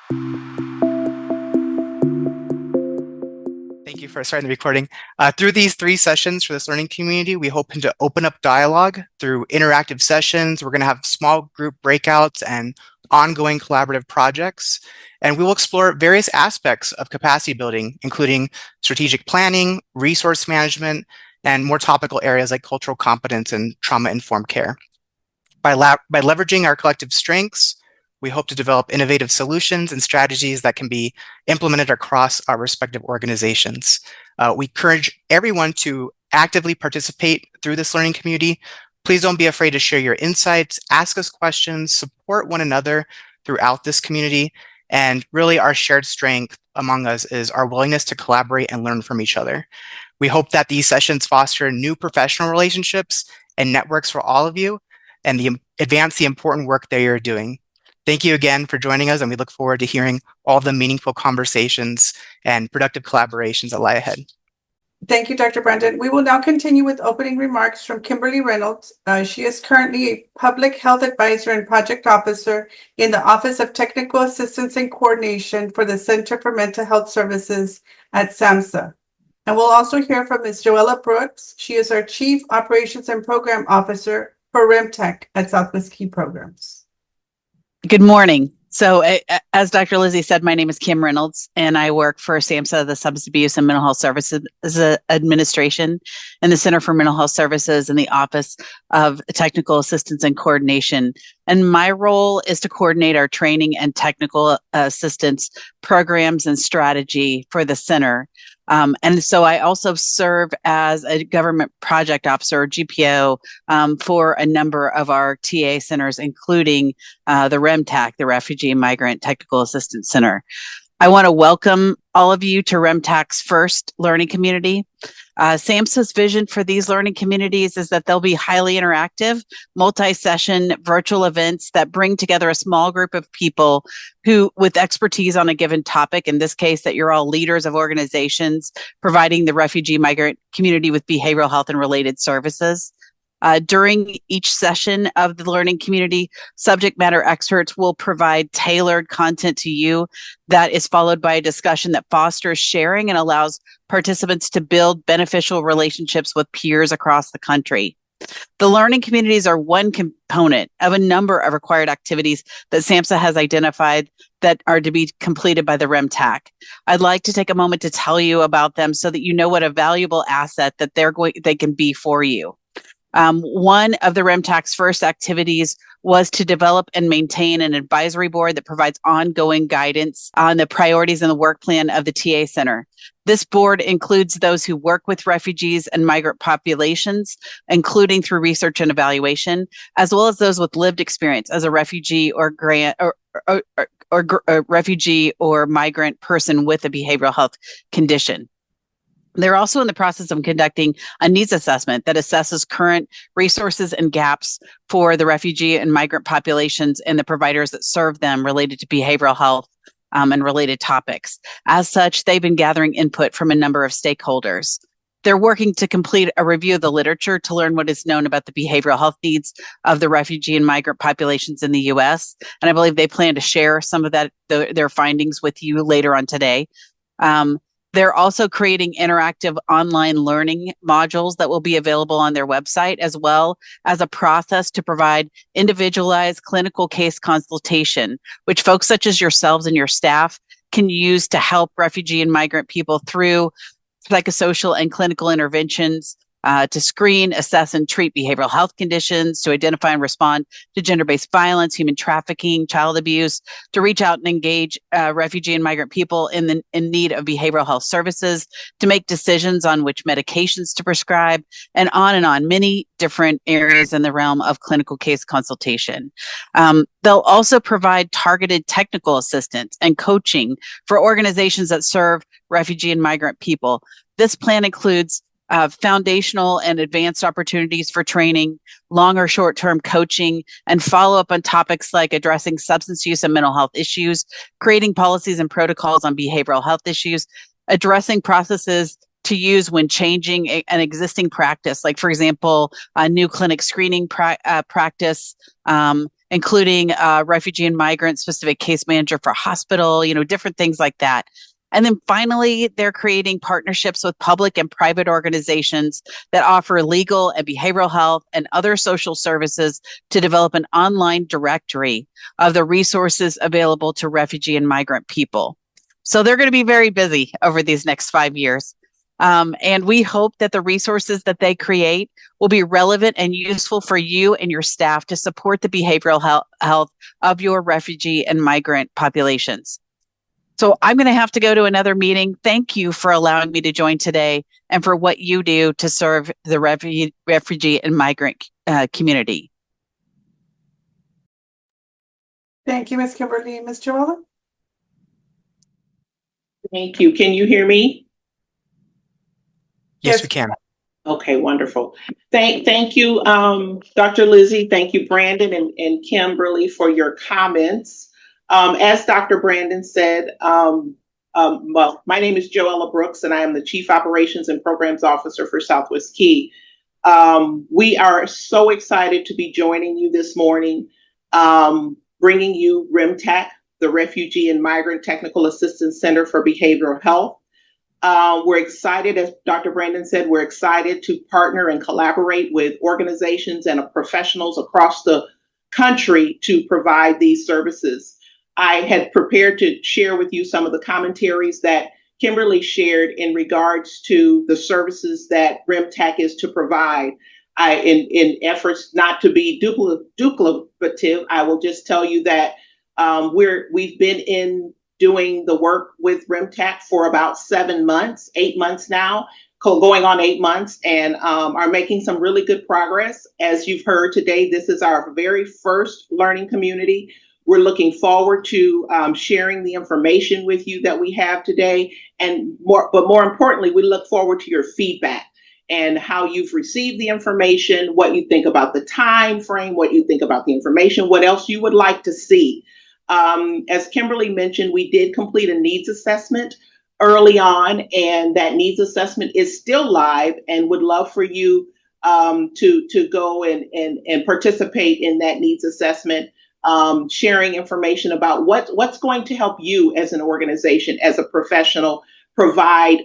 Thank you for starting the recording. Through these 3 sessions for this learning community, we hope to open up dialogue through interactive sessions. We're going to have small group breakouts and ongoing collaborative projects. And we will explore various aspects of capacity building, including strategic planning, resource management, and more topical areas like cultural competence and trauma-informed care. By leveraging our collective strengths, we hope to develop innovative solutions and strategies that can be implemented across our respective organizations. We encourage everyone to actively participate through this learning community. Please don't be afraid to share your insights, ask us questions, support one another throughout this community. And really our shared strength among us is our willingness to collaborate and learn from each other. We hope that these sessions foster new professional relationships and networks for all of you and advance the important work that you're doing. Thank you again for joining us, and we look forward to hearing all the meaningful conversations and productive collaborations that lie ahead. Thank you, Dr. Brandon. We will now continue with opening remarks from Kimberly Reynolds. She is currently a Public Health Advisor and Project Officer in the Office of Technical Assistance and Coordination for the Center for Mental Health Services at SAMHSA. And we'll also hear from Ms. Joella Brooks. She is our Chief Operations and Program Officer for RMTAC at Southwest Key Programs. Good morning. So as Dr. Lizzie said, my name is Kim Reynolds, and I work for SAMHSA, the Substance Abuse and Mental Health Services Administration, and the Center for Mental Health Services in the Office of Technical Assistance and Coordination. And my role is to coordinate our training and technical assistance programs and strategy for the center. And so I also serve as a government project officer, GPO, for a number of our TA centers, including the RMTAC, the Refugee and Migrant Technical Assistance Center. I want to welcome all of you to RMTAC's first learning community. SAMHSA's vision for these learning communities is that they'll be highly interactive, multi-session virtual events that bring together a small group of people who, with expertise on a given topic, in this case, that you're all leaders of organizations providing the refugee migrant community with behavioral health and related services. During each session of the learning community, subject matter experts will provide tailored content to you that is followed by a discussion that fosters sharing and allows participants to build beneficial relationships with peers across the country. The learning communities are one component of a number of required activities that SAMHSA has identified that are to be completed by the RMTAC. I'd like to take a moment to tell you about them so that you know what a valuable asset that they can be for you. One of the RMTAC's first activities was to develop and maintain an advisory board that provides ongoing guidance on the priorities and the work plan of the TA Center. This board includes those who work with refugees and migrant populations, including through research and evaluation, as well as those with lived experience as a refugee or refugee or migrant person with a behavioral health condition. They're also in the process of conducting a needs assessment that assesses current resources and gaps for the refugee and migrant populations and the providers that serve them related to behavioral health and related topics. As such, they've been gathering input from a number of stakeholders. They're working to complete a review of the literature to learn what is known about the behavioral health needs of the refugee and migrant populations in the U.S. And I believe they plan to share some of their findings with you later on today. They're also creating interactive online learning modules that will be available on their website, as well as a process to provide individualized clinical case consultation, which folks such as yourselves and your staff can use to help refugee and migrant people through psychosocial and clinical interventions to screen, assess, and treat behavioral health conditions, to identify and respond to gender-based violence, human trafficking, child abuse, to reach out and engage refugee and migrant people in need of behavioral health services, to make decisions on which medications to prescribe, and on, many different areas in the realm of clinical case consultation. They'll also provide targeted technical assistance and coaching for organizations that serve refugee and migrant people. This plan includes foundational and advanced opportunities for training, long or short-term coaching, and follow-up on topics like addressing substance use and mental health issues, creating policies and protocols on behavioral health issues, addressing processes to use when changing an existing practice, like, for example, a new clinic screening practice, including refugee and migrant specific case manager for hospital, different things like that. And then finally, they're creating partnerships with public and private organizations that offer legal and behavioral health and other social services to develop an online directory of the resources available to refugee and migrant people. So they're going to be very busy over these next 5 years. And we hope that the resources that they create will be relevant and useful for you and your staff to support the behavioral health of your refugee and migrant populations. So I'm going to have to go to another meeting. Thank you for allowing me to join today and for what you do to serve the refugee and migrant community. Thank you, Ms. Kimberly. Ms. Joella? Thank you. Can you hear me? Yes, we can. Okay, wonderful. Thank you, Dr. Lizzie. Thank you, Brandon and Kimberly, for your comments. As Dr. Brandon said, well, my name is Joella Brooks, and I am the Chief Operations and Programs Officer for Southwest Key. We are so excited to be joining you this morning, bringing you RMTAC, the Refugee and Migrant Technical Assistance Center for Behavioral Health. We're excited, as Dr. Brandon said, we're excited to partner and collaborate with organizations and professionals across the country to provide these services. I had prepared to share with you some of the commentaries that Kimberly shared in regards to the services that RMTAC is to provide. In efforts not to be duplicative, I will just tell you that we've been in doing the work with RMTAC for about 8 months now, going on 8 months, and are making some really good progress. As you've heard today, this is our very first learning community. We're looking forward to sharing the information with you that we have today, but more importantly, we look forward to your feedback and how you've received the information, what you think about the time frame, what you think about the information, what else you would like to see. As Kimberly mentioned, we did complete a needs assessment early on, and that needs assessment is still live, and would love for you to go and participate in that needs assessment, sharing information about what's going to help you as an organization, as a professional, provide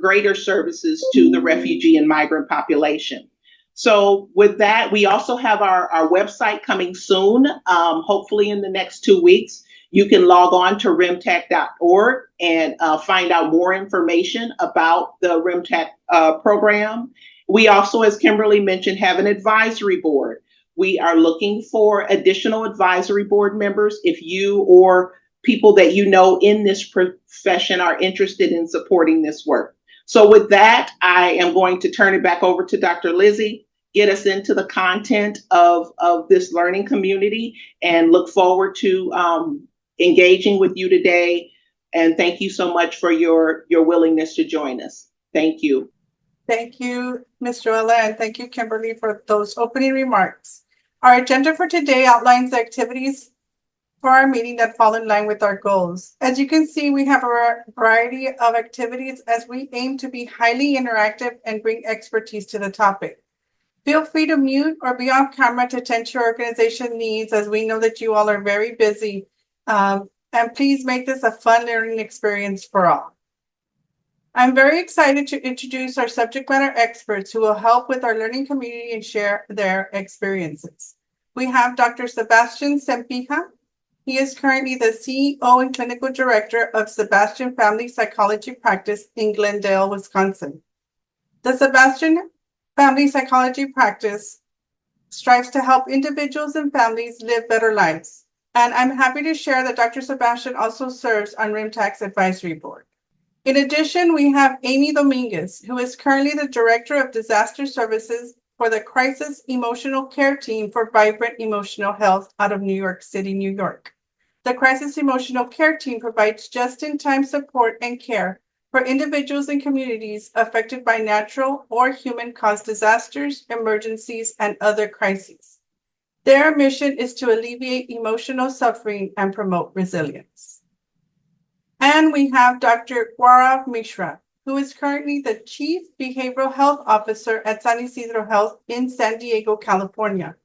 greater services to the refugee and migrant population. So with that, we also have our website coming soon, hopefully in the next 2 weeks. You can log on to RMTAC.org and find out more information about the RMTAC program. We also, as Kimberly mentioned, have an advisory board. We are looking for additional advisory board members if you or people that you know in this profession are interested in supporting this work. So with that, I am going to turn it back over to Dr. Lizzie, get us into the content of this learning community, and look forward to engaging with you today. And thank you so much for your willingness to join us. Thank you. Thank you, Ms. Joella, and thank you, Kimberly, for those opening remarks. Our agenda for today outlines the activities for our meeting that fall in line with our goals. As you can see, we have a variety of activities as we aim to be highly interactive and bring expertise to the topic. Feel free to mute or be off camera to attend to your organization needs, as we know that you all are very busy. And please make this a fun learning experience for all. I'm very excited to introduce our subject matter experts who will help with our learning community and share their experiences. We have Dr. Sebastian Sempija. He is currently the CEO and Clinical Director of Sebastian Family Psychology Practice in Glendale, Wisconsin. The Sebastian Family Psychology Practice strives to help individuals and families live better lives. And I'm happy to share that Dr. Sebastian also serves on RMTAC's advisory board. In addition, we have Amy Dominguez, who is currently the Director of Disaster Services for the Crisis Emotional Care Team for Vibrant Emotional Health out of New York City, New York. The Crisis Emotional Care Team provides just-in-time support and care for individuals and communities affected by natural or human-caused disasters, emergencies, and other crises. Their mission is to alleviate emotional suffering and promote resilience. And we have Dr. Gaurav Mishra, who is currently the Chief Behavioral Health Officer at San Isidro Health in San Diego, California.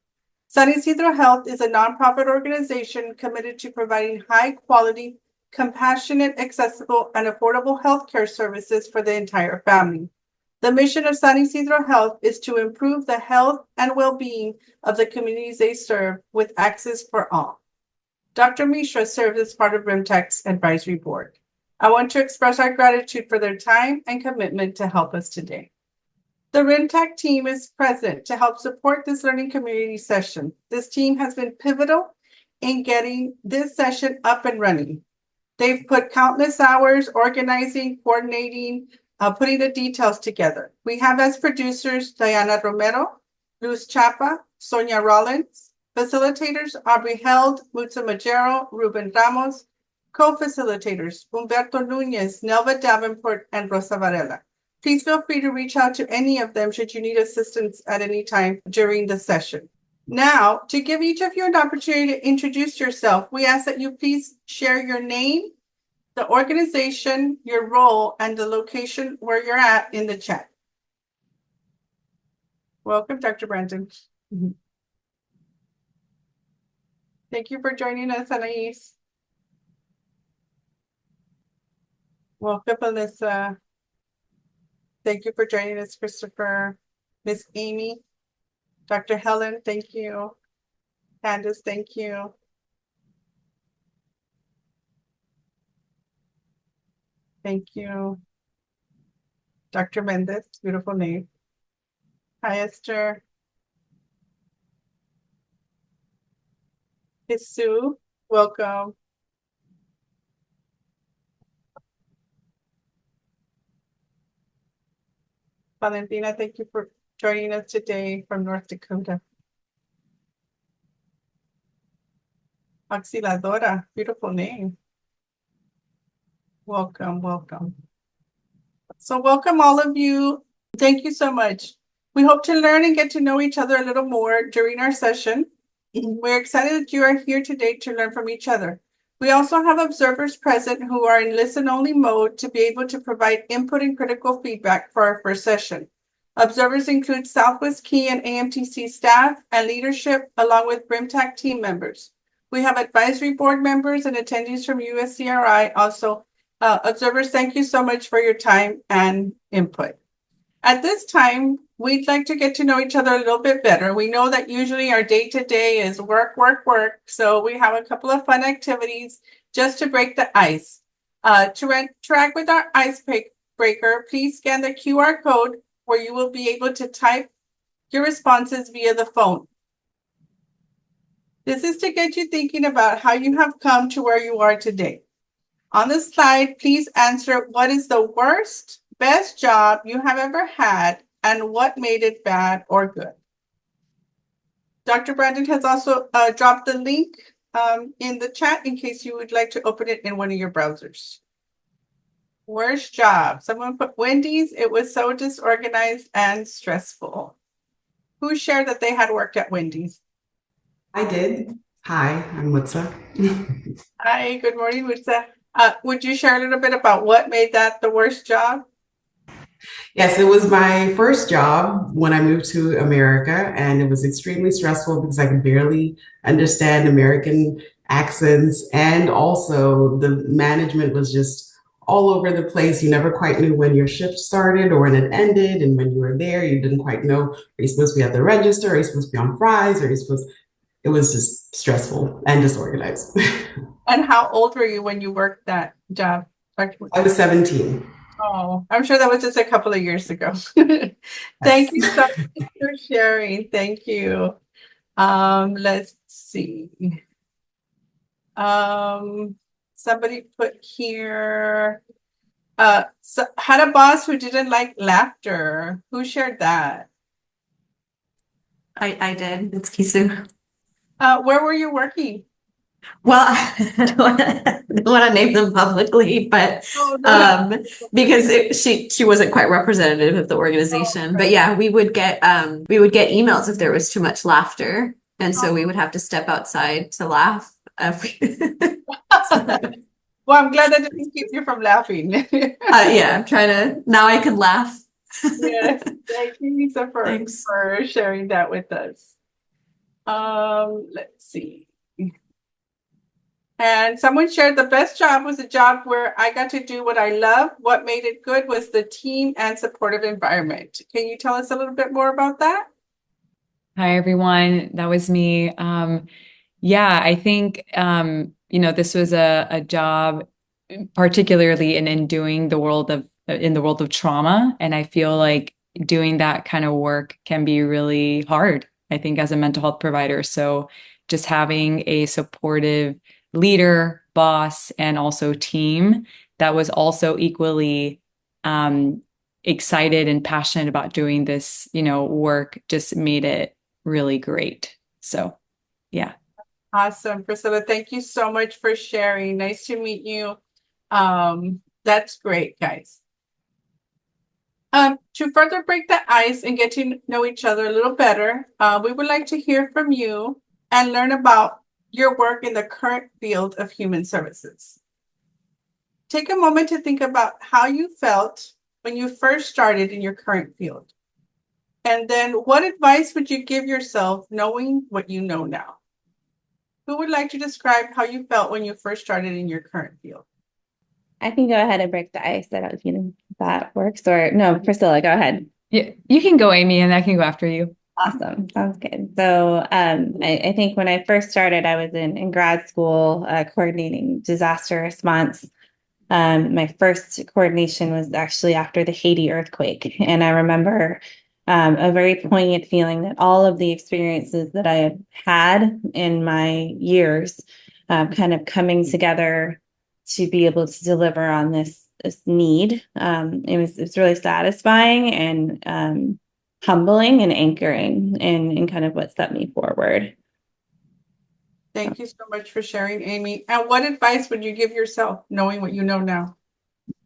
San Isidro Health is a nonprofit organization committed to providing high quality, compassionate, accessible, and affordable healthcare services for the entire family. The mission of San Isidro Health is to improve the health and well-being of the communities they serve with access for all. Dr. Mishra serves as part of RMTAC's advisory board. I want to express our gratitude for their time and commitment to help us today. The RMTAC team is present to help support this learning community session. This team has been pivotal in getting this session up and running. They've put countless hours organizing, coordinating, putting the details together. We have as producers Diana Romero, Luz Chapa, Sonia Rollins, facilitators Aubrey Held, Mutsa Majero, Ruben Ramos, co-facilitators Humberto Nunez, Nelva Davenport, and Rosa Varela. Please feel free to reach out to any of them should you need assistance at any time during the session. Now, to give each of you an opportunity to introduce yourself, we ask that you please share your name, the organization, your role, and the location where you're at in the chat. Welcome, Dr. Brandon. Thank you for joining us, Anais. Welcome, Alyssa. Thank you for joining us, Christopher. Miss Amy. Dr. Helen, thank you. Candace, thank you. Thank you. Dr. Mendez, beautiful name. Hi, Esther. Miss Sue, welcome. Valentina, thank you for joining us today from North Dakota. Auxiliadora, beautiful name. Welcome, welcome. So welcome all of you. Thank you so much. We hope to learn and get to know each other a little more during our session. We're excited that you are here today to learn from each other. We also have observers present who are in listen-only mode to be able to provide input and critical feedback for our first session. Observers include Southwest Key and AMTC staff and leadership, along with RMTAC team members. We have advisory board members and attendees from USCRI. Also, observers, thank you so much for your time and input. At this time, we'd like to get to know each other a little bit better. We know that usually our day-to-day is work, work, work. So we have a couple of fun activities just to break the ice. To interact with our Icebreaker, please scan the QR code where you will be able to type your responses via the phone. This is to get you thinking about how you have come to where you are today. On the slide, please answer what is the worst, best job you have ever had and what made it bad or good. Dr. Brandon has also dropped the link in the chat in case you would like to open it in one of your browsers. Worst job. Someone put Wendy's. It was so disorganized and stressful. Who shared that they had worked at Wendy's? I did. Hi, I'm Mutsa. Hi, good morning, Mutsa. Would you share a little bit about what made that the worst job? Yes, it was my first job when I moved to America, and it was extremely stressful because I could barely understand American accents, and also the management was just all over the place. You never quite knew when your shift started or when it ended, and when you were there, you didn't quite know, are you supposed to be at the register? Are you supposed to be on fries? Are you supposed? It was just stressful and disorganized. And how old were you when you worked that job? I was 17. Oh, I'm sure that was just a couple of years ago. Thank you so much for sharing. Thank you. Let's see. Somebody put here, so had a boss who didn't like laughter. Who shared that? I did. It's Kisu. Where were you working? Well, I don't want to name them publicly, but because she wasn't quite representative of the organization. But yeah, we would get emails if there was too much laughter, and so we would have to step outside to laugh. Well, I'm glad that didn't keep you from laughing. Yeah, I'm trying to now. I can laugh. Yes, thank you, Lisa, for sharing that with us. Let's see. And someone shared the best job was a job where I got to do what I love. What made it good was the team and supportive environment. Can you tell us a little bit more about that? Hi, everyone. That was me. Yeah, I think, this was a job, particularly in doing in the world of trauma. And I feel like doing that kind of work can be really hard, I think, as a mental health provider. So just having a supportive leader, boss, and also team that was also equally excited and passionate about doing this, work just made it really great. So, yeah. Awesome, Priscilla. Thank you so much for sharing. Nice to meet you. That's great, guys. To further break the ice and get to know each other a little better, we would like to hear from you and learn about your work in the current field of human services. Take a moment to think about how you felt when you first started in your current field. And then what advice would you give yourself knowing what you know now? Who would like to describe how you felt when you first started in your current field? I can go ahead and break the ice. I don't know if that works, or no, Priscilla, go ahead. Yeah, you can go, Amy, and I can go after you. Awesome. Sounds good. So I think when I first started, I was in grad school coordinating disaster response. My first coordination was actually after the Haiti earthquake. And I remember a very poignant feeling that all of the experiences that I had had in my years kind of coming together to be able to deliver on this need. It's really satisfying and humbling and anchoring in kind of what set me forward. Thank you so much for sharing, Amy. And what advice would you give yourself knowing what you know now?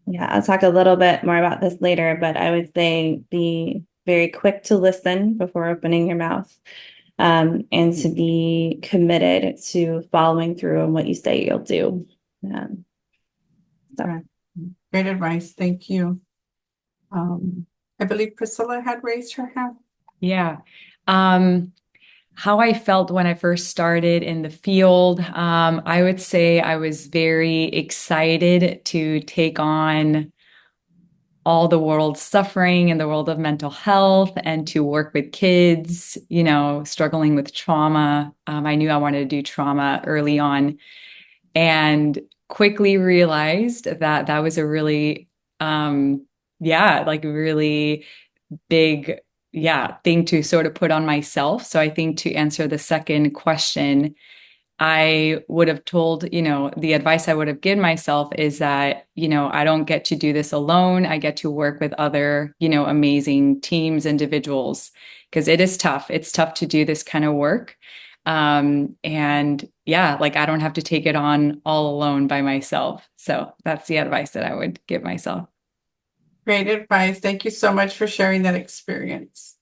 Yeah, I'll talk a little bit more about this later, but I would say be very quick to listen before opening your mouth, and to be committed to following through on what you say you'll do. Great advice. Thank you. I believe Priscilla had raised her hand. Yeah. How I felt when I first started in the field, I would say I was very excited to take on all the world's suffering in the world of mental health and to work with kids, struggling with trauma. I knew I wanted to do trauma early on and quickly realized that that was a really, really big thing to sort of put on myself. So I think to answer the second question, I would have told, the advice I would have given myself is that, I don't get to do this alone. I get to work with other, amazing teams, individuals, because it is tough. It's tough to do this kind of work. I don't have to take it on all alone by myself. So that's the advice that I would give myself. Great advice. Thank you so much for sharing that experience.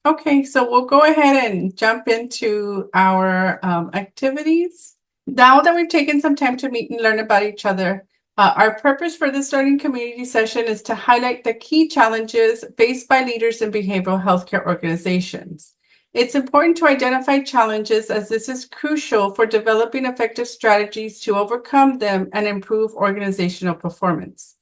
Okay, so we'll go ahead and jump into our activities. Now that we've taken some time to meet and learn about each other, our purpose for this learning community session is to highlight the key challenges faced by leaders in behavioral healthcare organizations. It's important to identify challenges as this is crucial for developing effective strategies to overcome them and improve organizational performance.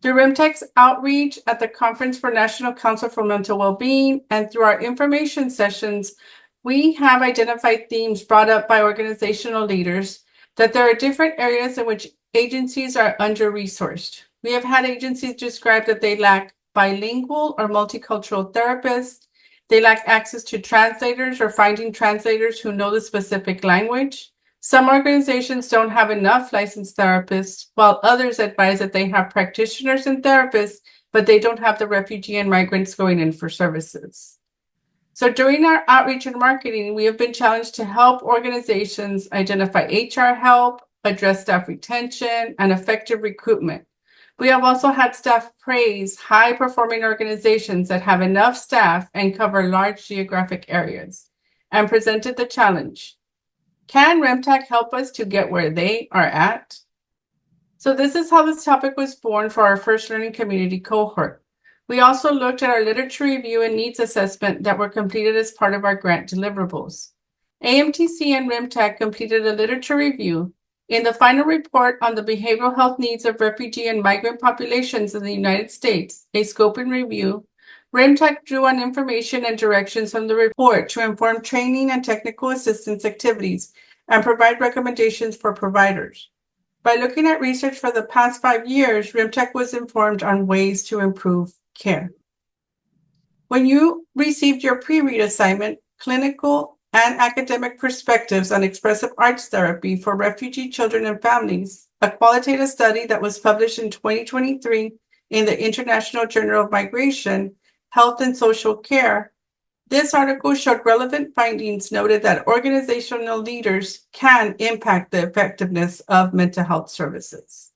Through RMTAC's outreach at the Conference for National Council for Mental Wellbeing and through our information sessions, we have identified themes brought up by organizational leaders that there are different areas in which agencies are under-resourced. We have had agencies describe that they lack bilingual or multicultural therapists, they lack access to translators or finding translators who know the specific language. Some organizations don't have enough licensed therapists, while others advise that they have practitioners and therapists, but they don't have the refugee and migrants going in for services. So during our outreach and marketing, we have been challenged to help organizations identify HR help, address staff retention, and effective recruitment. We have also had staff praise high-performing organizations that have enough staff and cover large geographic areas, and presented the challenge. Can RMTAC help us to get where they are at? So this is how this topic was born for our first learning community cohort. We also looked at our literature review and needs assessment that were completed as part of our grant deliverables. AMTC and RMTAC completed a literature review. In the final report on the behavioral health needs of refugee and migrant populations in the United States, a scope and review, RMTAC drew on information and directions from the report to inform training and technical assistance activities and provide recommendations for providers. By looking at research for the past 5 years, RMTAC was informed on ways to improve care. When you received your pre-read assignment, clinical and academic perspectives on expressive arts therapy for refugee children and families, a qualitative study that was published in 2023 in the International Journal of Migration, Health and Social Care. This article showed relevant findings, noted that organizational leaders can impact the effectiveness of mental health services.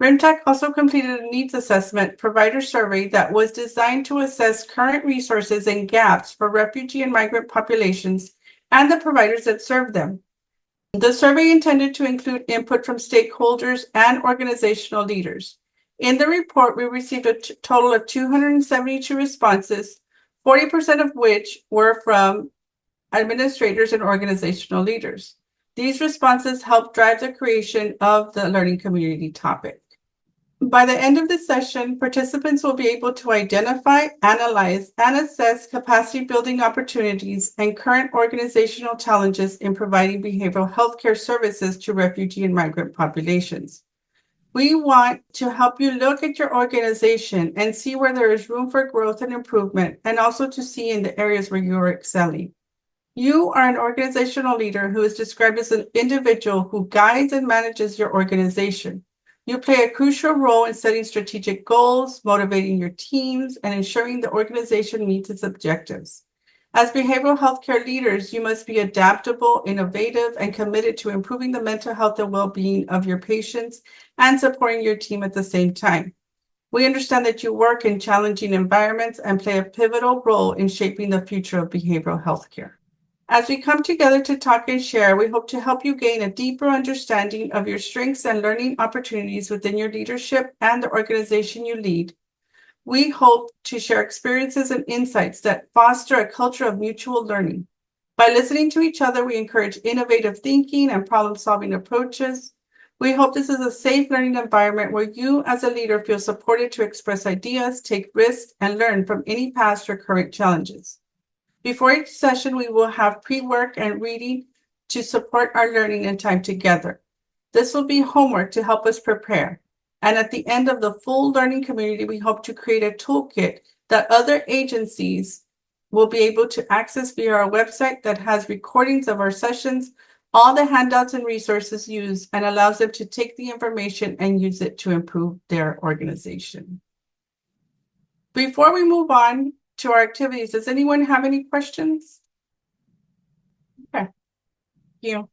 RMTAC also completed a needs assessment provider survey that was designed to assess current resources and gaps for refugee and migrant populations and the providers that serve them. The survey intended to include input from stakeholders and organizational leaders. In the report, we received a total of 272 responses, 40% of which were from administrators and organizational leaders. These responses helped drive the creation of the learning community topic. By the end of the session, participants will be able to identify, analyze, and assess capacity building opportunities and current organizational challenges in providing behavioral healthcare services to refugee and migrant populations. We want to help you look at your organization and see where there is room for growth and improvement, and also to see in the areas where you are excelling. You are an organizational leader who is described as an individual who guides and manages your organization. You play a crucial role in setting strategic goals, motivating your teams, and ensuring the organization meets its objectives. As behavioral healthcare leaders, you must be adaptable, innovative, and committed to improving the mental health and well-being of your patients and supporting your team at the same time. We understand that you work in challenging environments and play a pivotal role in shaping the future of behavioral healthcare. As we come together to talk and share, we hope to help you gain a deeper understanding of your strengths and learning opportunities within your leadership and the organization you lead. We hope to share experiences and insights that foster a culture of mutual learning. By listening to each other, we encourage innovative thinking and problem-solving approaches. We hope this is a safe learning environment where you as a leader feel supported to express ideas, take risks, and learn from any past or current challenges. Before each session, we will have pre-work and reading to support our learning and time together. This will be homework to help us prepare. And at the end of the full learning community, we hope to create a toolkit that other agencies will be able to access via our website that has recordings of our sessions, all the handouts and resources used, and allows them to take the information and use it to improve their organization. Before we move on to our activities, does anyone have any questions? Okay, thank you.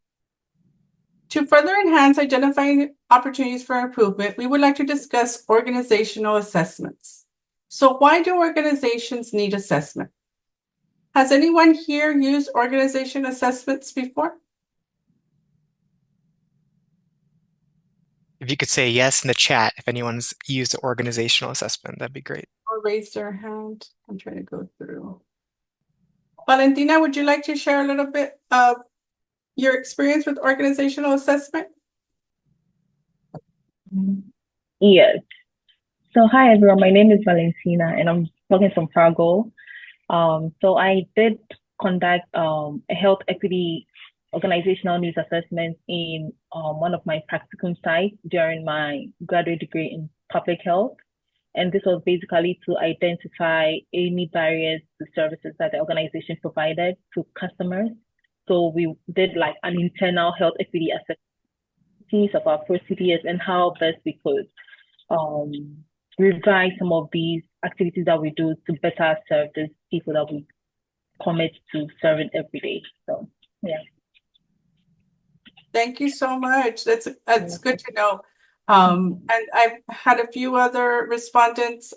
To further enhance identifying opportunities for improvement, we would like to discuss organizational assessments. So why do organizations need assessment? Has anyone here used organization assessments before? If you could say yes in the chat, if anyone's used an organizational assessment, that'd be great. Or raise their hand. I'm trying to go through. Valentina, would you like to share a little bit of your experience with organizational assessment? Yes. So hi everyone, my name is Valentina and I'm talking from Fargo. So I did conduct a health equity organizational needs assessment in one of my practicum sites during my graduate degree in public health. And this was basically to identify any barriers to services that the organization provided to customers. So we did like an internal health equity assessment of our procedures and how best we could revise some of these activities that we do to better serve the people that we commit to serving every day. So yeah. Thank you so much. That's good to know. And I've had a few other respondents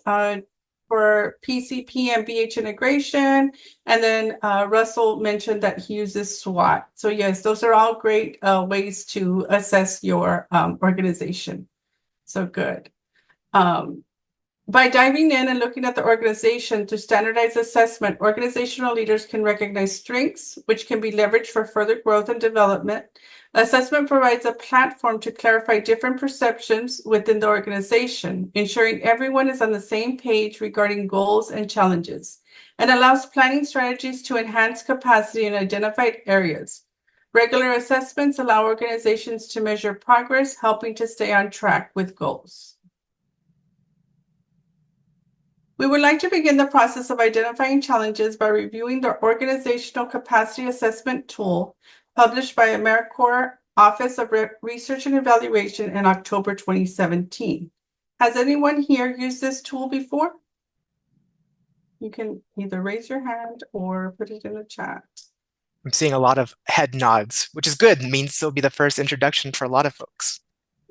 for PCP and BH integration. And then Russell mentioned that he uses SWOT. So yes, those are all great ways to assess your organization. So good. By diving in and looking at the organization through standardized assessment, organizational leaders can recognize strengths, which can be leveraged for further growth and development. Assessment provides a platform to clarify different perceptions within the organization, ensuring everyone is on the same page regarding goals and challenges, and allows planning strategies to enhance capacity in identified areas. Regular assessments allow organizations to measure progress, helping to stay on track with goals. We would like to begin the process of identifying challenges by reviewing the Organizational Capacity Assessment Tool published by AmeriCorps Office of Research and Evaluation in October 2017. Has anyone here used this tool before? You can either raise your hand or put it in the chat. I'm seeing a lot of head nods, which is good. It means it'll be the first introduction for a lot of folks.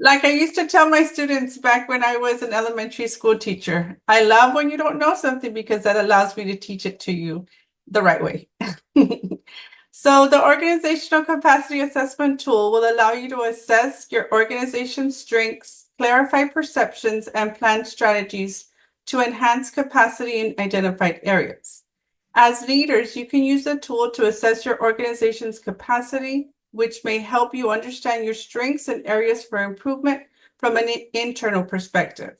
Like I used to tell my students back when I was an elementary school teacher, I love when you don't know something because that allows me to teach it to you the right way. So the Organizational Capacity Assessment Tool will allow you to assess your organization's strengths, clarify perceptions, and plan strategies to enhance capacity in identified areas. As leaders, you can use the tool to assess your organization's capacity, which may help you understand your strengths and areas for improvement from an internal perspective.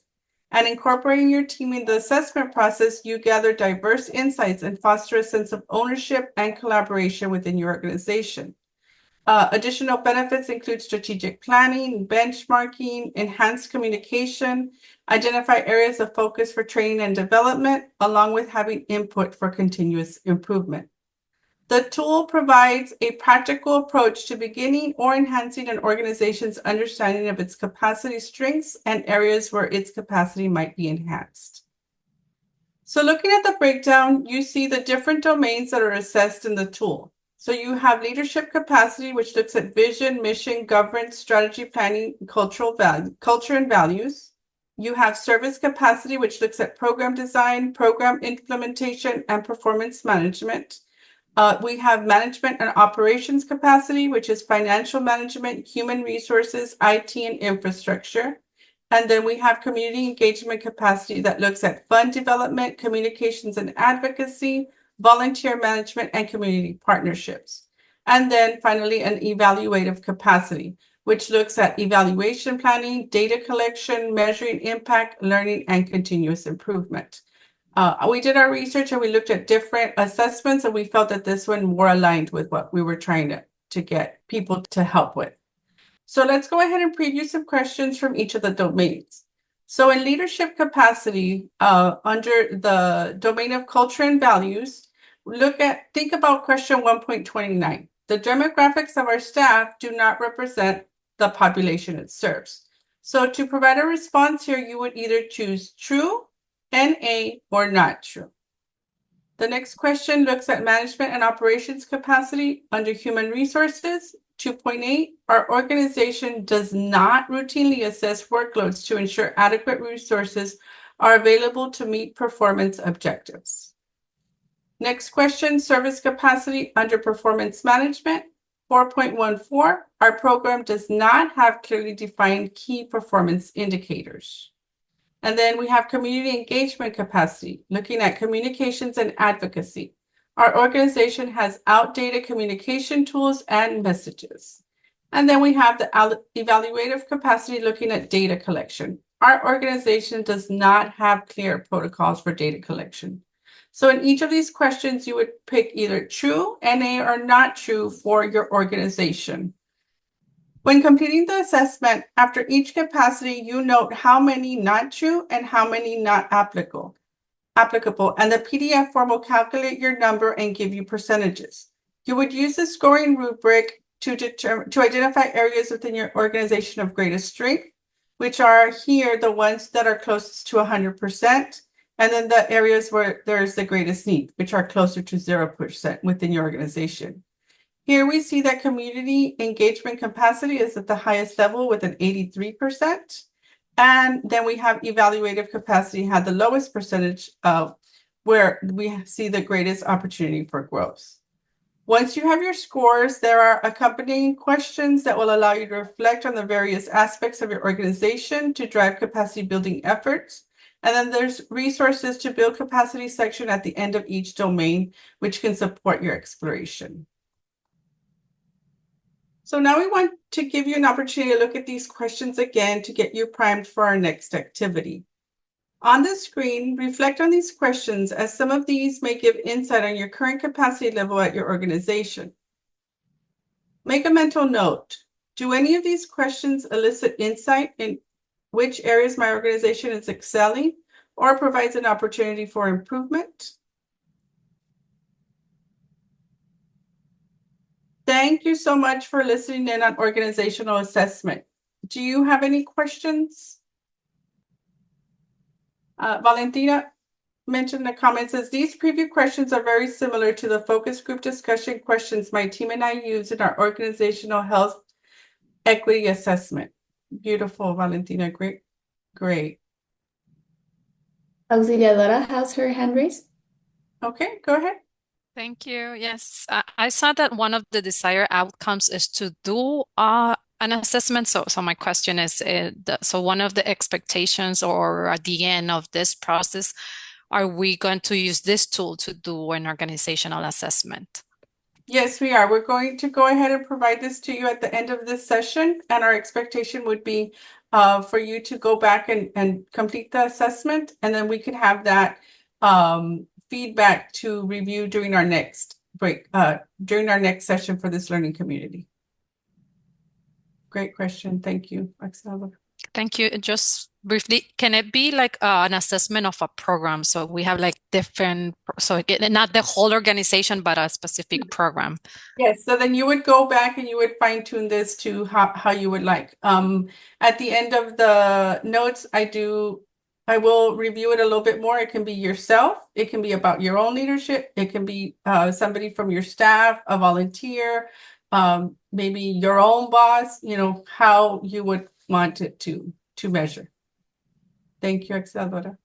And incorporating your team in the assessment process, you gather diverse insights and foster a sense of ownership and collaboration within your organization. Additional benefits include strategic planning, benchmarking, enhanced communication, identify areas of focus for training and development, along with having input for continuous improvement. The tool provides a practical approach to beginning or enhancing an organization's understanding of its capacity strengths and areas where its capacity might be enhanced. So looking at the breakdown, you see the different domains that are assessed in the tool. So you have leadership capacity, which looks at vision, mission, governance, strategy, planning, culture and values. You have service capacity, which looks at program design, program implementation, and performance management. We have management and operations capacity, which is financial management, human resources, IT, and infrastructure. And then we have community engagement capacity that looks at fund development, communications and advocacy, volunteer management, and community partnerships. And then finally, an evaluative capacity, which looks at evaluation planning, data collection, measuring impact, learning, and continuous improvement. We did our research and we looked at different assessments, and we felt that this one more aligned with what we were trying to get people to help with. So let's go ahead and preview some questions from each of the domains. So in leadership capacity, under the domain of culture and values, think about question 1.29. The demographics of our staff do not represent the population it serves. So to provide a response here, you would either choose true, NA, or not true. The next question looks at management and operations capacity under human resources. 2.8, our organization does not routinely assess workloads to ensure adequate resources are available to meet performance objectives. Next question, service capacity under performance management. 4.14, our program does not have clearly defined key performance indicators. And then we have community engagement capacity, looking at communications and advocacy. Our organization has outdated communication tools and messages. And then we have the evaluative capacity, looking at data collection. Our organization does not have clear protocols for data collection. So in each of these questions, you would pick either true, NA, or not true for your organization. When completing the assessment, after each capacity, you note how many not true and how many not applicable, and the PDF form will calculate your number and give you percentages. You would use the scoring rubric to identify areas within your organization of greatest strength, which are here the ones that are closest to 100%, and then the areas where there's the greatest need, which are closer to 0% within your organization. Here we see that community engagement capacity is at the highest level with an 83%. And then we have evaluative capacity had the lowest percentage of where we see the greatest opportunity for growth. Once you have your scores, there are accompanying questions that will allow you to reflect on the various aspects of your organization to drive capacity building efforts. And then there's resources to build capacity section at the end of each domain, which can support your exploration. So now we want to give you an opportunity to look at these questions again to get you primed for our next activity. On the screen, reflect on these questions, as some of these may give insight on your current capacity level at your organization. Make a mental note. Do any of these questions elicit insight in which areas my organization is excelling or provides an opportunity for improvement? Thank you so much for listening in on organizational assessment. Do you have any questions? Valentina mentioned in the comments, says these preview questions are very similar to the focus group discussion questions my team and I use in our organizational health equity assessment. Beautiful, Valentina. Great, great. Auxiliadora has her hand raised. Okay, go ahead. Thank you. Yes, I saw that one of the desired outcomes is to do an assessment. So my question is, so one of the expectations or at the end of this process, are we going to use this tool to do an organizational assessment? Yes, we are. We're going to go ahead and provide this to you at the end of this session. And our expectation would be for you to go back and complete the assessment. And then we can have that feedback to review during our next during our next session for this learning community. Great question. Thank you, Axel. Thank you. Just briefly, can it be like an assessment of a program? So we have like different, so not the whole organization, but a specific program. Yes, so then you would go back and you would fine tune this to how you would like. At the end of the notes, I will review it a little bit more. It can be yourself. It can be about your own leadership. It can be somebody from your staff, a volunteer, maybe your own boss, how you would want it to measure. Thank you, Exceldora.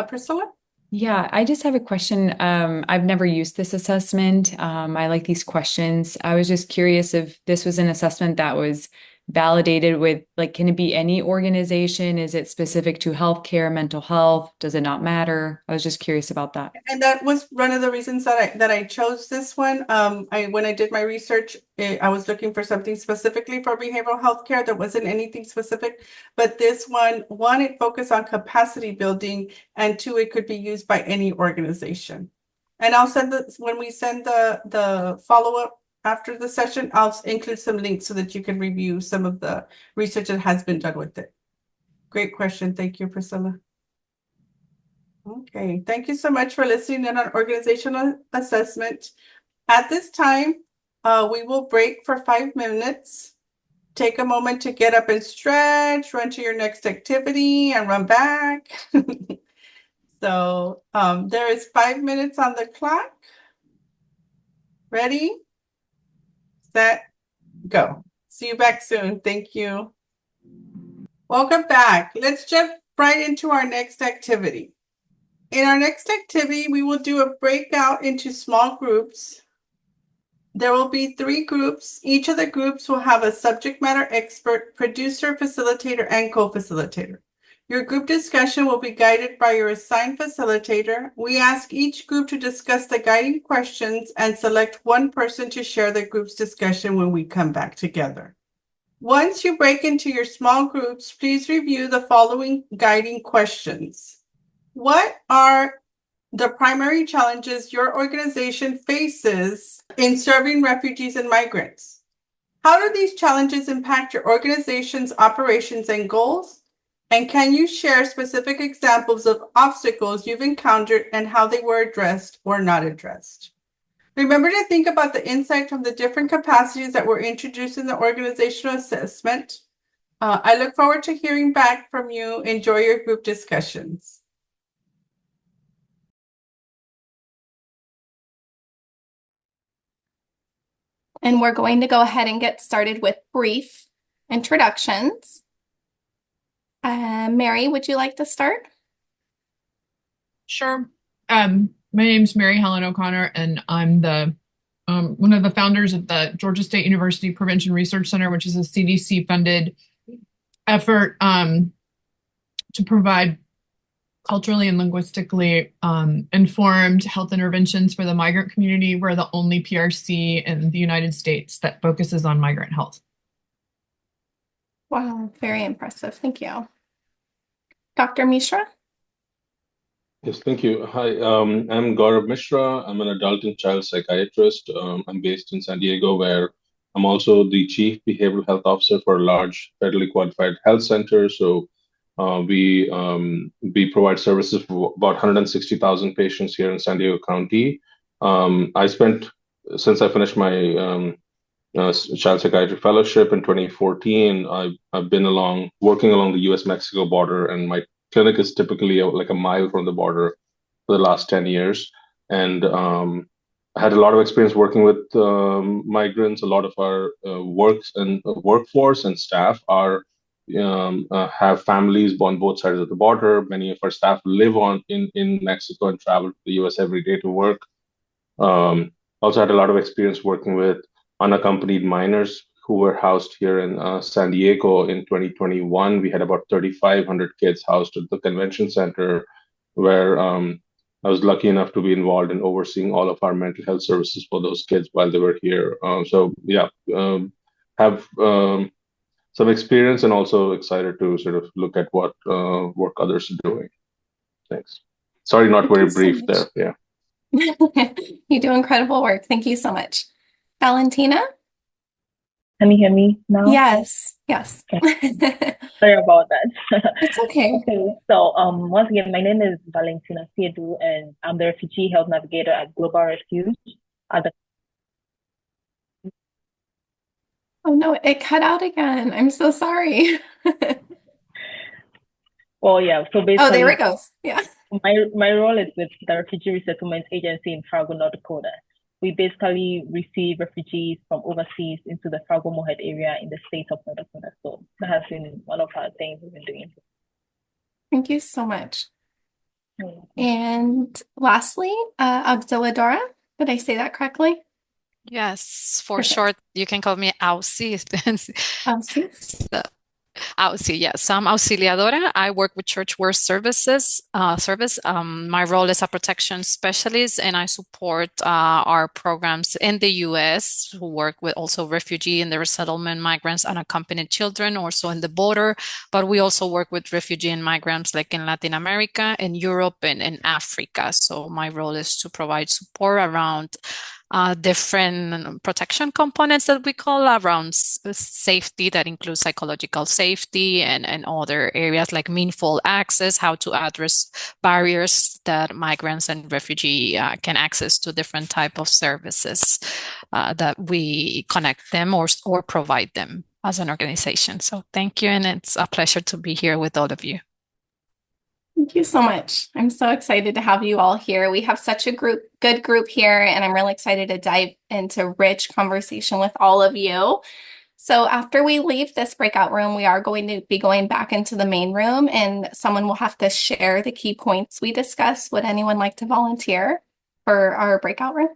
Priscilla? Yeah, I just have a question. I've never used this assessment. I like these questions. I was just curious if this was an assessment that was validated with, like, can it be any organization? Is it specific to healthcare, mental health? Does it not matter? I was just curious about that. And that was one of the reasons that I chose this one. When I did my research, I was looking for something specifically for behavioral health care. There wasn't anything specific, but this one, it focused on capacity building, and two, it could be used by any organization. And I'll send when we send the follow-up after the session, I'll include some links so that you can review some of the research that has been done with it. Great question. Thank you, Priscilla. Okay, thank you so much for listening in on organizational assessment. At this time, we will break for 5 minutes. Take a moment to get up and stretch, run to your next activity and run back. So there is 5 minutes on the clock. Ready, set, go. See you back soon. Thank you. Welcome back. Let's jump right into our next activity. In our next activity, we will do a breakout into small groups. There will be 3 groups. Each of the groups will have a subject matter expert, producer, facilitator, and co-facilitator. Your group discussion will be guided by your assigned facilitator. We ask each group to discuss the guiding questions and select one person to share the group's discussion when we come back together. Once you break into your small groups, please review the following guiding questions. What are the primary challenges your organization faces in serving refugees and migrants? How do these challenges impact your organization's operations and goals? And can you share specific examples of obstacles you've encountered and how they were addressed or not addressed? Remember to think about the insight from the different capacities that were introduced in the organizational assessment. I look forward to hearing back from you. Enjoy your group discussions. And we're going to go ahead and get started with brief introductions. Mary, would you like to start? Sure. My name is Mary Helen O'Connor, and I'm the one of the founders of the Georgia State University Prevention Research Center, which is a CDC-funded effort to provide culturally and linguistically informed health interventions for the migrant community. We're the only PRC in the United States that focuses on migrant health. Wow, very impressive. Thank you. Dr. Mishra? Yes, thank you. Hi, I'm Gaurav Mishra. I'm an adult and child psychiatrist. I'm based in San Diego, where I'm also the chief behavioral health officer for a large federally qualified health center. So we provide services for about 160,000 patients here in San Diego County. Since I finished my child psychiatry fellowship in 2014, I've been working along the U.S.-Mexico border, and my clinic is typically like a mile from the border for the last 10 years. And I had a lot of experience working with migrants. A lot of our workforce and staff have families on both sides of the border. Many of our staff live in Mexico and travel to the US every day to work. Also had a lot of experience working with unaccompanied minors who were housed here in San Diego. In 2021, we had about 3,500 kids housed at the convention center, where I was lucky enough to be involved in overseeing all of our mental health services for those kids while they were here. Have some experience, and also excited to sort of look at what work others are doing. Thanks. Sorry, not very brief there. Yeah. You do incredible work. Thank you so much. Valentina? Can you hear me now? Yes. Okay. Sorry about that. It's okay. Okay, so once again, my name is Valentina Siedu, and I'm the Refugee Health Navigator at Global Refuge. Oh no, it cut out again. I'm so sorry. Well, yeah, so basically. Oh, there it goes. Yeah. My role is with the Refugee Resettlement Agency in Fargo, North Dakota. We basically receive refugees from overseas into the Fargo-Moorhead area in the state of North Dakota. So that has been one of our things we've been doing. Thank you so much. And lastly, Auxiliadora, did I say that correctly? Yes, for Perfect. short, you can call me Auxi. Auxi? Auxi, yes. I'm Auxiliadora. I work with church work services. My role is a protection specialist, and I support our programs in the U.S. who work with also refugee and the resettlement migrants, unaccompanied children, also in the border. But we also work with refugee and migrants like in Latin America, in Europe, and in Africa. So my role is to provide support around different protection components that we call around safety, that includes psychological safety and other areas like meaningful access, how to address barriers that migrants and refugee can access to different type of services that we connect them or provide them as an organization. So thank you, and it's a pleasure to be here with all of you. Thank you so much. I'm so excited to have you all here. We have such a good group here, and I'm really excited to dive into rich conversation with all of you. So after we leave this breakout room, we are going to be going back into the main room, and someone will have to share the key points we discussed. Would anyone like to volunteer for our breakout room?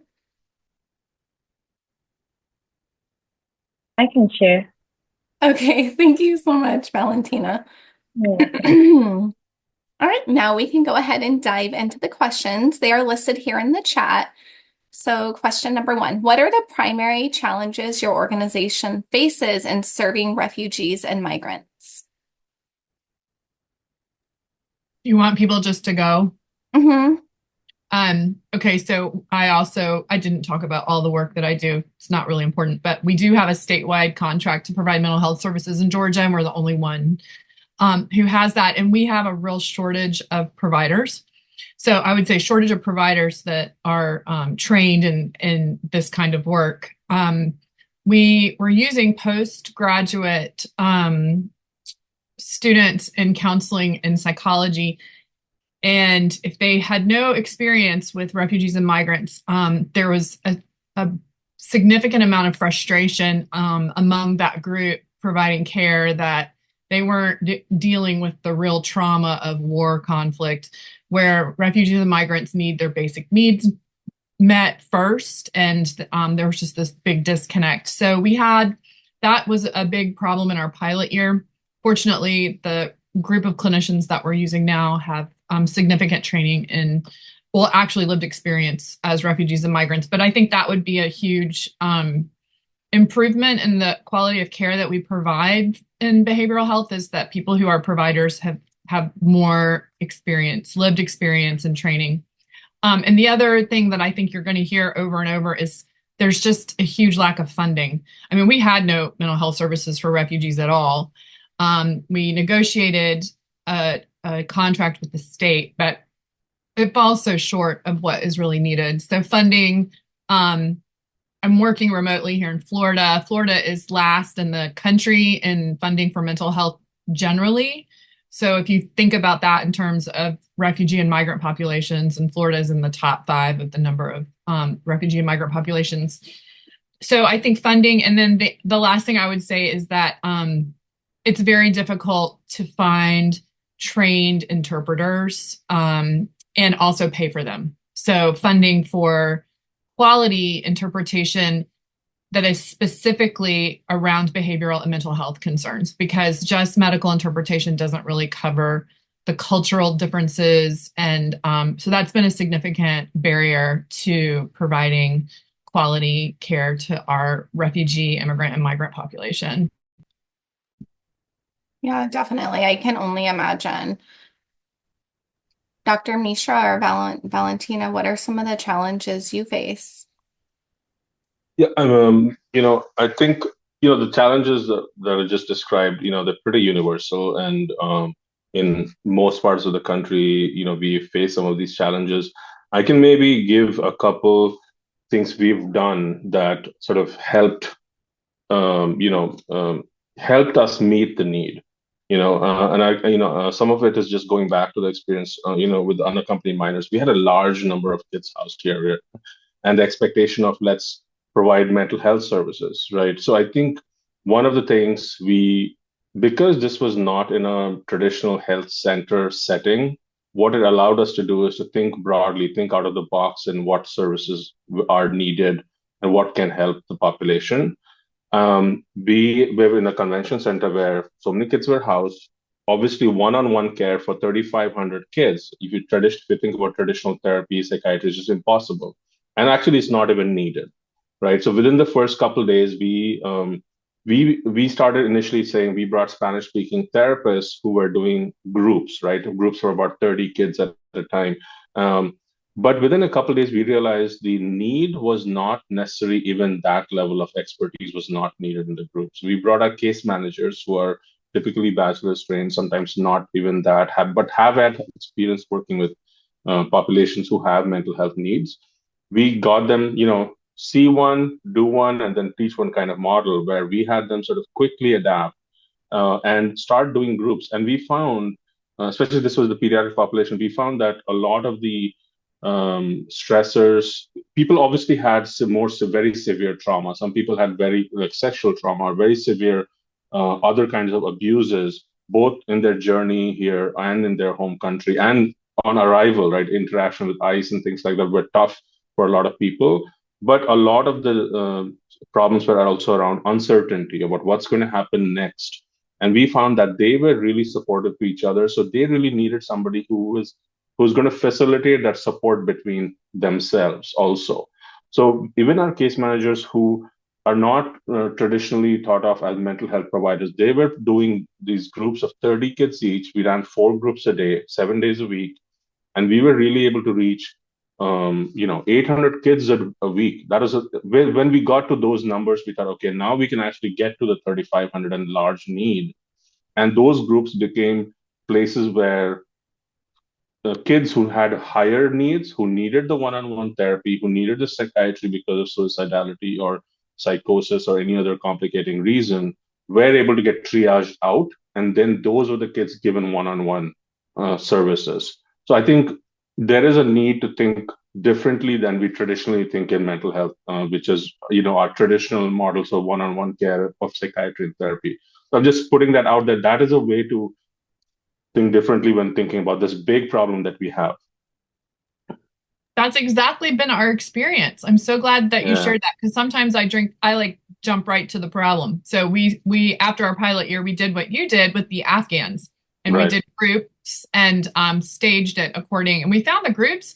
I can share. Okay, thank you so much, Valentina. All right, now we can go ahead and dive into the questions. They are listed here in the chat. So question number 1, what are the primary challenges your organization faces in serving refugees and migrants? You want people just to go? Mm-hmm. Okay, so I didn't talk about all the work that I do. It's not really important, but we do have a statewide contract to provide mental health services in Georgia, and we're the only one who has that. And we have a real shortage of providers. So I would say shortage of providers that are trained in this kind of work. We were using postgraduate students in counseling and psychology. And if they had no experience with refugees and migrants, there was a significant amount of frustration among that group providing care, that they weren't dealing with the real trauma of war conflict, where refugees and migrants need their basic needs met first. And there was just this big disconnect. So that was a big problem in our pilot year. Fortunately, the group of clinicians that we're using now have significant training in, well, actually lived experience as refugees and migrants. But I think that would be a huge improvement in the quality of care that we provide in behavioral health, is that people who are providers have more experience, lived experience and training. And the other thing that I think you're going to hear over and over is there's just a huge lack of funding. I mean, we had no mental health services for refugees at all. We negotiated a contract with the state, but it falls so short of what is really needed. So funding, I'm working remotely here in Florida. Florida is last in the country in funding for mental health generally. So if you think about that in terms of refugee and migrant populations, and Florida is in the top 5 of the number of refugee and migrant populations. So I think funding, and then the last thing I would say is that it's very difficult to find trained interpreters and also pay for them. So funding for quality interpretation that is specifically around behavioral and mental health concerns, because just medical interpretation doesn't really cover the cultural differences. And so that's been a significant barrier to providing quality care to our refugee, immigrant, and migrant population. Yeah, definitely. I can only imagine. Dr. Mishra or Valentina, what are some of the challenges you face? Yeah, I think, the challenges that I just described, they're pretty universal. And in most parts of the country, we face some of these challenges. I can maybe give a couple things we've done that sort of helped us meet the need. Some of it is just going back to the experience, with unaccompanied minors. We had a large number of kids housed here, and the expectation of let's provide mental health services, right? So I think one of the things because this was not in a traditional health center setting, what it allowed us to do is to think broadly, think out of the box, and what services are needed and what can help the population. We were in a convention center where so many kids were housed. Obviously, one-on-one care for 3,500 kids. If you think about traditional therapy, psychiatry is just impossible, and actually, it's not even needed, right? So within the first couple of days, we started initially saying we brought Spanish-speaking therapists who were doing groups, right? Groups for about 30 kids at a time. But within a couple of days, we realized the need was not necessarily even that level of expertise was not needed in the groups. We brought our case managers who are typically bachelor's trained, sometimes not even that, but have had experience working with populations who have mental health needs. We got them, see one, do one, and then teach one kind of model where we had them sort of quickly adapt and start doing groups. And we found, especially this was the pediatric population, we found that a lot of the stressors, people obviously had very severe trauma. Some people had very sexual trauma or very severe other kinds of abuses, both in their journey here and in their home country and on arrival, right? Interaction with ICE and things like that were tough for a lot of people. But a lot of the problems were also around uncertainty about what's going to happen next. And we found that they were really supportive to each other. So they really needed somebody who's going to facilitate that support between themselves also. So even our case managers who are not traditionally thought of as mental health providers, they were doing these groups of 30 kids each. We ran 4 groups a day, 7 days a week. And we were really able to reach 800 kids a week. That was when we got to those numbers, we thought, okay, now we can actually get to the 3,500 and large need. And those groups became places where kids who had higher needs, who needed the one-on-one therapy, who needed the psychiatry because of suicidality or psychosis or any other complicating reason, were able to get triaged out. And then those were the kids given one-on-one services. So I think there is a need to think differently than we traditionally think in mental health, which is, our traditional models of one-on-one care of psychiatry and therapy. So I'm just putting that out there. That is a way to think differently when thinking about this big problem that we have. That's exactly been our experience. I'm so glad that you shared that, because sometimes I jump right to the problem. So we after our pilot year, we did what you did with the Afghans. and we Right. did groups and staged it according. And we found the groups.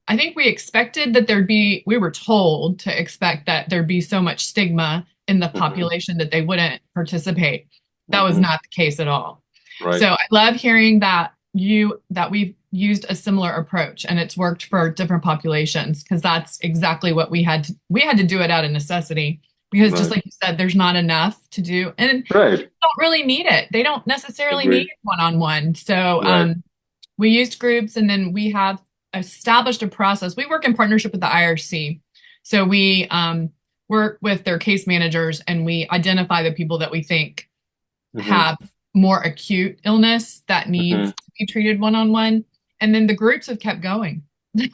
I think we expected that we were told to expect that there'd be so much stigma in the population that they wouldn't participate. That was not the case at all. Right. So I love hearing that we've used a similar approach and it's worked for different populations, because that's exactly what we had to do it out of necessity, because just like you said, there's not enough to do, and Right. people don't really need it. They don't necessarily Agreed. need one-on-one. So Right. we used groups, and then we have established a process. We work in partnership with the IRC. So we work with their case managers, and we identify the people that we think have more acute illness that needs to be treated one-on-one. And then the groups have kept going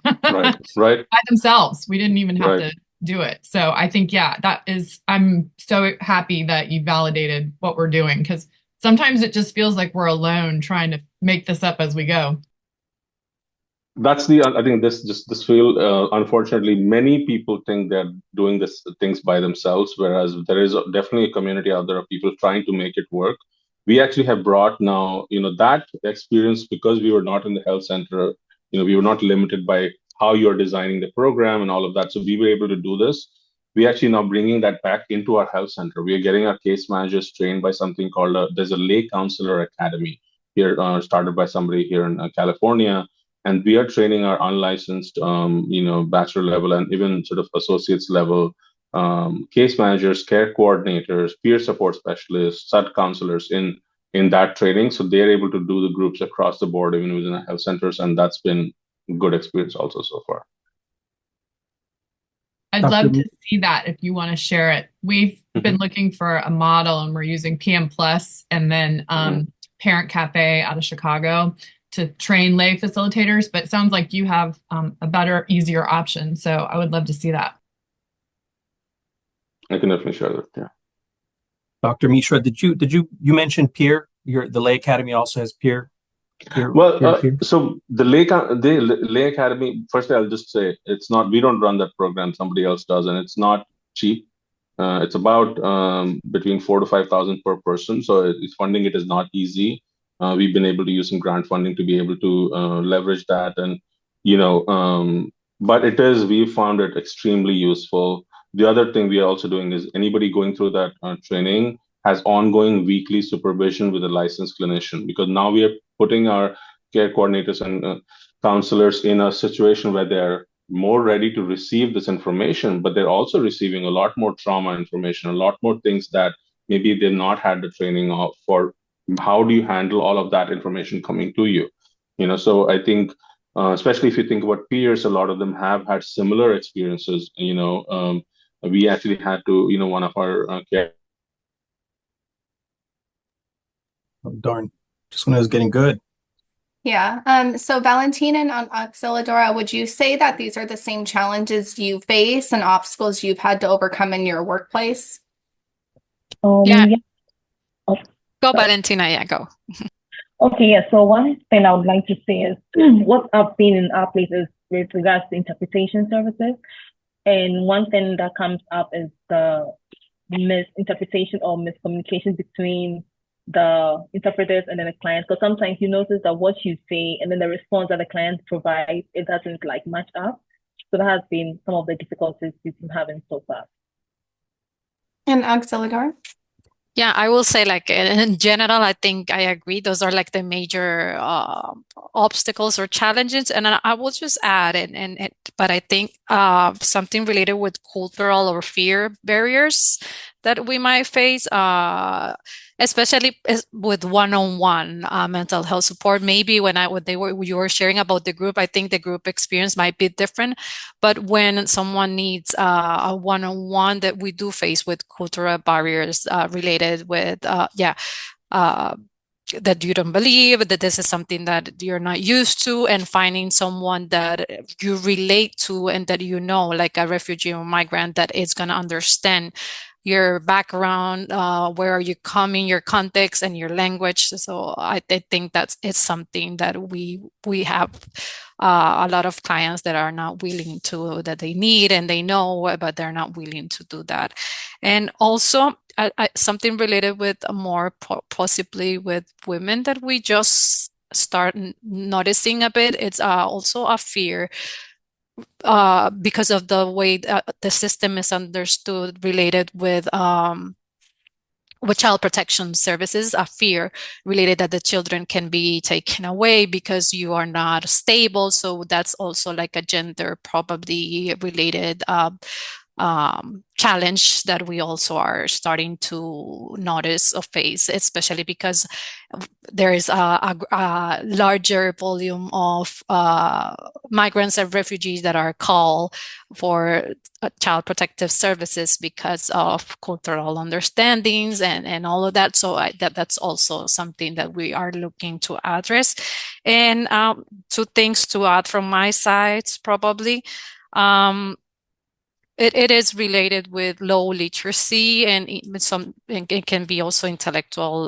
Right. Right. by themselves. We didn't even have Right. to do it. So I think, I'm so happy that you validated what we're doing, because sometimes it just feels like we're alone trying to make this up as we go. That's I think this field, unfortunately, many people think they're doing this things by themselves, whereas there is definitely a community out there of people trying to make it work. We actually have brought now, that experience, because we were not in the health center, we were not limited by how you're designing the program and all of that. So we were able to do this. We actually now bringing that back into our health center. We are getting our case managers trained by something called there's a lay counselor academy here, started by somebody here in California. And we are training our unlicensed, bachelor level and even sort of associates level case managers, care coordinators, peer support specialists, SUD counselors in that training. So they're able to do the groups across the board, even within the health centers. And that's been a good experience also so far. I'd love to see that if you want to share it. We've been looking for a model, and we're using PM Plus and then Parent Cafe out of Chicago to train lay facilitators, but it sounds like you have a better, easier option. So I would love to see that. I can definitely share that. Yeah. Dr. Mishra, did you mention peer? The Lay Academy also has peer. So the Lay Academy. Firstly, I'll just say we don't run that program. Somebody else does, and it's not cheap. It's about between 4,000 to 5,000 per person. So funding it is not easy. We've been able to use some grant funding to be able to leverage that, and but we found it extremely useful. The other thing we are also doing is anybody going through that training has ongoing weekly supervision with a licensed clinician, because now we are putting our care coordinators and counselors in a situation where they're more ready to receive this information, but they're also receiving a lot more trauma information, a lot more things that maybe they've not had the training of for. How do you handle all of that information coming to you? So I think, especially if you think about peers, a lot of them have had similar experiences. We actually had to, one of our care. Oh, darn. Just when it was getting good. Yeah. So Valentina and Oxeladora, would you say that these are the same challenges you face and obstacles you've had to overcome in your workplace? Yeah. Oh, Go, sorry. Valentina. Yeah, go. Okay, yeah. So one thing I would like to say is what I've seen in our places with regards to interpretation services. And one thing that comes up is the misinterpretation or miscommunication between the interpreters and then the client. Because sometimes you notice that what you say and then the response that the client provides, it doesn't match up. So that has been some of the difficulties we've been having so far. And Oxeladora? Yeah, I will say in general, I think I agree. Those are the major obstacles or challenges. And I will just add, but I think something related with cultural or fear barriers that we might face, especially with one-on-one mental health support. Maybe when you were sharing about the group, I think the group experience might be different. But when someone needs a one-on-one, that we do face with cultural barriers related with that you don't believe, that this is something that you're not used to, and finding someone that you relate to and that like a refugee or migrant that is going to understand your background, where are you coming, your context and your language. So I think it's something that we have a lot of clients that are not willing to, that they need and they know, but they're not willing to do that. And also something related with more possibly with women that we just start noticing a bit. It's also a fear because of the way the system is understood related with child protection services, a fear related that the children can be taken away because you are not stable. So that's also like a gender probably related challenge that we also are starting to notice or face, especially because there is a larger volume of migrants and refugees that are called for child protective services because of cultural understandings and all of that. So that's also something that we are looking to address. And two things to add from my side, probably. It is related with low literacy and it can be also intellectual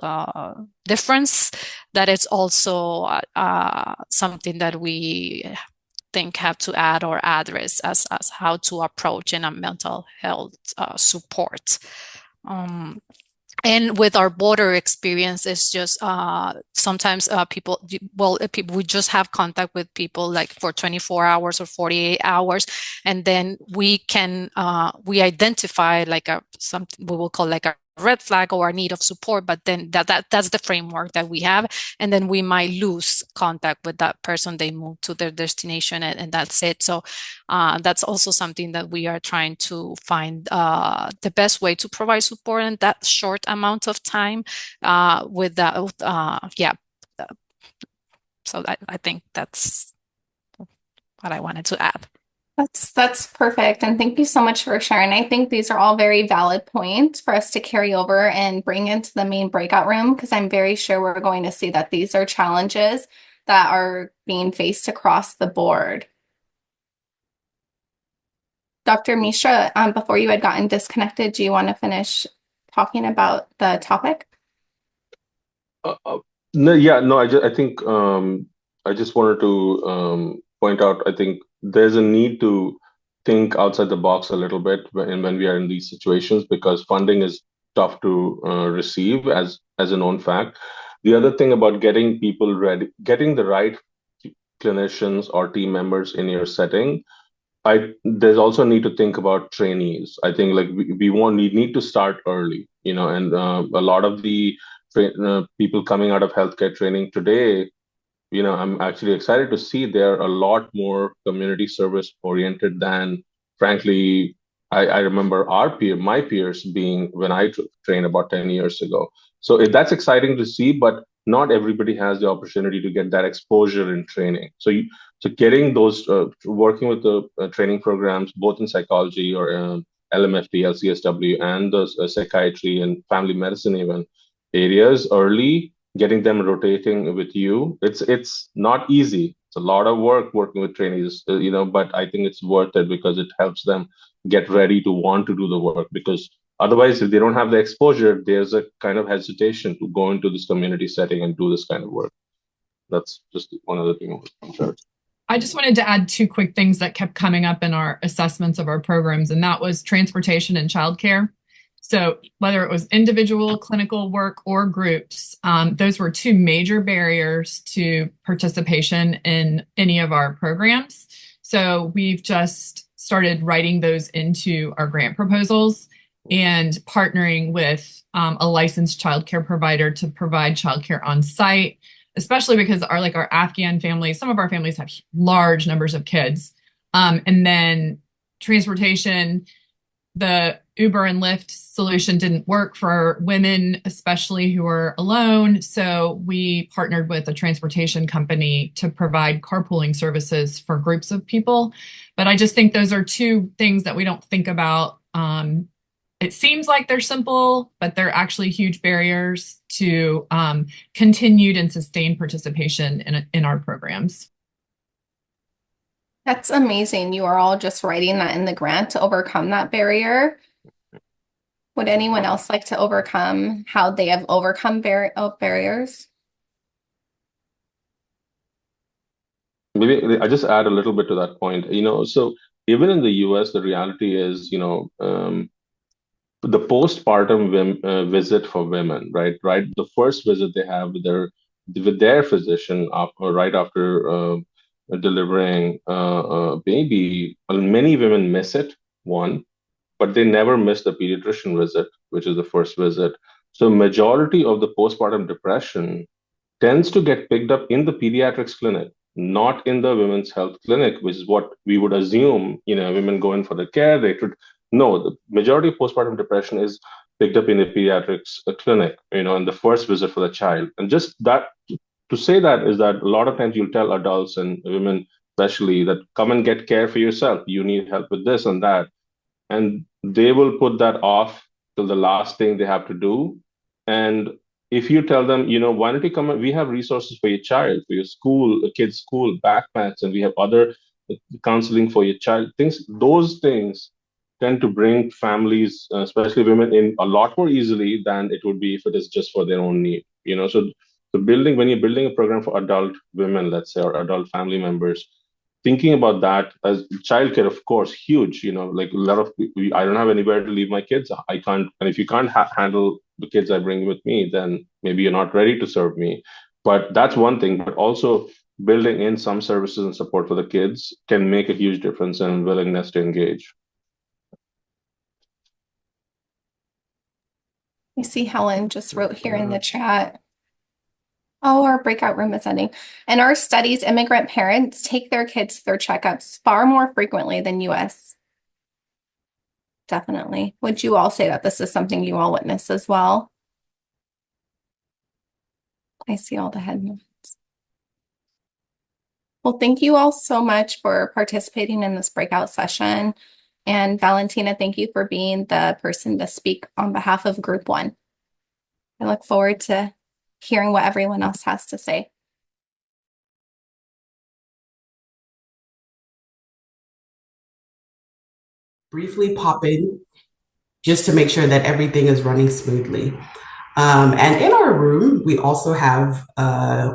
difference. That is also something that we think have to add or address as how to approach in a mental health support. And with our border experience, it's just sometimes people we just have contact with people like for 24 hours or 48 hours, and then we can we identify like something we will call like a red flag or a need of support, but then that's the framework that we have, and then we might lose contact with that person. They move to their destination and that's it. So that's also something that we are trying to find the best way to provide support in that short amount of time with that. So I think that's what I wanted to add. That's perfect. And thank you so much for sharing. I think these are all very valid points for us to carry over and bring into the main breakout room, because I'm very sure we're going to see that these are challenges that are being faced across the board. Dr. Mishra, before you had gotten disconnected, do you want to finish talking about the topic? No, I think I just wanted to point out, I think there's a need to think outside the box a little bit when we are in these situations, because funding is tough to receive as a known fact. The other thing about getting people ready, getting the right clinicians or team members in your setting, there's also a need to think about trainees. I think like we need to start early, and a lot of the people coming out of healthcare training today, I'm actually excited to see they're a lot more community service oriented than, frankly, I remember my peers being when I trained about 10 years ago. So that's exciting to see, but not everybody has the opportunity to get that exposure in training. So getting those, working with the training programs, both in psychology or LMFT, LCSW, and the psychiatry and family medicine even areas early, getting them rotating with you. It's not easy. It's a lot of work working with trainees, but I think it's worth it because it helps them get ready to want to do the work. Because otherwise, if they don't have the exposure, there's a kind of hesitation to go into this community setting and do this kind of work. That's just one other thing. I just wanted to add two quick things that kept coming up in our assessments of our programs, and that was transportation and childcare. So whether it was individual clinical work or groups, those were two major barriers to participation in any of our programs. So we've just started writing those into our grant proposals and partnering with a licensed childcare provider to provide childcare on site, especially because our Afghan families, some of our families have large numbers of kids. And then transportation, the Uber and Lyft solution didn't work for women, especially who are alone. So we partnered with a transportation company to provide carpooling services for groups of people. But I just think those are two things that we don't think about. It seems like they're simple, but they're actually huge barriers to continued and sustained participation in our programs. That's amazing. You are all just writing that in the grant to overcome that barrier. Would anyone else like to overcome how they have overcome barriers? Maybe I just add a little bit to that point. So even in the US, the reality is, the postpartum visit for women, right? The first visit they have with their physician right after delivering a baby. Many women miss it, one, but they never miss the pediatrician visit, which is the first visit. So majority of the postpartum depression tends to get picked up in the pediatrics clinic, not in the women's health clinic, which is what we would assume, women go in for the care. No, the majority of postpartum depression is picked up in the pediatrics clinic, in the first visit for the child. And just that, to say that is that a lot of times you'll tell adults and women, especially, that come and get care for yourself. You need help with this and that. And they will put that off till the last thing they have to do. And if you tell them, why don't you come? We have resources for your child, for your school, kids' school, backpacks, and we have other counseling for your child. Those things tend to bring families, especially women, in a lot more easily than it would be if it is just for their own need. So when you're building a program for adult women, let's say, or adult family members, thinking about that as childcare, of course, huge. Like a lot of, I don't have anywhere to leave my kids. I can't, and if you can't handle the kids I bring with me, then maybe you're not ready to serve me. But that's one thing. But also building in some services and support for the kids can make a huge difference in willingness to engage. I see Helen just wrote here in the chat. Oh, our breakout room is ending. In our studies, immigrant parents take their kids to their checkups far more frequently than US. Definitely. Would you all say that this is something you all witness as well? I see all the head nods. Well, thank you all so much for participating in this breakout session. And Valentina, thank you for being the person to speak on behalf of Group 1. I look forward to hearing what everyone else has to say. Briefly pop in just to make sure that everything is running smoothly. And in our room, we also have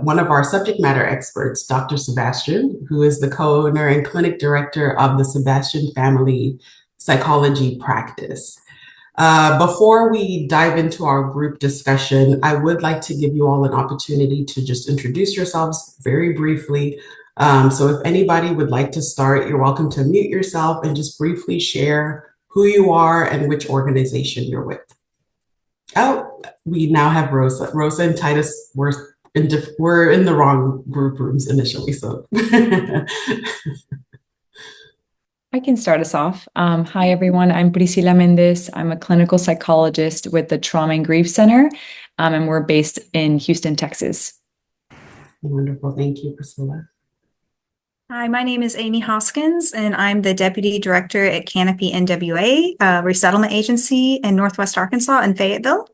one of our subject matter experts, Dr. Sebastian, who is the co-owner and clinic director of the Sebastian Family Psychology Practice. Before we dive into our group discussion, I would like to give you all an opportunity to just introduce yourselves very briefly. So if anybody would like to start, you're welcome to mute yourself and just briefly share who you are and which organization you're with. Oh, we now have Rosa. Rosa and Titus were in the wrong group rooms initially, so. I can start us off. Hi, everyone. I'm Priscila Mendez. I'm a clinical psychologist with the Trauma and Grief Center, and we're based in Houston, Texas. Wonderful. Thank you, Priscilla. Hi, my name is Amy Hoskins, and I'm the Deputy Director at Canopy NWA, a resettlement agency in Northwest Arkansas in Fayetteville.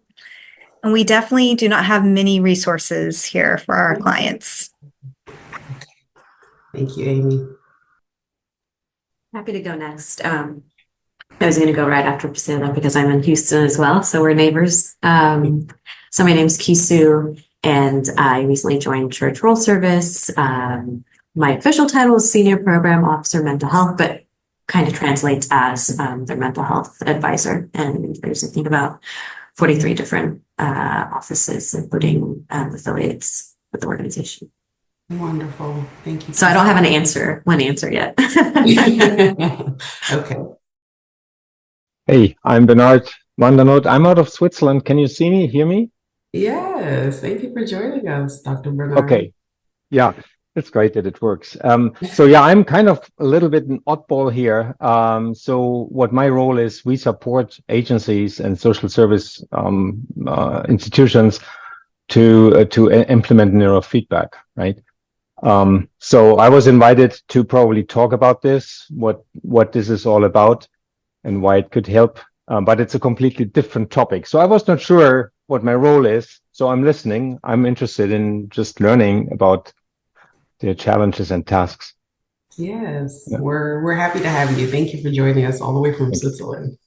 And we definitely do not have many resources here for our clients. Thank you, Amy. Happy to go next. I was going to go right after Priscilla because I'm in Houston as well, so we're neighbors. So my name's Kisu, and I recently joined Church Roll Service. My official title is Senior Program Officer Mental Health, but kind of translates as their mental health advisor. And there's, I think, about 43 different offices, including affiliates with the organization. Wonderful. Thank you. So I don't have one answer yet. Okay. Hey, I'm Bernard Vandernoot. I'm out of Switzerland. Can you see me, hear me? Yes. Thank you for joining us, Dr. Bernard. Okay. Yeah, it's great that it works. So yeah, I'm kind of a little bit an oddball here. So what my role is, we support agencies and social service institutions to implement neurofeedback, right? So I was invited to probably talk about this, what this is all about and why it could help, but it's a completely different topic. So I was not sure what my role is. So I'm listening. I'm interested in just learning about the challenges and tasks. Yes, yeah. We're happy to have you. Thank you for joining us all the way from Switzerland.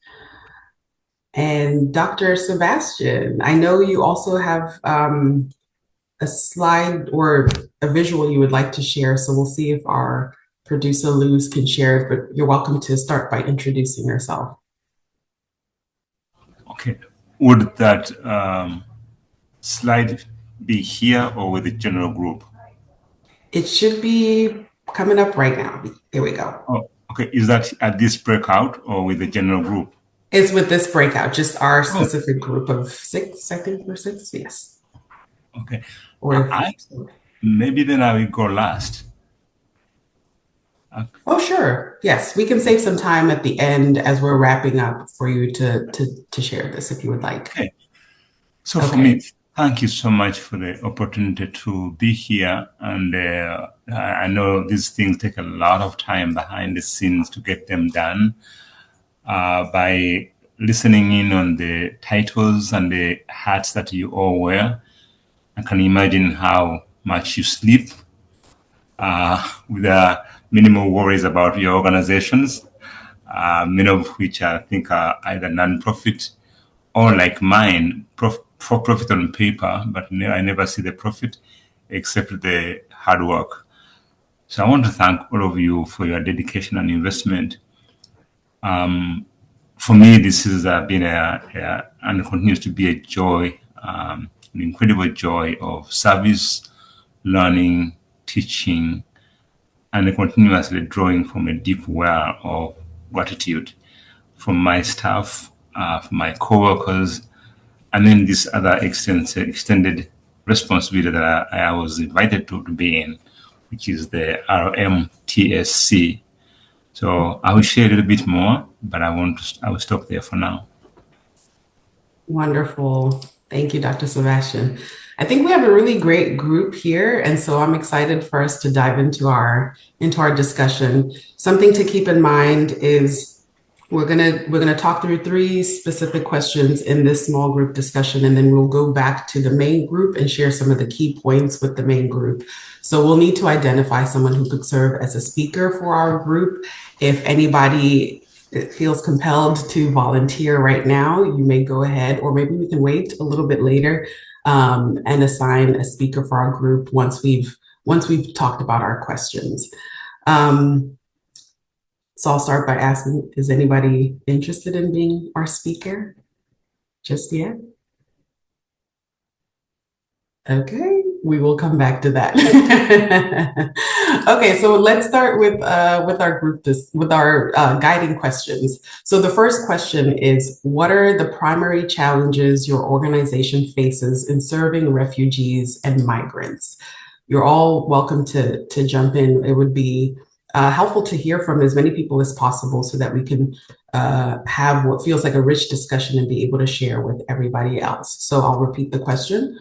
And Dr. Sebastian, I know you also have a slide or a visual you would like to share. So we'll see if our producer Luz can share it, but you're welcome to start by introducing yourself. Okay. Would that slide be here or with the general group? It should be coming up right now. Here we go. Oh, okay. Is that at this breakout or with the general group? It's with this breakout, just our specific group of 6, I think we're 6, yes. Okay. Or maybe then I will go last. Okay. Oh, sure. Yes, we can save some time at the end as we're wrapping up for you to share this if you would like. Okay. So for me, thank you so much for the opportunity to be here. And I know these things take a lot of time behind the scenes to get them done. By listening in on the titles and the hats that you all wear, I can imagine how much you sleep with minimal worries about your organizations, many of which I think are either non-profit or like mine, for profit on paper, but I never see the profit except the hard work. So I want to thank all of you for your dedication and investment. For me, this has been and continues to be a joy, an incredible joy of service, learning, teaching, and continuously drawing from a deep well of gratitude from my staff, from my coworkers, and then this other extended responsibility that I was invited to be in, which is the RMTSC. So I will share a little bit more, but I will stop there for now. Wonderful. Thank you, Dr. Sebastian. I think we have a really great group here, and so I'm excited for us to dive into our discussion. Something to keep in mind is we're gonna talk through 3 specific questions in this small group discussion, and then we'll go back to the main group and share some of the key points with the main group. So we'll need to identify someone who could serve as a speaker for our group. If anybody feels compelled to volunteer right now, you may go ahead, or maybe we can wait a little bit later and assign a speaker for our group once we've talked about our questions. So I'll start by asking, is anybody interested in being our speaker just yet? Okay, we will come back to that. Okay, so let's start with our group, with our guiding questions. So the first question is, what are the primary challenges your organization faces in serving refugees and migrants? You're all welcome to jump in. It would be helpful to hear from as many people as possible so that we can have what feels like a rich discussion and be able to share with everybody else. So I'll repeat the question.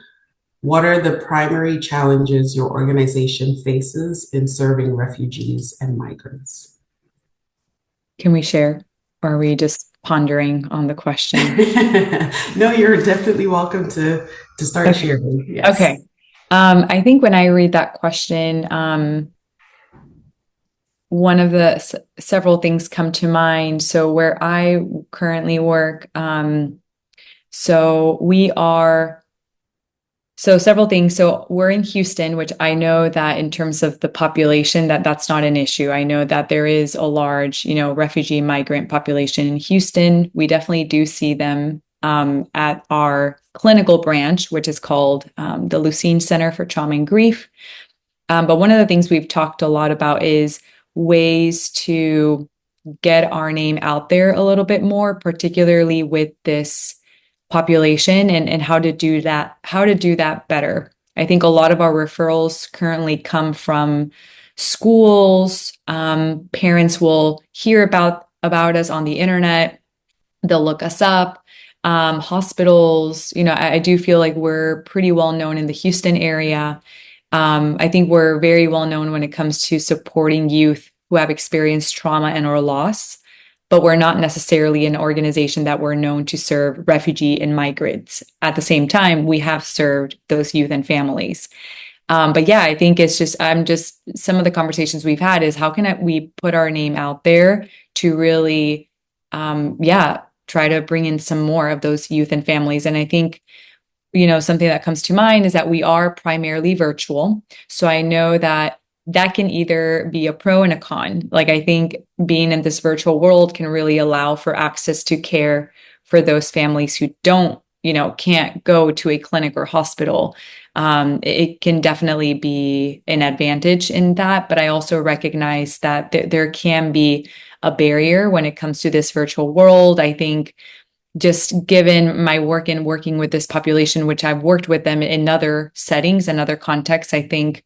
What are the primary challenges your organization faces in serving refugees and migrants? Can we share? Or are we just pondering on the question? No, you're definitely welcome to start sharing. Yes. Okay. I think when I read that question, one of the several things come to mind. So where I currently work, so several things. So we're in Houston, which I know that in terms of the population, that's not an issue. I know that there is a large, refugee migrant population in Houston. We definitely do see them at our clinical branch, which is called the Lucene Center for Trauma and Grief. But one of the things we've talked a lot about is ways to get our name out there a little bit more, particularly with this population, and how to do that better. I think a lot of our referrals currently come from schools. Parents will hear about us on the internet. They'll look us up. Hospitals, I do feel like we're pretty well known in the Houston area. I think we're very well known when it comes to supporting youth who have experienced trauma and or loss, but we're not necessarily an organization that we're known to serve refugee and migrants. At the same time, we have served those youth and families. But yeah, I think it's just some of the conversations we've had is how can we put our name out there to really, try to bring in some more of those youth and families. And I think, something that comes to mind is that we are primarily virtual. So I know that can either be a pro and a con. Like, I think being in this virtual world can really allow for access to care for those families who can't go to a clinic or hospital. It can definitely be an advantage in that, but I also recognize that there can be a barrier when it comes to this virtual world. I think just given my work in working with this population, which I've worked with them in other settings and other contexts, I think,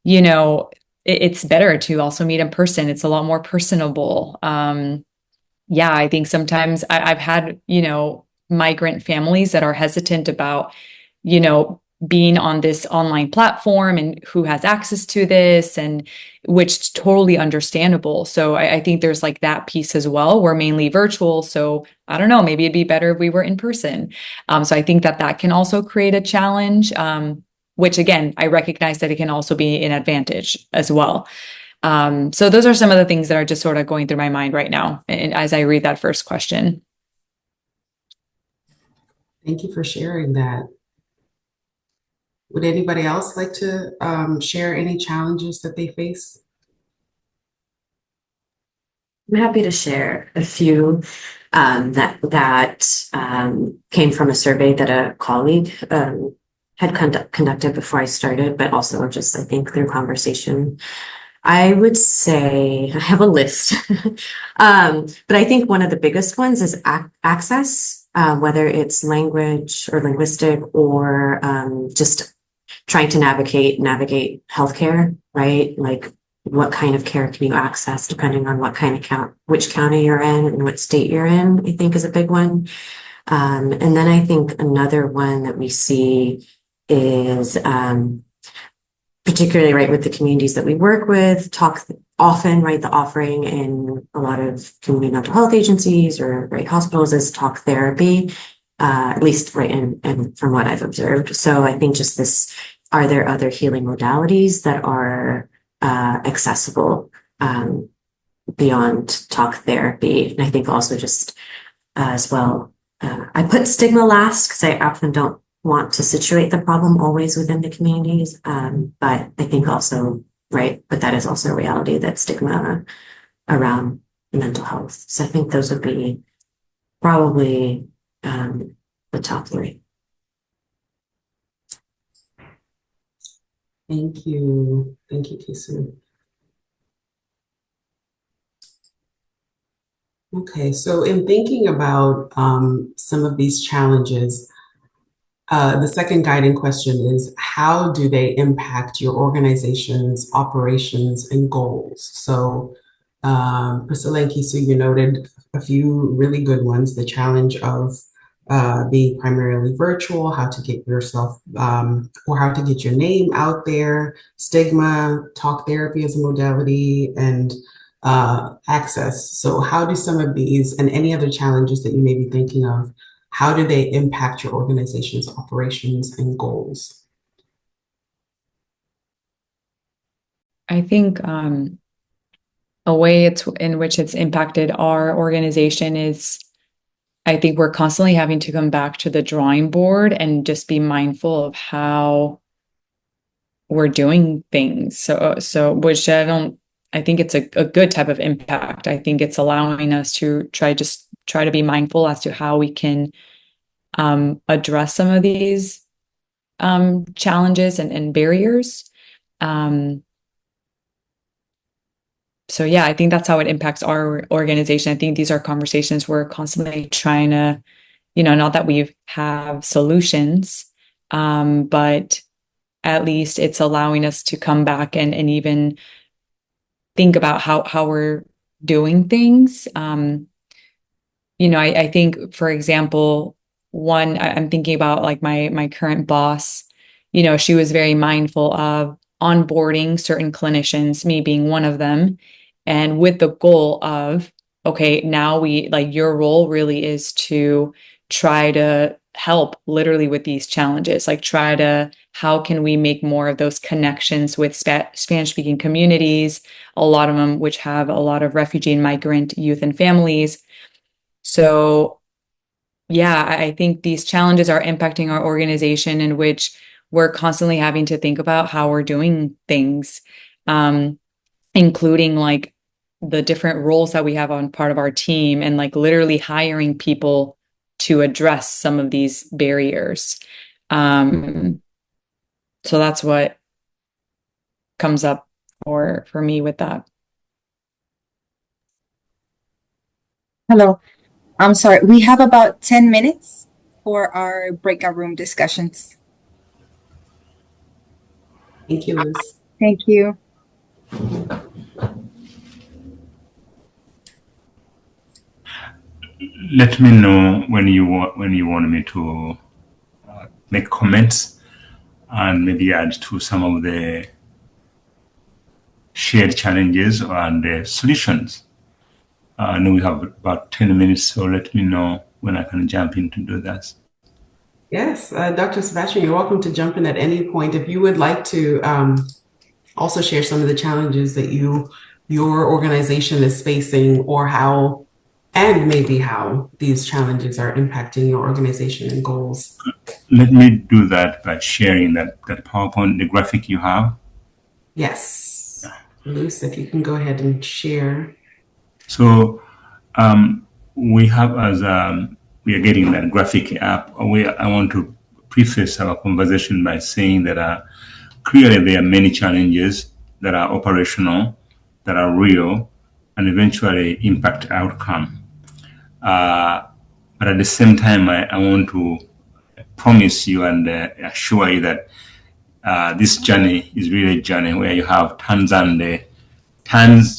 it's better to also meet in person. It's a lot more personable. I think sometimes I've had, migrant families that are hesitant about, being on this online platform and who has access to this, and which totally understandable. So I think there's like that piece as well. We're mainly virtual. So I don't know, maybe it'd be better if we were in person. So I think that can also create a challenge, which again, I recognize that it can also be an advantage as well. So those are some of the things that are just sort of going through my mind right now, and as I read that first question. Thank you for sharing that. Would anybody else like to share any challenges that they face? I'm happy to share a few that came from a survey that a colleague had conducted before I started, but also just, I think, through conversation. I would say I have a list, but I think one of the biggest ones is access, whether it's language or linguistic or just trying to navigate healthcare, right? Like, what kind of care can you access depending on what kind of which county you're in and what state you're in, I think is a big one. And then I think another one that we see is particularly right with the communities that we work with, talk often, right? The offering in a lot of community mental health agencies or right hospitals is talk therapy, at least right and from what I've observed. So I think just this, are there other healing modalities that are accessible beyond talk therapy? And I think also just as well, I put stigma last because I often don't want to situate the problem always within the communities. But I think also, right, but that is also a reality, that stigma around mental health. So I think those would be probably the top three. Thank you. Thank you, Kisu. Okay, so in thinking about some of these challenges, the second guiding question is, how do they impact your organization's operations and goals? So Priscilla and Kisu, you noted a few really good ones: the challenge of being primarily virtual, how to get yourself or how to get your name out there, stigma, talk therapy as a modality, and access. So how do some of these and any other challenges that you may be thinking of, how do they impact your organization's operations and goals? I think a way in which it's impacted our organization is, I think we're constantly having to come back to the drawing board and just be mindful of how we're doing things. So which I think it's a good type of impact. I think it's allowing us to try to be mindful as to how we can address some of these challenges and barriers. So yeah, I think that's how it impacts our organization. I think these are conversations we're constantly trying to, not that we have solutions, but at least it's allowing us to come back and even think about how we're doing things. I think, for example, one, I'm thinking about like my current boss, she was very mindful of onboarding certain clinicians, me being one of them, and with the goal of, okay, now your role really is to try to help literally with these challenges, like how can we make more of those connections with Spanish speaking communities, a lot of them which have a lot of refugee and migrant youth and families. So yeah, I think these challenges are impacting our organization, in which we're constantly having to think about how we're doing things, including like the different roles that we have on part of our team, and like literally hiring people to address some of these barriers. So that's what comes up for me with that. Hello. I'm sorry. We have about 10 minutes for our breakout room discussions. Thank you, Liz. Thank you. Let me know when you want me to make comments and maybe add to some of the shared challenges and the solutions. I know we have about 10 minutes, so let me know when I can jump in to do that. Yes, Dr. Sebastian, you're welcome to jump in at any point. If you would like to also share some of the challenges that your organization is facing, or how, and maybe how these challenges are impacting your organization and goals. Let me do that by sharing that PowerPoint, the graphic you have. Yes. Luce, if you can go ahead and share. So we have, as we are getting that graphic up, I want to preface our conversation by saying that clearly there are many challenges that are operational, that are real, and eventually impact outcome. But at the same time, I want to promise you and assure you that this journey is really a journey where you have tons,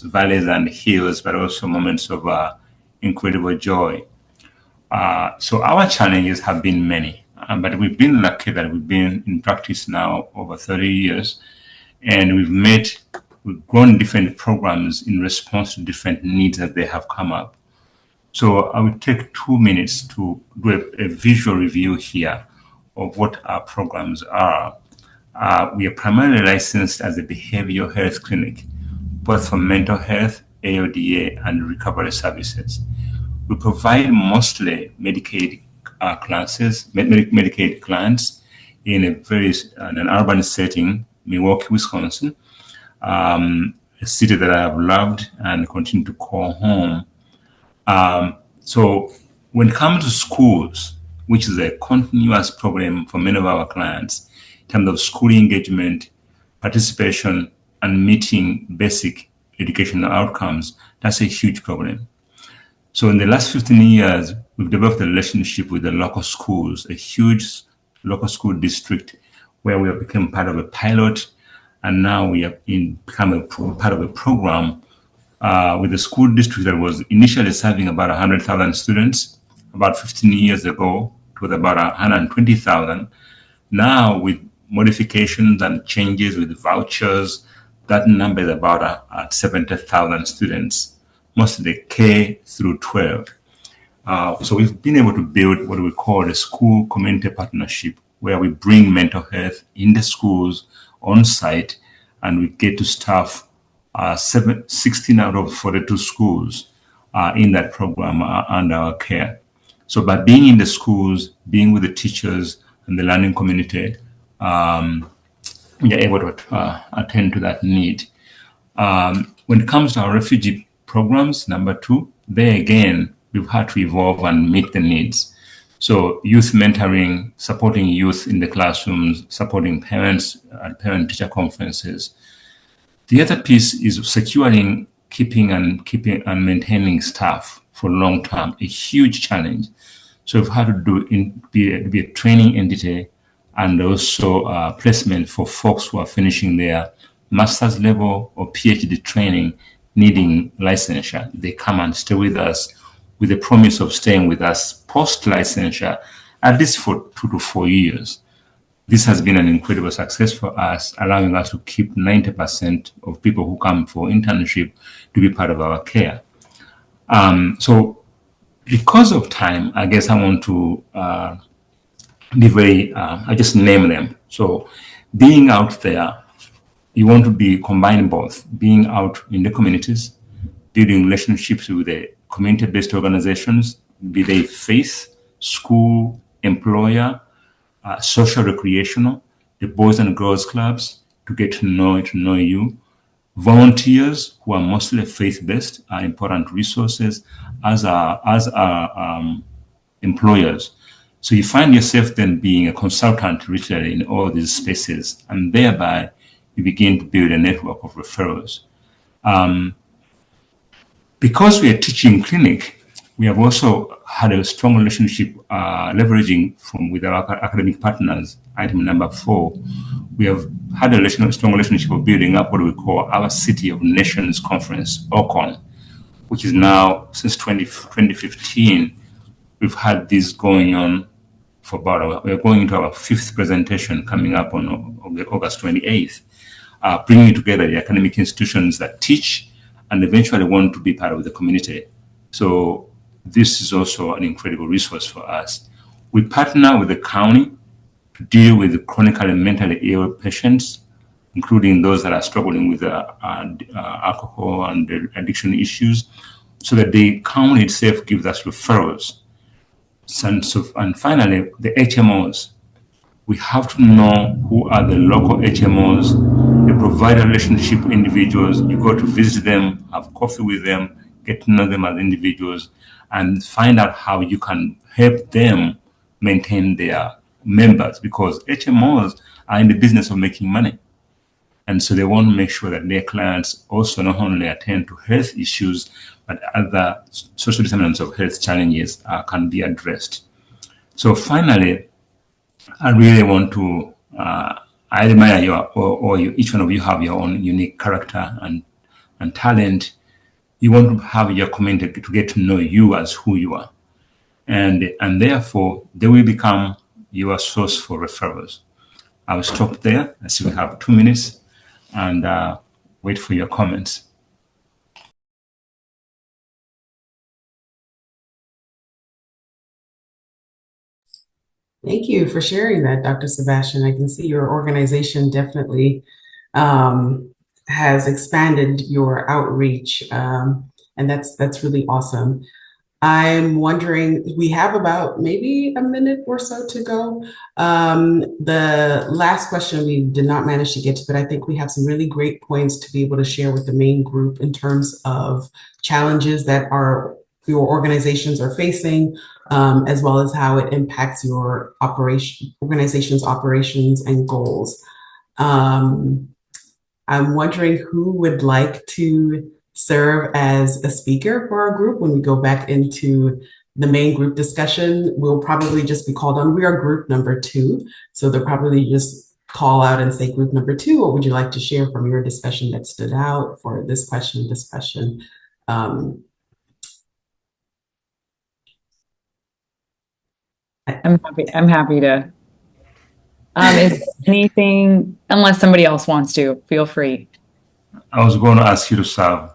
valleys, and hills, but also moments of incredible joy. So our challenges have been many, but we've been lucky that we've been in practice now over 30 years, and we've grown different programs in response to different needs that they have come up. So I will take 2 minutes to do a visual review here of what our programs are. We are primarily licensed as a behavioral health clinic, both for mental health, AODA, and recovery services. We provide mostly Medicaid Medicaid clients in an urban setting, Milwaukee, Wisconsin, a city that I have loved and continue to call home. So when it comes to schools, which is a continuous program for many of our clients, in terms of school engagement, participation, and meeting basic educational outcomes, that's a huge problem. So in the last 15 years, we've developed a relationship with the local schools, a huge local school district where we have become part of a pilot, and now we have become part of a program with the school district that was initially serving about 100,000 students about 15 years ago. It was about 120,000. Now, with modifications and changes with vouchers, that number is about 70,000 students, mostly K through 12. So we've been able to build what we call a school community partnership, where we bring mental health in the schools on site, and we get to staff 16 out of 42 schools in that program under our care. So by being in the schools, being with the teachers and the learning community, we are able to attend to that need. When it comes to our refugee programs, number 2, there again, we've had to evolve and meet the needs. So youth mentoring, supporting youth in the classrooms, supporting parents at parent-teacher conferences. The other piece is securing, keeping and maintaining staff for long term, a huge challenge. So we've had to be a training entity, and also placement for folks who are finishing their master's level or PhD training, needing licensure. They come and stay with us with the promise of staying with us post-licensure, at least for 2 to 4 years. This has been an incredible success for us, allowing us to keep 90% of people who come for internship to be part of our care. So because of time, I guess I want to I just name them. So being out there, you want to be combining both, being out in the communities, building relationships with the community-based organizations, be they faith, school, employer, social recreational, the boys and girls clubs to get to know you. Volunteers who are mostly faith-based are important resources, as are employers. So you find yourself then being a consultant literally in all these spaces, and thereby you begin to build a network of referrals. Because we are teaching clinic, we have also had a strong relationship leveraging with our academic partners. Item number 4, we have had a strong relationship of building up what we call our City of Nations Conference, OCON, which is now, since 2015, we've had this going on for we're going into our 5th presentation coming up on August 28th, bringing together the academic institutions that teach and eventually want to be part of the community. So this is also an incredible resource for us. We partner with the county to deal with the chronically and mentally ill patients, including those that are struggling with alcohol and addiction issues, so that the county itself gives us referrals. And finally, the HMOs. We have to know who are the local HMOs, the provider relationship individuals. You go to visit them, have coffee with them, get to know them as individuals, and find out how you can help them maintain their members, because HMOs are in the business of making money. And so they want to make sure that their clients also not only attend to health issues, but other social determinants of health challenges can be addressed. So finally, I really want to, I admire each one of you have your own unique character and talent. You want to have your community to get to know you as who you are. And therefore, they will become your source for referrals. I will stop there. I see we have 2 minutes and wait for your comments. Thank you for sharing that, Dr. Sebastian. I can see your organization definitely has expanded your outreach, and that's really awesome. I'm wondering, we have about maybe a minute or so to go. The last question we did not manage to get to, but I think we have some really great points to be able to share with the main group in terms of challenges that your organizations are facing, as well as how it impacts your organization's operations and goals. I'm wondering who would like to serve as a speaker for our group when we go back into the main group discussion. We'll probably just be called on. We are group number 2, so they'll probably just call out and say, group number 2, what would you like to share from your discussion that stood out for this discussion? I'm happy to. Is anything, unless somebody else wants to, feel free. I was going to ask you to serve.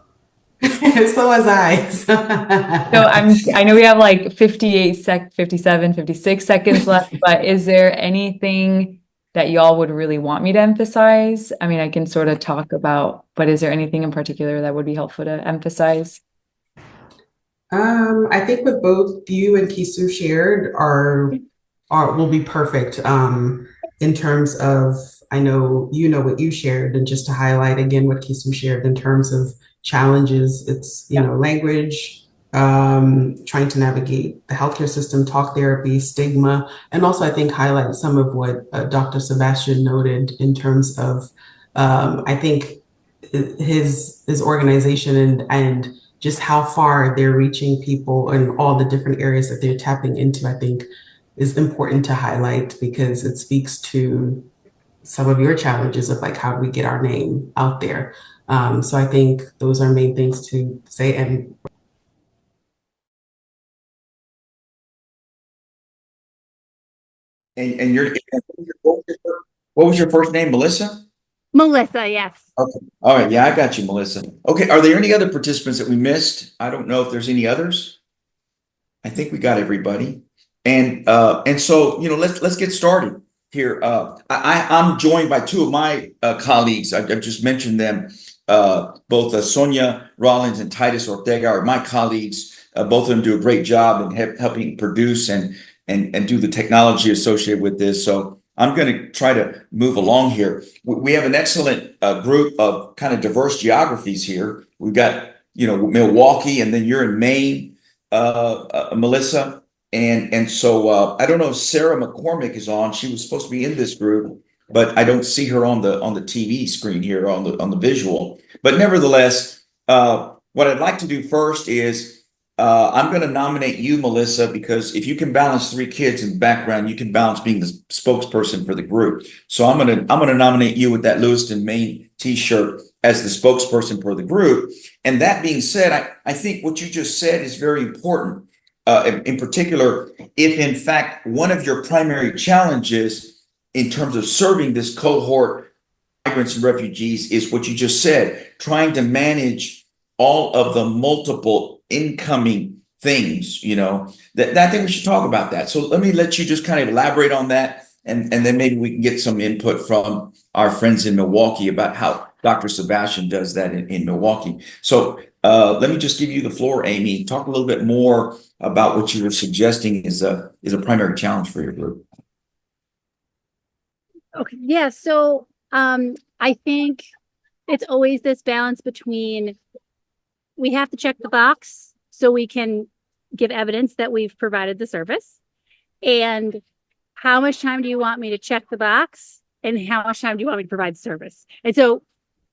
So was I. So I know we have like 57, 56 seconds left, but is there anything that y'all would really want me to emphasize? I mean, I can sort of talk about, but is there anything in particular that would be helpful to emphasize? I think what both you and Kisu shared will be perfect in terms of, I know you know what you shared, and just to highlight again what Kisu shared in terms of challenges, it's language, trying to navigate the healthcare system, talk therapy, stigma, and also I think highlight some of what Dr. Sebastian noted in terms of I think his organization and just how far they're reaching people and all the different areas that they're tapping into, I think is important to highlight, because it speaks to some of your challenges of like, how do we get our name out there? So I think those are main things to say. And what was your first name, Melissa? Melissa, yes. Okay. All right. Yeah, I got you, Melissa. Okay. Are there any other participants that we missed? I don't know if there's any others. I think we got everybody. And so, let's get started here. I'm joined by 2 of my colleagues. I've just mentioned them. Both Sonia Rollins and Titus Ortega are my colleagues. Both of them do a great job in helping produce and and do the technology associated with this. So I'm going to try to move along here. We have an excellent group of kind of diverse geographies here. We've got, Milwaukee, and then you're in Maine, Melissa. And so I don't know if Sarah McCormick is on. She was supposed to be in this group, but I don't see her on the TV screen here on the visual. But nevertheless, what I'd like to do first is I'm going to nominate you, Melissa, because if you can balance 3 kids in the background, you can balance being the spokesperson for the group. So I'm going to nominate you with that Lewiston, Maine T-shirt as the spokesperson for the group. And that being said, I think what you just said is very important. In particular, if in fact one of your primary challenges in terms of serving this cohort of migrants and refugees is what you just said, trying to manage all of the multiple incoming things, that I think we should talk about that. So let me let you just kind of elaborate on that, and then maybe we can get some input from our friends in Milwaukee about how Dr. Sebastian does that in Milwaukee. So let me just give you the floor, Amy. Talk a little bit more about what you were suggesting is a primary challenge for your group. Okay. Yeah. So I think it's always this balance between we have to check the box so we can give evidence that we've provided the service, and how much time do you want me to check the box, and how much time do you want me to provide the service? And so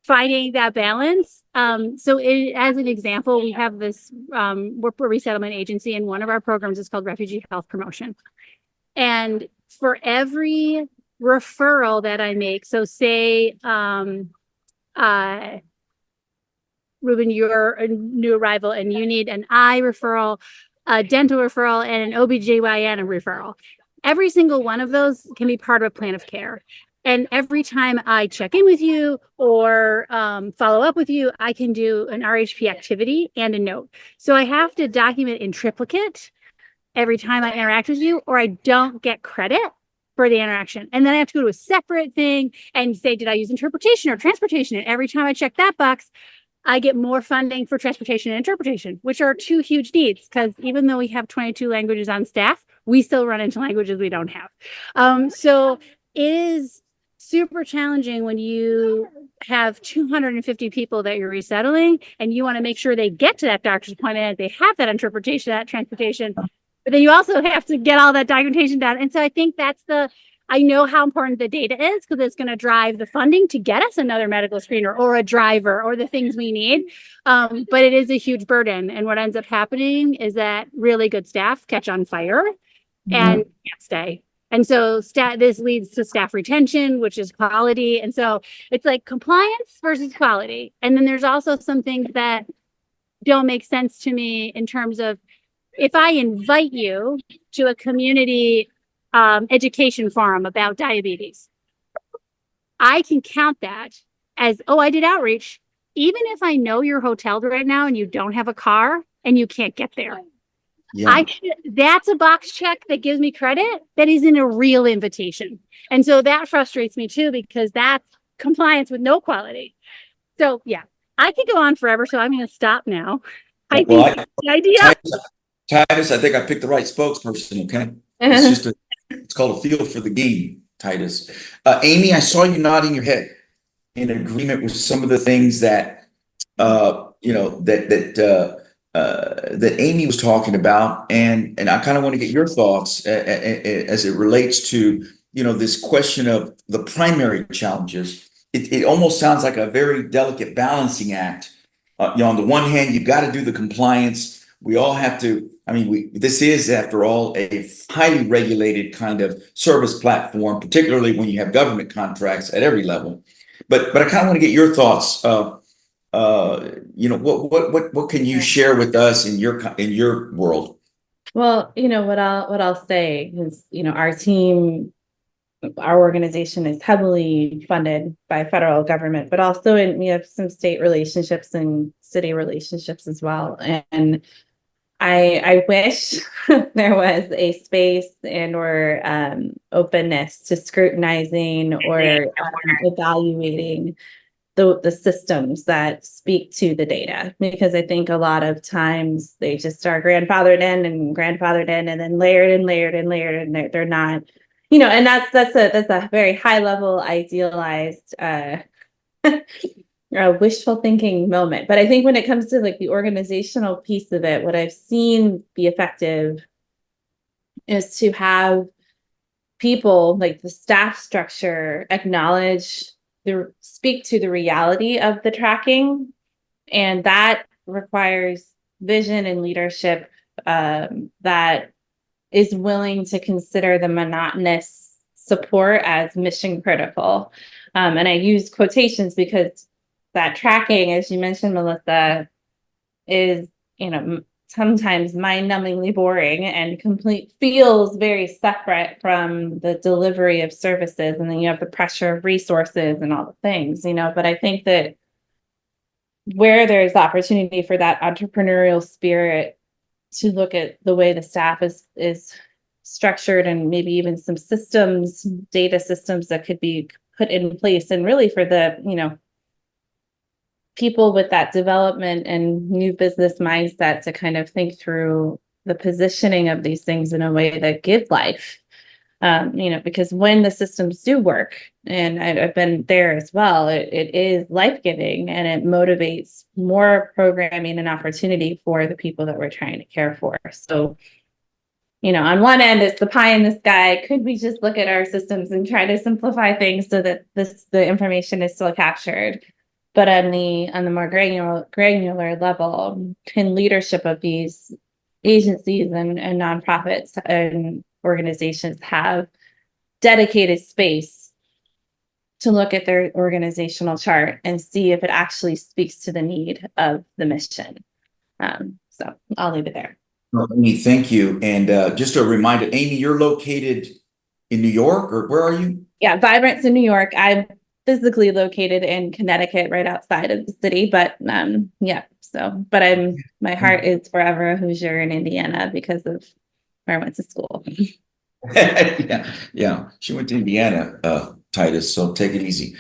finding that balance. As an example, we have this, we're a resettlement agency, and one of our programs is called Refugee Health Promotion. And for every referral that I make, so say, Ruben, you're a new arrival and you need an eye referral, a dental referral, and an OBGYN referral. Every single one of those can be part of a plan of care. And every time I check in with you or follow up with you, I can do an RHP activity and a note. So I have to document in triplicate every time I interact with you, or I don't get credit for the interaction. And then I have to go to a separate thing and say, did I use interpretation or transportation? And every time I check that box, I get more funding for transportation and interpretation, which are 2 huge needs, because even though we have 22 languages on staff, we still run into languages we don't have. So it is super challenging when you have 250 people that you're resettling and you want to make sure they get to that doctor's appointment, they have that interpretation, that transportation, but then you also have to get all that documentation done. And so I think I know how important the data is, because it's going to drive the funding to get us another medical screener or a driver or the things we need. But it is a huge burden. And what ends up happening is that really good staff catch on fire and can't stay. And so this leads to staff retention, which is quality. And so it's like compliance versus quality. And then there's also some things that don't make sense to me in terms of, if I invite you to a community education forum about diabetes, I can count that as, I did outreach, even if I know you're hoteled right now and you don't have a car and you can't get there. Yeah. That's a box check that gives me credit that isn't a real invitation. And so that frustrates me too, because that's compliance with no quality. So yeah, I could go on forever, so I'm going to stop now. I think the idea. Titus, I think I picked the right spokesperson, okay? It's called a field for the game, Titus. Amy, I saw you nodding your head in agreement with some of the things that that Amy was talking about, and I kind of want to get your thoughts as it relates to this question of the primary challenges. It almost sounds like a very delicate balancing act. On the one hand, you've got to do the compliance. We all have to. This is, after all, a highly regulated kind of service platform, particularly when you have government contracts at every level. But I kind of want to get your thoughts. What can you share with us in your world? Well, what I'll say is, our team, our organization is heavily funded by federal government, but also we have some state relationships and city relationships as well. And I wish there was a space or openness to scrutinizing or evaluating the systems that speak to the data, because I think a lot of times they just are grandfathered in and then layered and layered and layered, and they're not, and that's a very high level idealized wishful thinking moment. But I think when it comes to like the organizational piece of it, what I've seen be effective is to have people, like the staff structure, speak to the reality of the tracking, and that requires vision and leadership that is willing to consider the monotonous support as mission critical. And I use quotations because that tracking, as you mentioned, Melissa, is, sometimes mind-numbingly boring and feels very separate from the delivery of services. And then you have the pressure of resources and all the things, but I think that where there's opportunity for that entrepreneurial spirit to look at the way the staff is structured, and maybe even some data systems that could be put in place, and really for the, people with that development and new business mindset to kind of think through the positioning of these things in a way that give life. Because when the systems do work, and I've been there as well, it is life-giving, and it motivates more programming and opportunity for the people that we're trying to care for. So, on one end, it's the pie in the sky. Could we just look at our systems and try to simplify things so that the information is still captured? But on the more granular level, can leadership of these agencies and nonprofits and organizations have dedicated space to look at their organizational chart and see if it actually speaks to the need of the mission? So I'll leave it there. Well, Amy, thank you. And just a reminder, Amy, you're located in New York, or where are you? Yeah, Vibrant's in New York. I'm physically located in Connecticut, right outside of the city, but but my heart is forever a Hoosier in Indiana because of where I went to school. Yeah, she went to Indiana, Titus, so take it easy.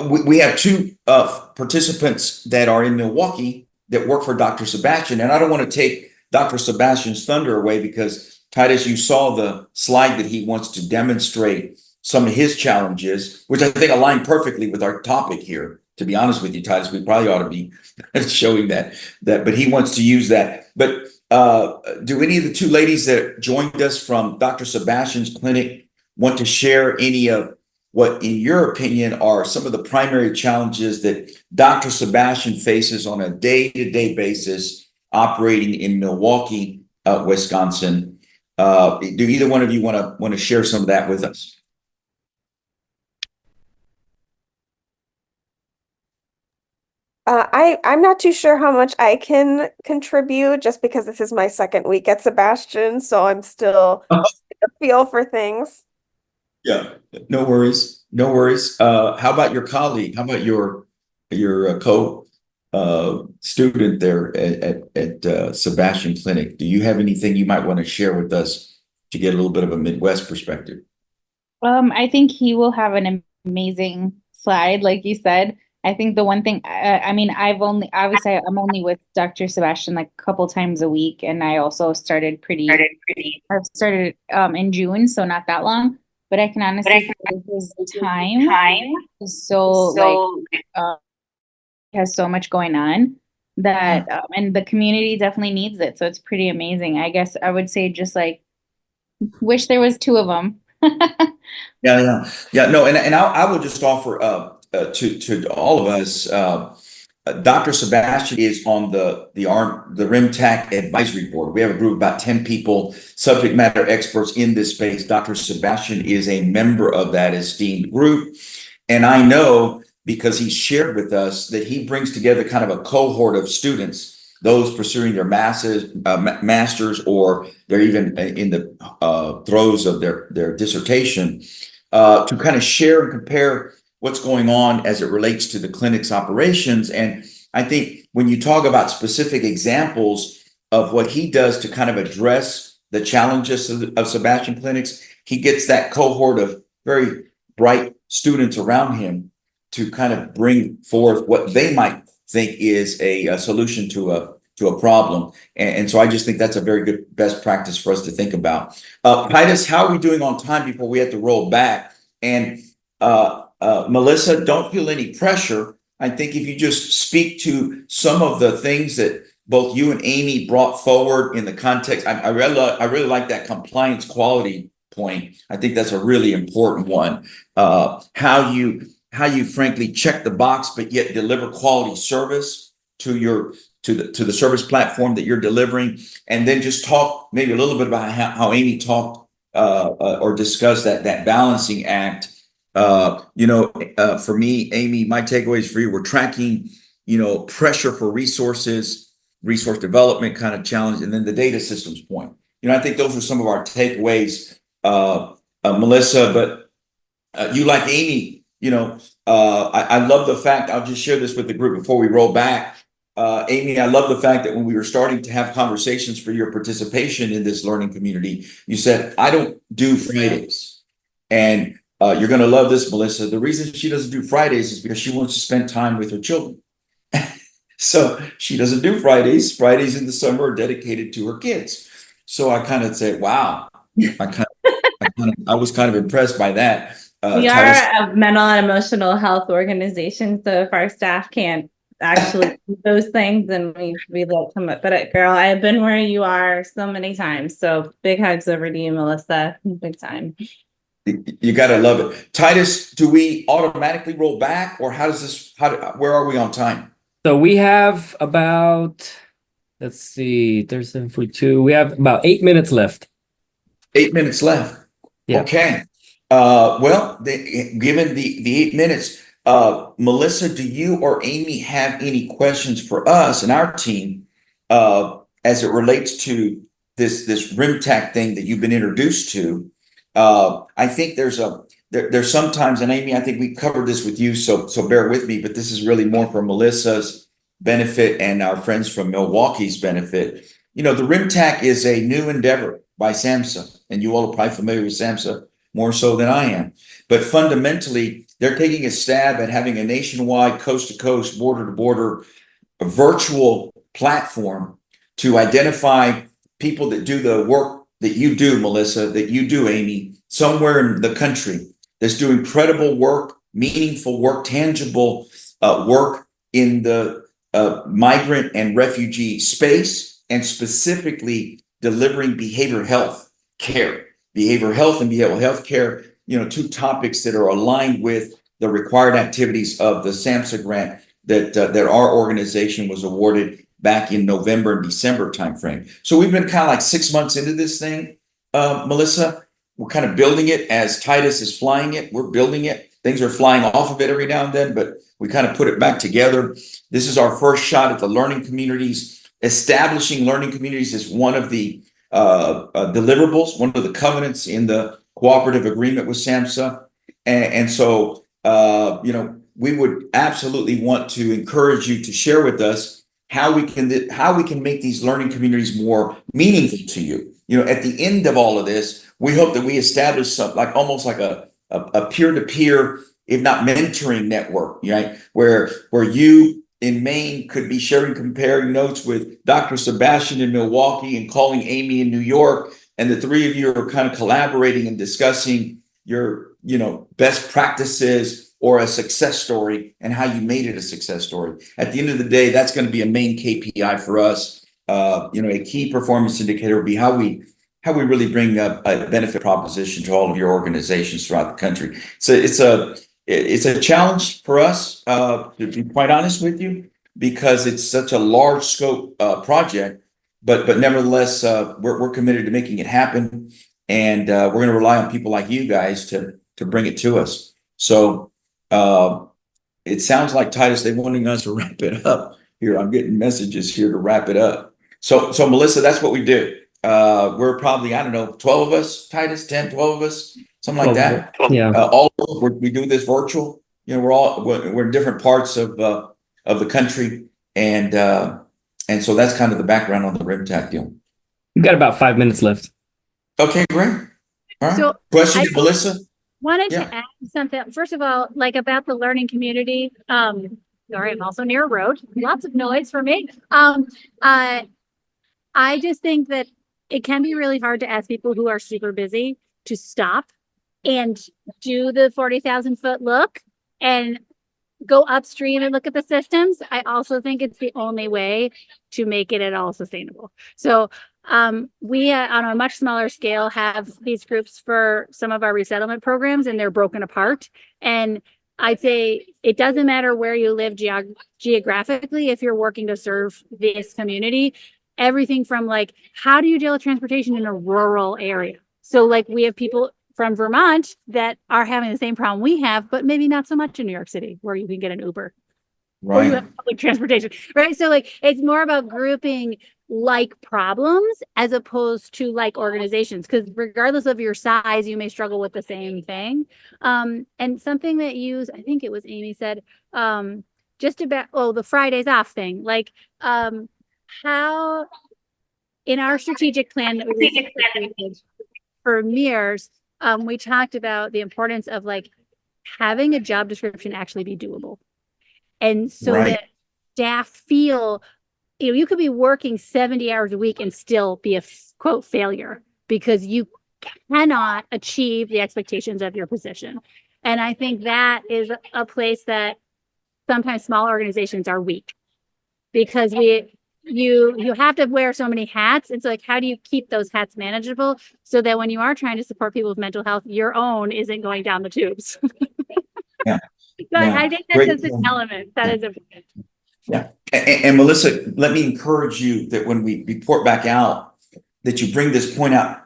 We have two participants that are in Milwaukee that work for Dr. Sebastian, and I don't want to take Dr. Sebastian's thunder away, because Titus, you saw the slide that he wants to demonstrate some of his challenges, which I think align perfectly with our topic here. To be honest with you, Titus, we probably ought to be showing that, but he wants to use that. But do any of the two ladies that joined us from Dr. Sebastian's clinic want to share any of what, in your opinion, are some of the primary challenges that Dr. Sebastian faces on a day-to-day basis operating in Milwaukee, Wisconsin? Do either one of you want to share some of that with us? I'm not too sure how much I can contribute, just because this is my second week at Sebastian, so I'm still a feel for things. Yeah, no worries, no worries. How about your colleague? How about your co student there at Sebastian Clinic? Do you have anything you might want to share with us to get a little bit of a Midwest perspective? I think he will have an amazing slide, like you said. I think the one thing, I'm only with Dr. Sebastian like a couple times a week, and I also started in June, so not that long. But I can honestly say his time is so he has so much going on that, and the community definitely needs it. So it's pretty amazing. I guess I would say just like wish there was two of them. Yeah. No, and I will just offer to all of us. Dr. Sebastian is on the RMTAC advisory board. We have a group of about 10 people, subject matter experts in this space. Dr. Sebastian is a member of that esteemed group. And I know, because he's shared with us, that he brings together kind of a cohort of students, those pursuing their masters, or they're even in the throes of their dissertation, to kind of share and compare what's going on as it relates to the clinic's operations. And I think when you talk about specific examples of what he does to kind of address the challenges of Sebastian clinics, he gets that cohort of very bright students around him to kind of bring forth what they might think is a solution to a problem. And so I just think that's a very good best practice for us to think about. Titus, how are we doing on time before we have to roll back? And Melissa, don't feel any pressure. I think if you just speak to some of the things that both you and Amy brought forward in the context, I really like that compliance quality point. I think that's a really important one. How you frankly check the box, but yet deliver quality service to the service platform that you're delivering, and then just talk maybe a little bit about how Amy talked or discussed that balancing act. For me, Amy, my takeaways for you, we're tracking, pressure for resources, resource development kind of challenge, and then the data systems point. I think those are some of our takeaways, Melissa, but you like Amy, I love the fact, I'll just share this with the group before we roll back. Amy, I love the fact that when we were starting to have conversations for your participation in this learning community, you said, I don't do Fridays. And you're going to love this, Melissa. The reason she doesn't do Fridays is because she wants to spend time with her children. So she doesn't do Fridays. Fridays in the summer are dedicated to her kids. So I kind of said, wow, I was kind of impressed by that. We Titus, are a mental and emotional health organization, so if our staff can't actually do those things, then we let them up. But girl, I have been where you are so many times. So big hugs over to you, Melissa. Big time. you got to love it. Titus, do we automatically roll back, or where are we on time? So we have about, let's see, Thursday, 42. We have about 8 minutes left. 8 minutes left. Yeah. Okay. Given the 8 minutes, Melissa, do you or Amy have any questions for us and our team as it relates to this RMTAC thing that you've been introduced to? I think there's sometimes, and Amy, I think we covered this with you, so bear with me, but this is really more for Melissa's benefit and our friends from Milwaukee's benefit. The RMTAC is a new endeavor by SAMHSA, and you all are probably familiar with SAMHSA more so than I am. But fundamentally, they're taking a stab at having a nationwide, coast-to-coast, border-to-border virtual platform to identify people that do the work that you do, Melissa, that you do, Amy, somewhere in the country that's doing credible work, meaningful work, tangible work in the migrant and refugee space, and specifically delivering behavioral health care. Behavioral health and behavioral health care, two topics that are aligned with the required activities of the SAMHSA grant that our organization was awarded back in November and December timeframe. So we've been kind of like 6 months into this thing, Melissa. We're kind of building it as Titus is flying it. We're building it. Things are flying off of it every now and then, but we kind of put it back together. This is our first shot at the learning communities. Establishing learning communities is one of the deliverables, one of the covenants in the cooperative agreement with SAMHSA. And so, we would absolutely want to encourage you to share with us how we can make these learning communities more meaningful to you. At the end of all of this, we hope that we establish something almost like a peer-to-peer, if not mentoring network, right? Where you in Maine could be comparing notes with Dr. Sebastian in Milwaukee and calling Amy in New York. And the three of you are kind of collaborating and discussing your, best practices or a success story and how you made it a success story. At the end of the day, that's going to be a main KPI for us. A key performance indicator will be how we really bring a benefit proposition to all of your organizations throughout the country. So it's a challenge for us, to be quite honest with you, because it's such a large scope project. But nevertheless, we're committed to making it happen, and we're going to rely on people like you guys to bring it to us. So it sounds like, Titus, they're wanting us to wrap it up here. I'm getting messages here to wrap it up. So Melissa, that's what we do. We're probably, 12 of us, Titus, 10, 12 of us, something like that. Yeah. We do this virtual. We're in different parts of the country, and so that's kind of the background on the RMTAC deal. We've got about 5 minutes left. Okay, great. All right. So Question to Melissa? Wanted Yeah. to add something. First of all, like about the learning community. Sorry, I'm also near a road. Lots of noise for me. I just think that it can be really hard to ask people who are super busy to stop and do the 40,000-foot look and go upstream and look at the systems. I also think it's the only way to make it at all sustainable. So we on a much smaller scale have these groups for some of our resettlement programs, and they're broken apart. And I'd say it doesn't matter where you live geographically if you're working to serve this community. Everything from like, how do you deal with transportation in a rural area? So like we have people from Vermont that are having the same problem we have, but maybe not so much in New York City where you can get an Uber. Or you Right. have public transportation, right? So like it's more about grouping like problems as opposed to like organizations, because regardless of your size, you may struggle with the same thing. And something that I think it was Amy said, just about the Fridays off thing, like how in our strategic plan that we created for MERS, we talked about the importance of like having a job description actually be doable. And so Right. that staff feel, you could be working 70 hours a week and still be a quote failure because you cannot achieve the expectations of your position. And I think that is a place that sometimes small organizations are weak because you have to wear so many hats. And so like, how do you keep those hats manageable so that when you are trying to support people with mental health, your own isn't going down the tubes? Yeah. So Yeah. I think that's Great. just an element that is important. Yeah. And Melissa, let me encourage you that when we report back out, that you bring this point out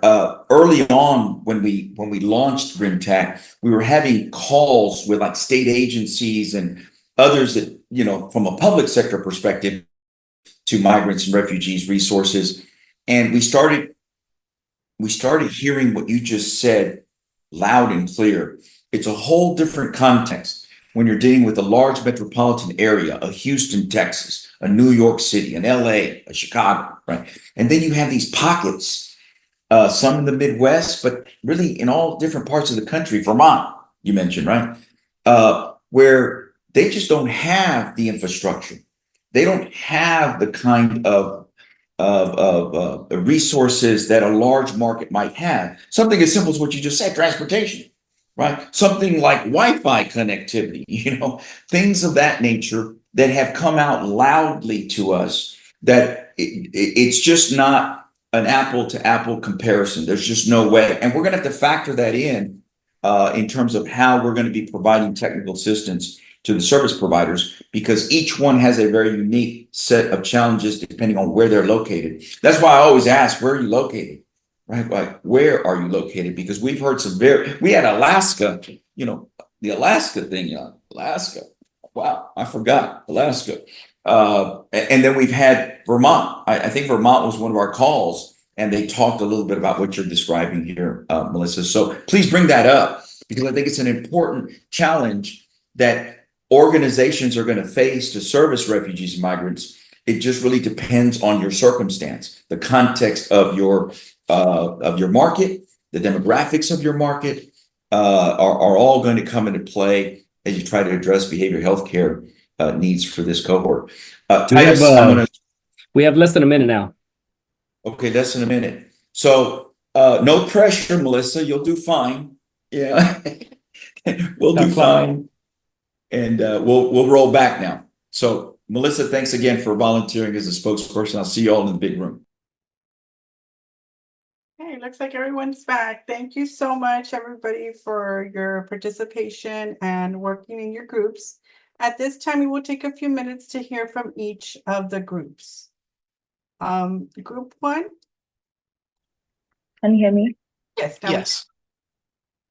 early on when we launched RMTAC, we were having calls with like state agencies and others that, from a public sector perspective to migrants and refugees resources. And we started hearing what you just said loud and clear. It's a whole different context when you're dealing with a large metropolitan area, a Houston, Texas, a New York City, an LA, a Chicago, right? And then you have these pockets, some in the Midwest, but really in all different parts of the country, Vermont, you mentioned, right? Where they just don't have the infrastructure. They don't have the kind of resources that a large market might have. Something as simple as what you just said, transportation, right? Something like Wi-Fi connectivity, things of that nature that have come out loudly to us that it's just not an apple to apple comparison. There's just no way. And we're going to have to factor that in terms of how we're going to be providing technical assistance to the service providers, because each one has a very unique set of challenges depending on where they're located. That's why I always ask, where are you located? Right? Like, where are you located? Because we've heard we had Alaska, the Alaska thing, Alaska. Wow, I forgot Alaska. And then we've had Vermont. I think Vermont was one of our calls, and they talked a little bit about what you're describing here, Melissa. So please bring that up, because I think it's an important challenge that organizations are going to face to service refugees and migrants. It just really depends on your circumstance, the context of your market, the demographics of your market are all going to come into play as you try to address behavioral health care needs for this cohort. Titus, we have less than a minute now. Okay, less than a minute. So no pressure, Melissa. You'll do fine. Yeah, we'll do fine. And we'll roll back now. So Melissa, thanks again for volunteering as a spokesperson. I'll see you all in the big room. Okay, looks like everyone's back. Thank you so much, everybody, for your participation and working in your groups. At this time, we will take a few minutes to hear from each of the groups. Group one. Can you hear me? Yes. Yes.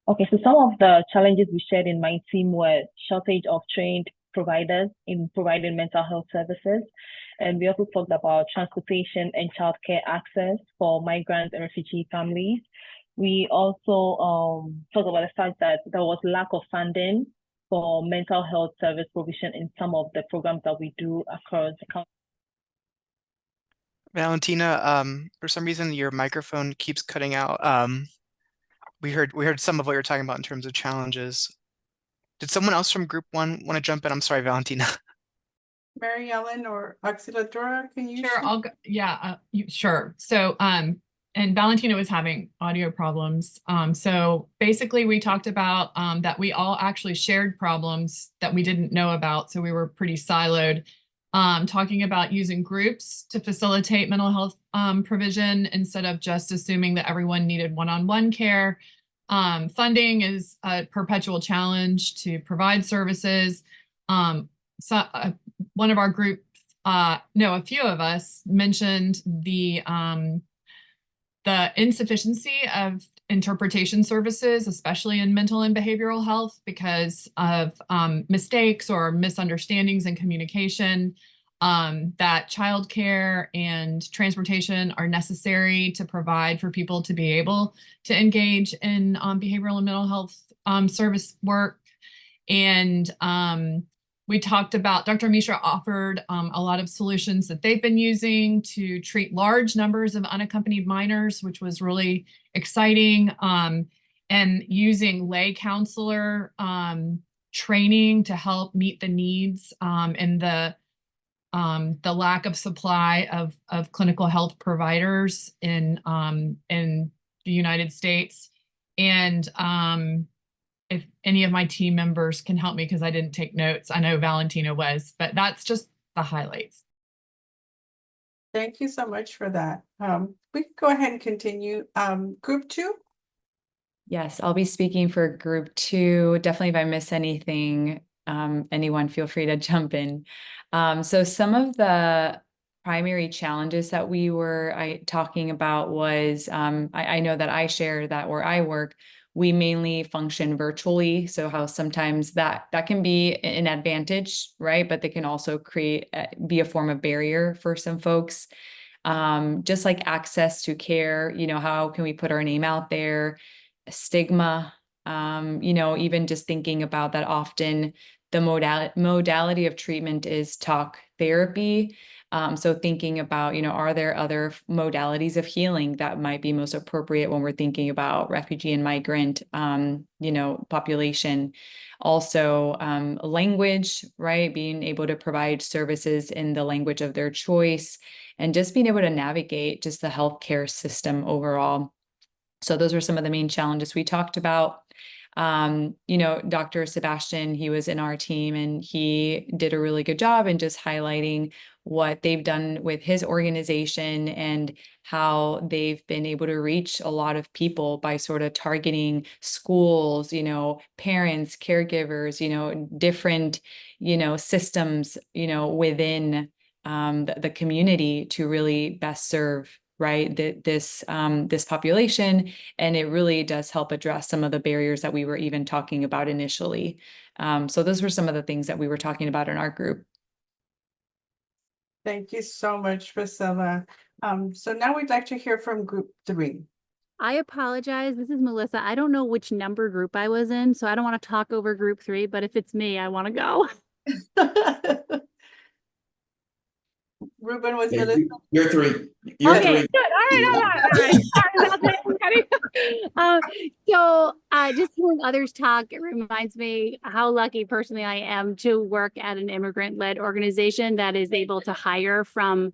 Okay, so some of the challenges we shared in my team were shortage of trained providers in providing mental health services. And we also talked about transportation and childcare access for migrant and refugee families. We also talked about the fact that there was lack of funding for mental health service provision in some of the programs that we do across the country. Valentina, for some reason your microphone keeps cutting out. we heard some of what you're talking about in terms of challenges. Did someone else from group one want to jump in? I'm sorry, Valentina. Mary Ellen or Auxiliadora, can you? Sure, I'll go. Yeah, sure. So, and Valentina was having audio problems. So basically we talked about that we all actually shared problems that we didn't know about. So we were pretty siloed, talking about using groups to facilitate mental health provision instead of just assuming that everyone needed one-on-one care. Funding is a perpetual challenge to provide services. One of our group, no, a few of us mentioned the insufficiency of interpretation services, especially in mental and behavioral health, because of mistakes or misunderstandings in communication, that childcare and transportation are necessary to provide for people to be able to engage in behavioral and mental health service work. And we talked about, Dr. Mishra offered a lot of solutions that they've been using to treat large numbers of unaccompanied minors, which was really exciting, and using lay counselor training to help meet the needs and the lack of supply of clinical health providers in the United States. And if any of my team members can help me, because I didn't take notes. I know Valentina was, but that's just the highlights. Thank you so much for that. We can go ahead and continue. Group two? Yes, I'll be speaking for group two. Definitely, if I miss anything, anyone feel free to jump in. So some of the primary challenges that we were talking about was, I know that I share that where I work, we mainly function virtually. So how sometimes that can be an advantage, right? But they can also be a form of barrier for some folks. Just like access to care, how can we put our name out there? Stigma, even just thinking about that often the modality of treatment is talk therapy. So thinking about, are there other modalities of healing that might be most appropriate when we're thinking about refugee and migrant, population? Also, language, right? Being able to provide services in the language of their choice and just being able to navigate just the healthcare system overall. So those were some of the main challenges we talked about. Dr. Sebastian, he was in our team and he did a really good job in just highlighting what they've done with his organization and how they've been able to reach a lot of people by sort of targeting schools, parents, caregivers, different, systems, within the community to really best serve this population. And it really does help address some of the barriers that we were even talking about initially. So those were some of the things that we were talking about in our group. Thank you so much, Priscilla. So now we'd like to hear from group three. I apologize. This is Melissa. I don't know which number group I was in, so I don't want to talk over group three, but if it's me, I want to go. Ruben was Yeah, Melissa. You're three. You're Okay, three. good. All right. Sorry about that, everybody. Just hearing others talk, it reminds me how lucky personally I am to work at an immigrant-led organization that is able to hire from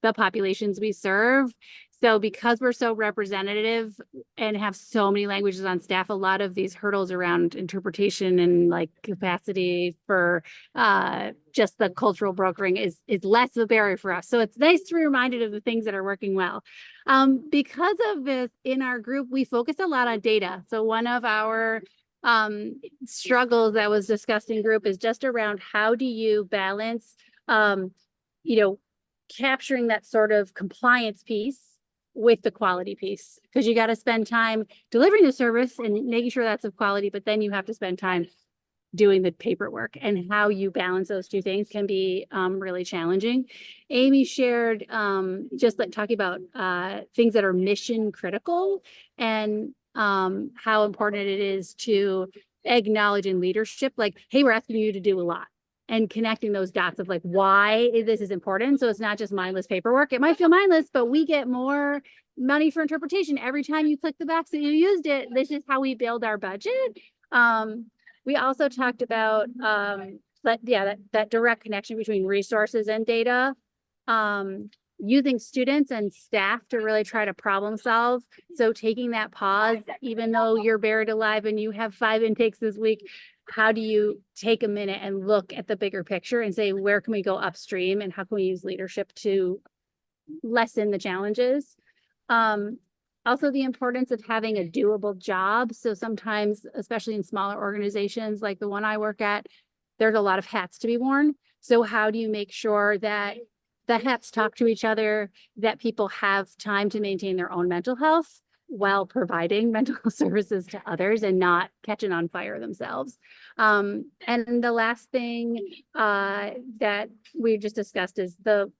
the populations we serve. So because we're so representative and have so many languages on staff, a lot of these hurdles around interpretation and like capacity for just the cultural brokering is less of a barrier for us. So it's nice to be reminded of the things that are working well. Because of this, in our group, we focus a lot on data. So one of our struggles that was discussed in group is just around how do you balance, capturing that sort of compliance piece with the quality piece, because you got to spend time delivering the service and making sure that's of quality, but then you have to spend time doing the paperwork, and how you balance those two things can be really challenging. Amy shared just like talking about things that are mission critical and how important it is to acknowledge in leadership, like, hey, we're asking you to do a lot. and connecting those dots of like why this is important. So it's not just mindless paperwork. It might feel mindless, but we get more money for interpretation every time you click the box that you used it. This is how we build our budget. We also talked about that direct connection between resources and data. Using students and staff to really try to problem solve. So taking that pause, even though you're buried alive and you have 5 intakes this week, how do you take a minute and look at the bigger picture and say, where can we go upstream and how can we use leadership to lessen the challenges? Also the importance of having a doable job. So sometimes, especially in smaller organizations like the one I work at, there's a lot of hats to be worn. So how do you make sure that the hats talk to each other, that people have time to maintain their own mental health while providing mental health services to others and not catching on fire themselves. And the last thing that we just discussed is the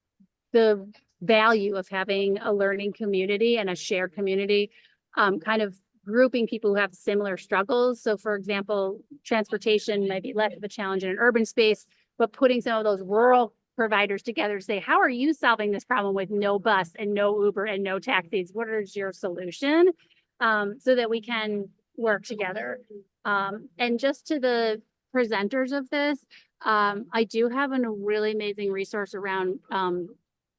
value of having a learning community and a shared community, kind of grouping people who have similar struggles. So for example, transportation might be less of a challenge in an urban space, but putting some of those rural providers together to say, how are you solving this problem with no bus and no Uber and no taxis? What is your solution? So that we can work together. And just to the presenters of this, I do have a really amazing resource around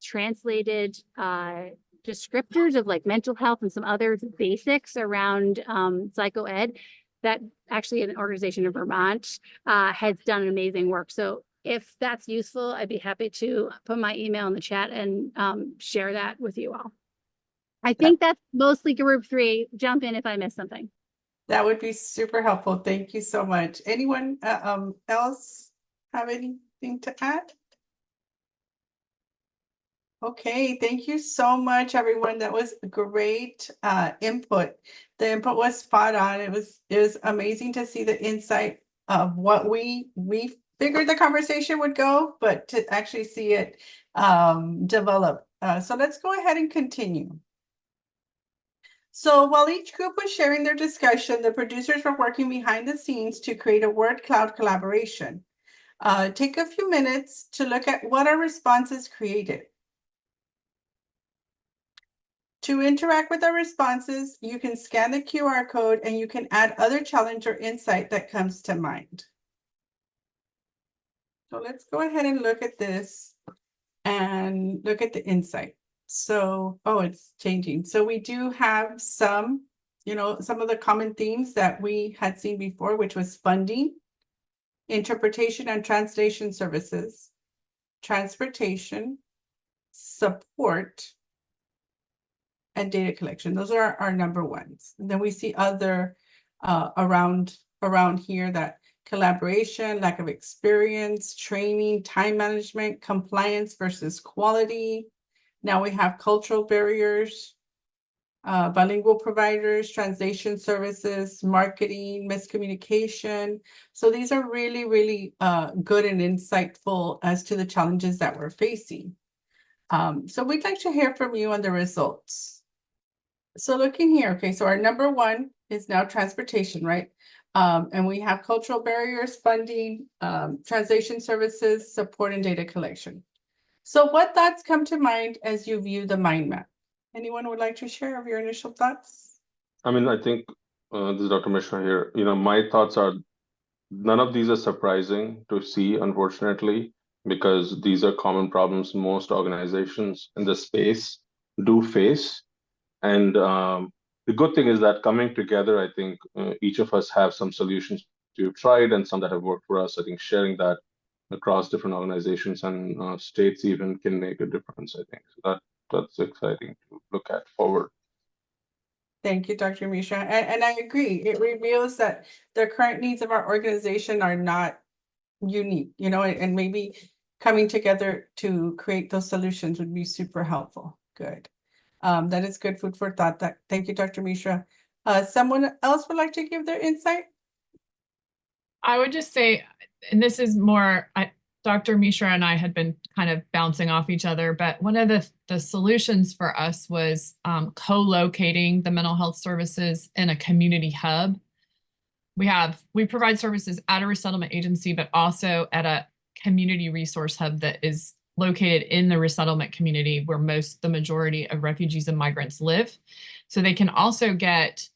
translated descriptors of like mental health and some other basics around psychoed that actually an organization in Vermont has done amazing work. So if that's useful, I'd be happy to put my email in the chat and share that with you all. I think that's mostly group 3. Jump in if I missed something. That would be super helpful. Thank you so much. Anyone else have anything to add? Okay, thank you so much, everyone. That was great input. The input was spot on. It was amazing to see the insight of what we figured the conversation would go, but to actually see it develop. So let's go ahead and continue. So while each group was sharing their discussion, the producers were working behind the scenes to create a word cloud collaboration. Take a few minutes to look at what our responses created. To interact with our responses, you can scan the QR code and you can add other challenge or insight that comes to mind. So let's go ahead and look at this and look at the insight. So, oh, it's changing. So we do have some, some of the common themes that we had seen before, which was funding, interpretation and translation services, transportation, support, and data collection. Those are our number ones. And then we see other around here that collaboration, lack of experience, training, time management, compliance versus quality. Now we have cultural barriers, bilingual providers, translation services, marketing, miscommunication. So these are really, really good and insightful as to the challenges that we're facing. So we'd like to hear from you on the results. So looking here, okay, so our number 1 is now transportation, right? And we have cultural barriers, funding, translation services, support, and data collection. So what thoughts come to mind as you view the mind map? Anyone would like to share of your initial thoughts? I mean, I think this is Dr. Mishra here. My thoughts are none of these are surprising to see, unfortunately, because these are common problems most organizations in the space do face. And the good thing is that coming together, I think each of us have some solutions we've tried and some that have worked for us. I think sharing that across different organizations and states even can make a difference, I think. So that's exciting to look at forward. Thank you, Dr. Mishra. And I agree. It reveals that the current needs of our organization are not unique, and maybe coming together to create those solutions would be super helpful. Good. That is good food for thought. Thank you, Dr. Mishra. Someone else would like to give their insight? I would just say, and this is more, Dr. Mishra and I had been kind of bouncing off each other, but one of the solutions for us was co-locating the mental health services in a community hub. We provide services at a resettlement agency, but also at a community resource hub that is located in the resettlement community where the majority of refugees and migrants live. So they can also get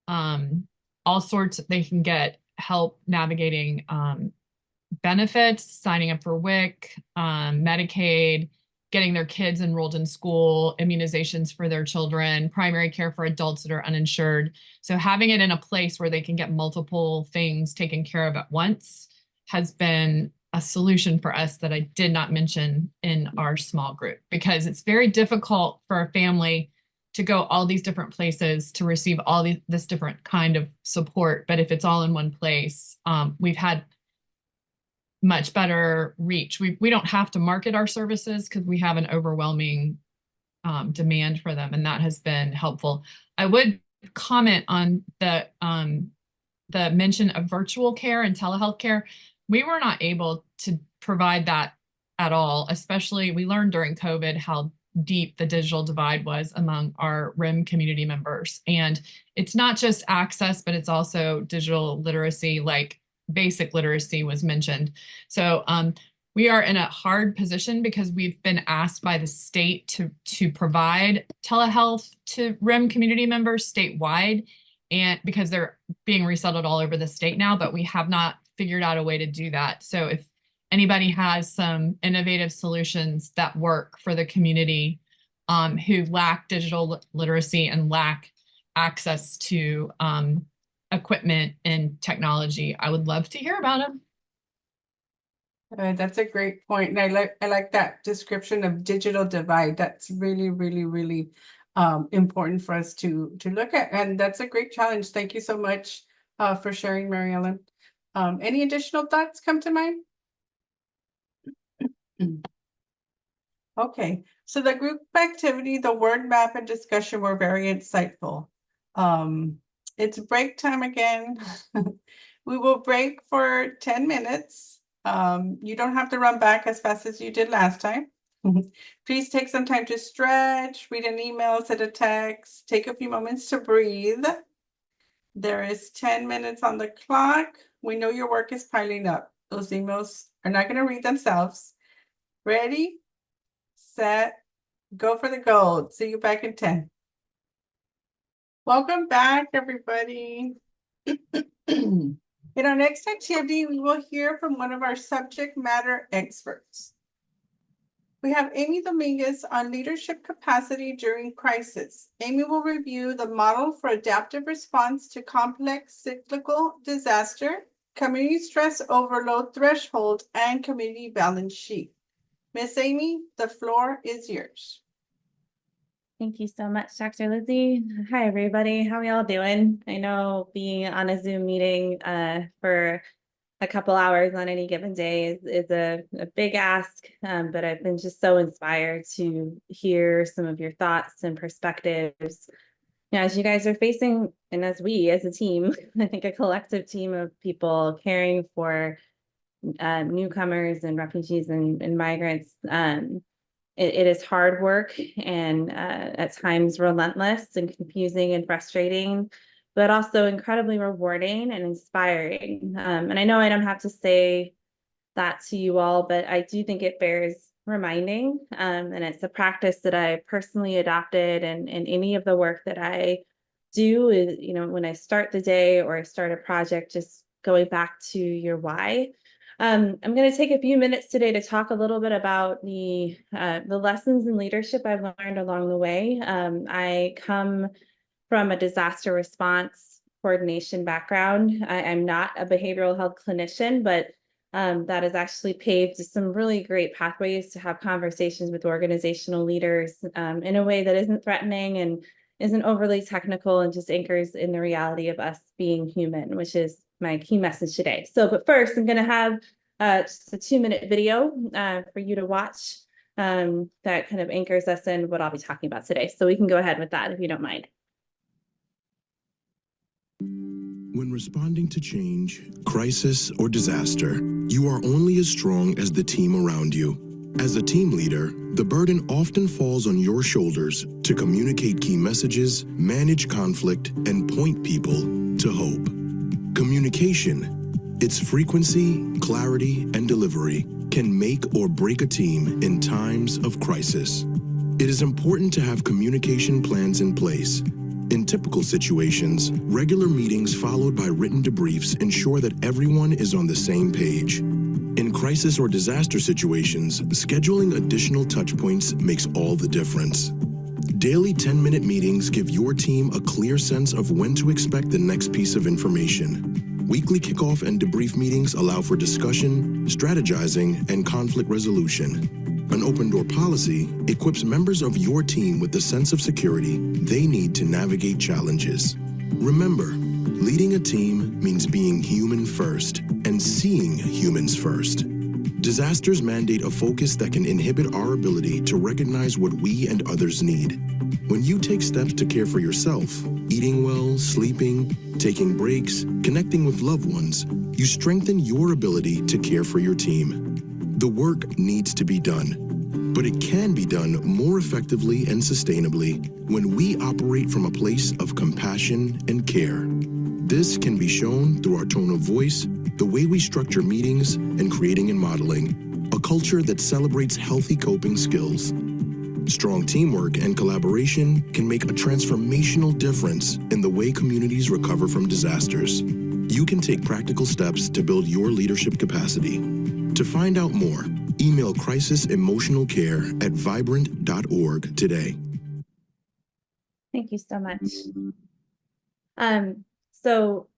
they can get help navigating benefits, signing up for WIC, Medicaid, getting their kids enrolled in school, immunizations for their children, primary care for adults that are uninsured. So having it in a place where they can get multiple things taken care of at once has been a solution for us that I did not mention in our small group, because it's very difficult for a family to go all these different places to receive all this different kind of support. But if it's all in one place, we've had much better reach. We don't have to market our services because we have an overwhelming demand for them, and that has been helpful. I would comment on the mention of virtual care and telehealth care. We were not able to provide that at all, especially we learned during COVID how deep the digital divide was among our RIM community members. And it's not just access, but it's also digital literacy, like basic literacy was mentioned. So we are in a hard position because we've been asked by the state to provide telehealth to RIM community members statewide, and because they're being resettled all over the state now, but we have not figured out a way to do that. So if anybody has some innovative solutions that work for the community who lack digital literacy and lack access to equipment and technology, I would love to hear about them. That's a great point. And I like that description of digital divide. That's really, really, really important for us to look at. And that's a great challenge. Thank you so much for sharing, Mary Ellen. Any additional thoughts come to mind? Okay, so the group activity, the word map and discussion were very insightful. It's break time again. We will break for 10 minutes. You don't have to run back as fast as you did last time. Please take some time to stretch, read an email, send a text, take a few moments to breathe. There is 10 minutes on the clock. We know your work is piling up. Those emails are not going to read themselves. Ready, set, go for the gold. See you back in 10. Welcome back, everybody. In our next activity, we will hear from one of our subject matter experts. We have Amy Dominguez on leadership capacity during crisis. Amy will review the model for adaptive response to complex cyclical disaster, community stress overload threshold, and community balance sheet. Miss Amy, the floor is yours. Thank you so much, Dr. Lizzie. Hi, everybody. How are y'all doing? I know being on a Zoom meeting for a couple hours on any given day is a big ask, but I've been just so inspired to hear some of your thoughts and perspectives. You know, as you guys are facing, and as we as a team, I think a collective team of people caring for newcomers and refugees and migrants, it is hard work and at times relentless and confusing and frustrating, but also incredibly rewarding and inspiring. And I know I don't have to say that to you all, but I do think it bears reminding. And it's a practice that I personally adopted, and any of the work that I do is, you know, when I start the day or I start a project, just going back to your why. I'm going to take a few minutes today to talk a little bit about the lessons in leadership I've learned along the way. I come from a disaster response coordination background. I'm not a behavioral health clinician, but that has actually paved some really great pathways to have conversations with organizational leaders in a way that isn't threatening and isn't overly technical, and just anchors in the reality of us being human, which is my key message today. So, but first, I'm going to have just a 2-minute video for you to watch that kind of anchors us in what I'll be talking about today. So we can go ahead with that if you don't mind. When responding to change, crisis, or disaster, you are only as strong as the team around you. As a team leader, the burden often falls on your shoulders to communicate key messages, manage conflict, and point people to hope. Communication, its frequency, clarity, and delivery can make or break a team in times of crisis. It is important to have communication plans in place. In typical situations, regular meetings followed by written debriefs ensure that everyone is on the same page. In crisis or disaster situations, scheduling additional touchpoints makes all the difference. Daily 10-minute meetings give your team a clear sense of when to expect the next piece of information. Weekly kickoff and debrief meetings allow for discussion, strategizing, and conflict resolution. An open door policy equips members of your team with the sense of security they need to navigate challenges. Remember, leading a team means being human first and seeing humans first. Disasters mandate a focus that can inhibit our ability to recognize what we and others need. When you take steps to care for yourself, eating well, sleeping, taking breaks, connecting with loved ones, you strengthen your ability to care for your team. The work needs to be done, but it can be done more effectively and sustainably when we operate from a place of compassion and care. This can be shown through our tone of voice, the way we structure meetings, and creating and modeling a culture that celebrates healthy coping skills. Strong teamwork and collaboration can make a transformational difference in the way communities recover from disasters. You can take practical steps to build your leadership capacity. To find out more, email crisisemotionalcare@vibrant.org today. Thank you so much. So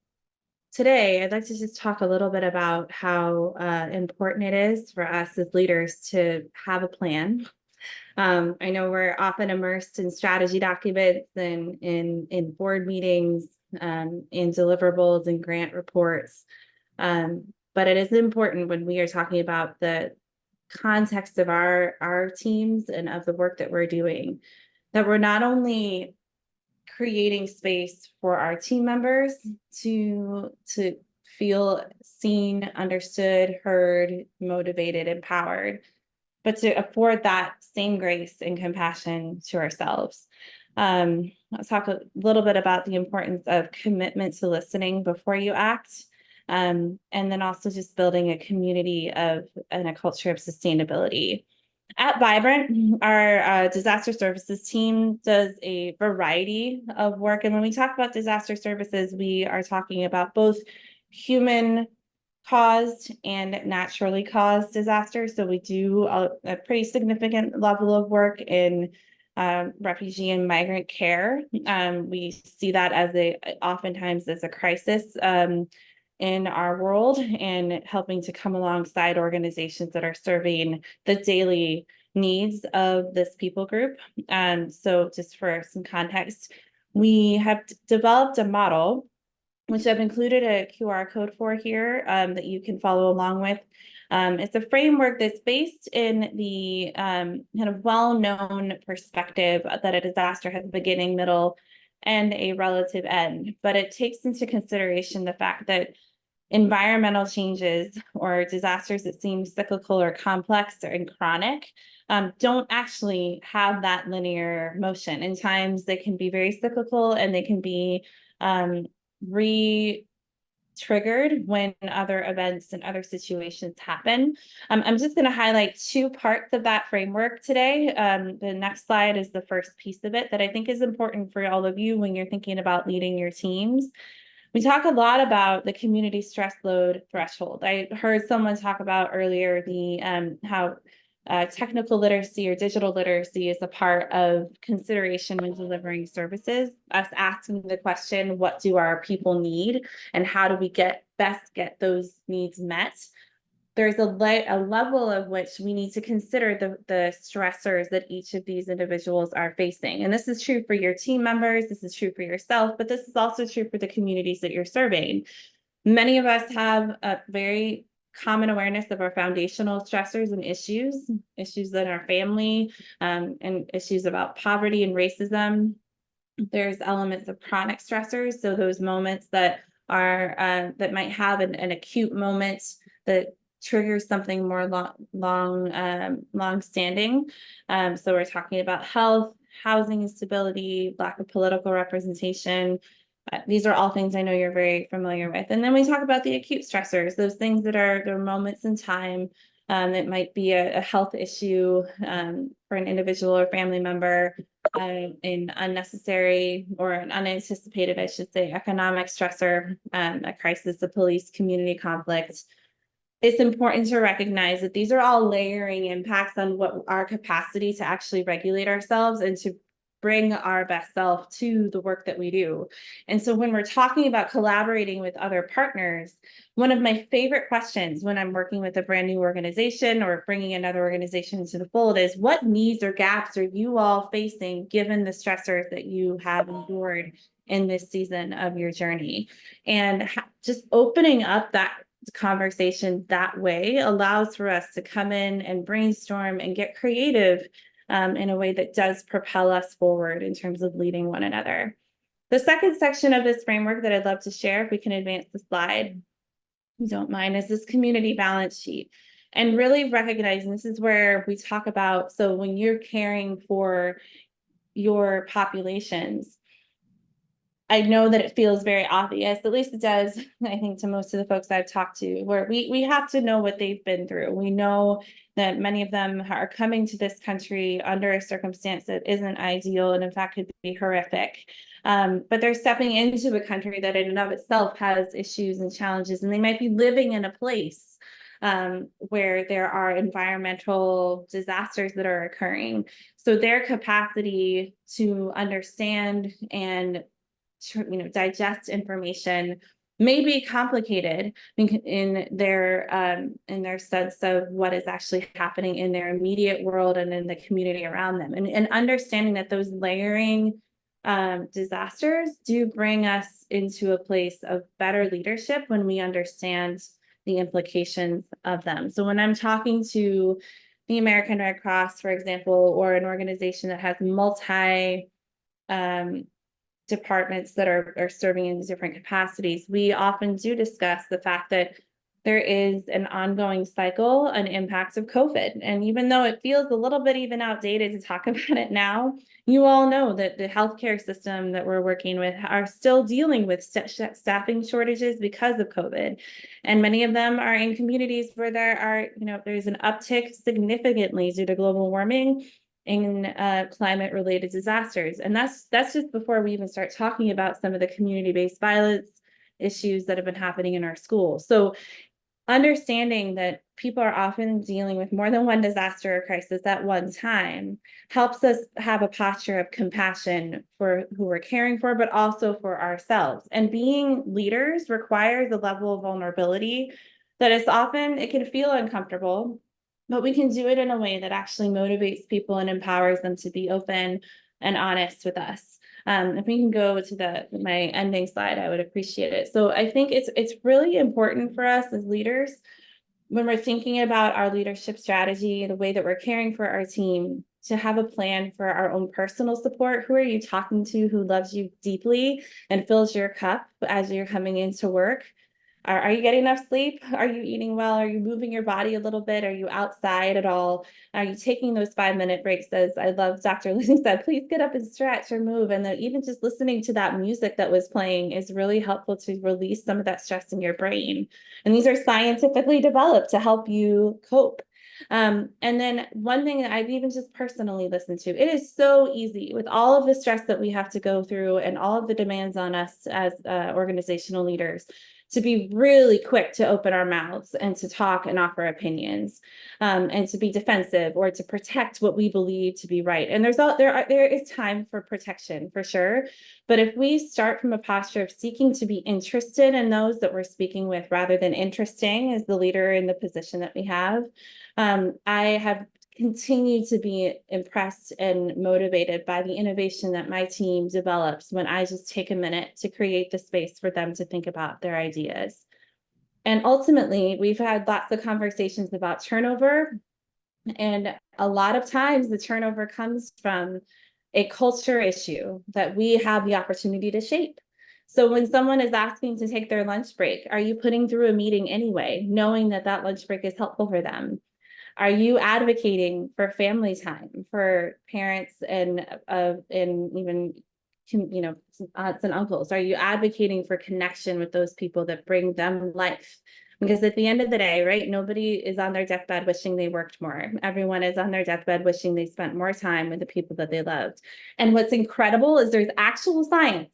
today, I'd like to just talk a little bit about how important it is for us as leaders to have a plan. I know we're often immersed in strategy documents and in board meetings, in deliverables and grant reports. But it is important when we are talking about the context of our teams and of the work that we're doing, that we're not only creating space for our team members to feel seen, understood, heard, motivated, empowered, but to afford that same grace and compassion to ourselves. Let's talk a little bit about the importance of commitment to listening before you act, and then also just building a community and a culture of sustainability. At Vibrant, our disaster services team does a variety of work. And when we talk about disaster services, we are talking about both human caused and naturally caused disasters. So we do a pretty significant level of work in refugee and migrant care. We see that as oftentimes as a crisis in our world, and helping to come alongside organizations that are serving the daily needs of this people group. So just for some context, we have developed a model, which I've included a QR code for here that you can follow along with. It's a framework that's based in the kind of well-known perspective that a disaster has a beginning, middle, and a relative end, but it takes into consideration the fact that environmental changes or disasters that seem cyclical or complex and chronic don't actually have that linear motion. In times they can be very cyclical, and they can be re-triggered when other events and other situations happen. I'm just going to highlight two parts of that framework today. The next slide is the first piece of it that I think is important for all of you when you're thinking about leading your teams. We talk a lot about the community stress load threshold. I heard someone talk about earlier how technical literacy or digital literacy is a part of consideration when delivering services. Us asking the question, what do our people need, and how do we best get those needs met? There's a level of which we need to consider the stressors that each of these individuals are facing. And this is true for your team members, this is true for yourself, but this is also true for the communities that you're serving. Many of us have a very common awareness of our foundational stressors and issues in our family, and issues about poverty and racism. There's elements of chronic stressors, so those moments that are that might have an acute moment that triggers something more long-standing. So we're talking about health, housing instability, lack of political representation. These are all things I know you're very familiar with. And then we talk about the acute stressors, those things that are moments in time It might be a health issue for an individual or family member, an unnecessary or an unanticipated, I should say, economic stressor, a crisis, a police community conflict. It's important to recognize that these are all layering impacts on what our capacity to actually regulate ourselves and to bring our best self to the work that we do. And so when we're talking about collaborating with other partners, one of my favorite questions when I'm working with a brand new organization or bringing another organization into the fold is, what needs or gaps are you all facing given the stressors that you have endured in this season of your journey? And just opening up that conversation that way allows for us to come in and brainstorm and get creative in a way that does propel us forward in terms of leading one another. The second section of this framework that I'd love to share, if we can advance the slide, if you don't mind, is this community balance sheet. And really recognizing this is where we talk about, so when you're caring for your populations, I know that it feels very obvious, at least it does, I think, to most of the folks I've talked to, where we have to know what they've been through. We know that many of them are coming to this country under a circumstance that isn't ideal and in fact could be horrific. But they're stepping into a country that in and of itself has issues and challenges, and they might be living in a place where there are environmental disasters that are occurring. So their capacity to understand and digest information may be complicated in their sense of what is actually happening in their immediate world and in the community around them, and understanding that those layering disasters do bring us into a place of better leadership when we understand the implications of them. So when I'm talking to the American Red Cross, for example, or an organization that has multi departments that are serving in different capacities, we often do discuss the fact that there is an ongoing cycle and impacts of COVID. And even though it feels a little bit even outdated to talk about it now, you all know that the healthcare system that we're working with are still dealing with staffing shortages because of COVID. And many of them are in communities where there's an uptick significantly due to global warming in climate-related disasters. And that's just before we even start talking about some of the community-based violence issues that have been happening in our schools. So understanding that people are often dealing with more than one disaster or crisis at one time helps us have a posture of compassion for who we're caring for, but also for ourselves. And being leaders requires a level of vulnerability that is often, it can feel uncomfortable, but we can do it in a way that actually motivates people and empowers them to be open and honest with us. If we can go to my ending slide, I would appreciate it. So I think it's really important for us as leaders, when we're thinking about our leadership strategy, the way that we're caring for our team, to have a plan for our own personal support. Who are you talking to who loves you deeply and fills your cup as you're coming into work? Are you getting enough sleep? Are you eating well? Are you moving your body a little bit? Are you outside at all? Are you taking those 5-minute breaks? As I love Dr. Lynn said, please get up and stretch or move. And then even just listening to that music that was playing is really helpful to release some of that stress in your brain. And these are scientifically developed to help you cope. And then one thing that I've even just personally listened to, it is so easy with all of the stress that we have to go through and all of the demands on us as organizational leaders, to be really quick to open our mouths and to talk and offer opinions, and to be defensive or to protect what we believe to be right. And there is time for protection for sure. But if we start from a posture of seeking to be interested in those that we're speaking with rather than interesting as the leader in the position that we have, I have continue to be impressed and motivated by the innovation that my team develops when I just take a minute to create the space for them to think about their ideas. And ultimately, we've had lots of conversations about turnover. And a lot of times the turnover comes from a culture issue that we have the opportunity to shape. So when someone is asking to take their lunch break, are you putting through a meeting anyway, knowing that that lunch break is helpful for them? Are you advocating for family time for parents and even aunts and uncles? Are you advocating for connection with those people that bring them life? Because at the end of the day, right, nobody is on their deathbed wishing they worked more. Everyone is on their deathbed wishing they spent more time with the people that they loved. And what's incredible is there's actual science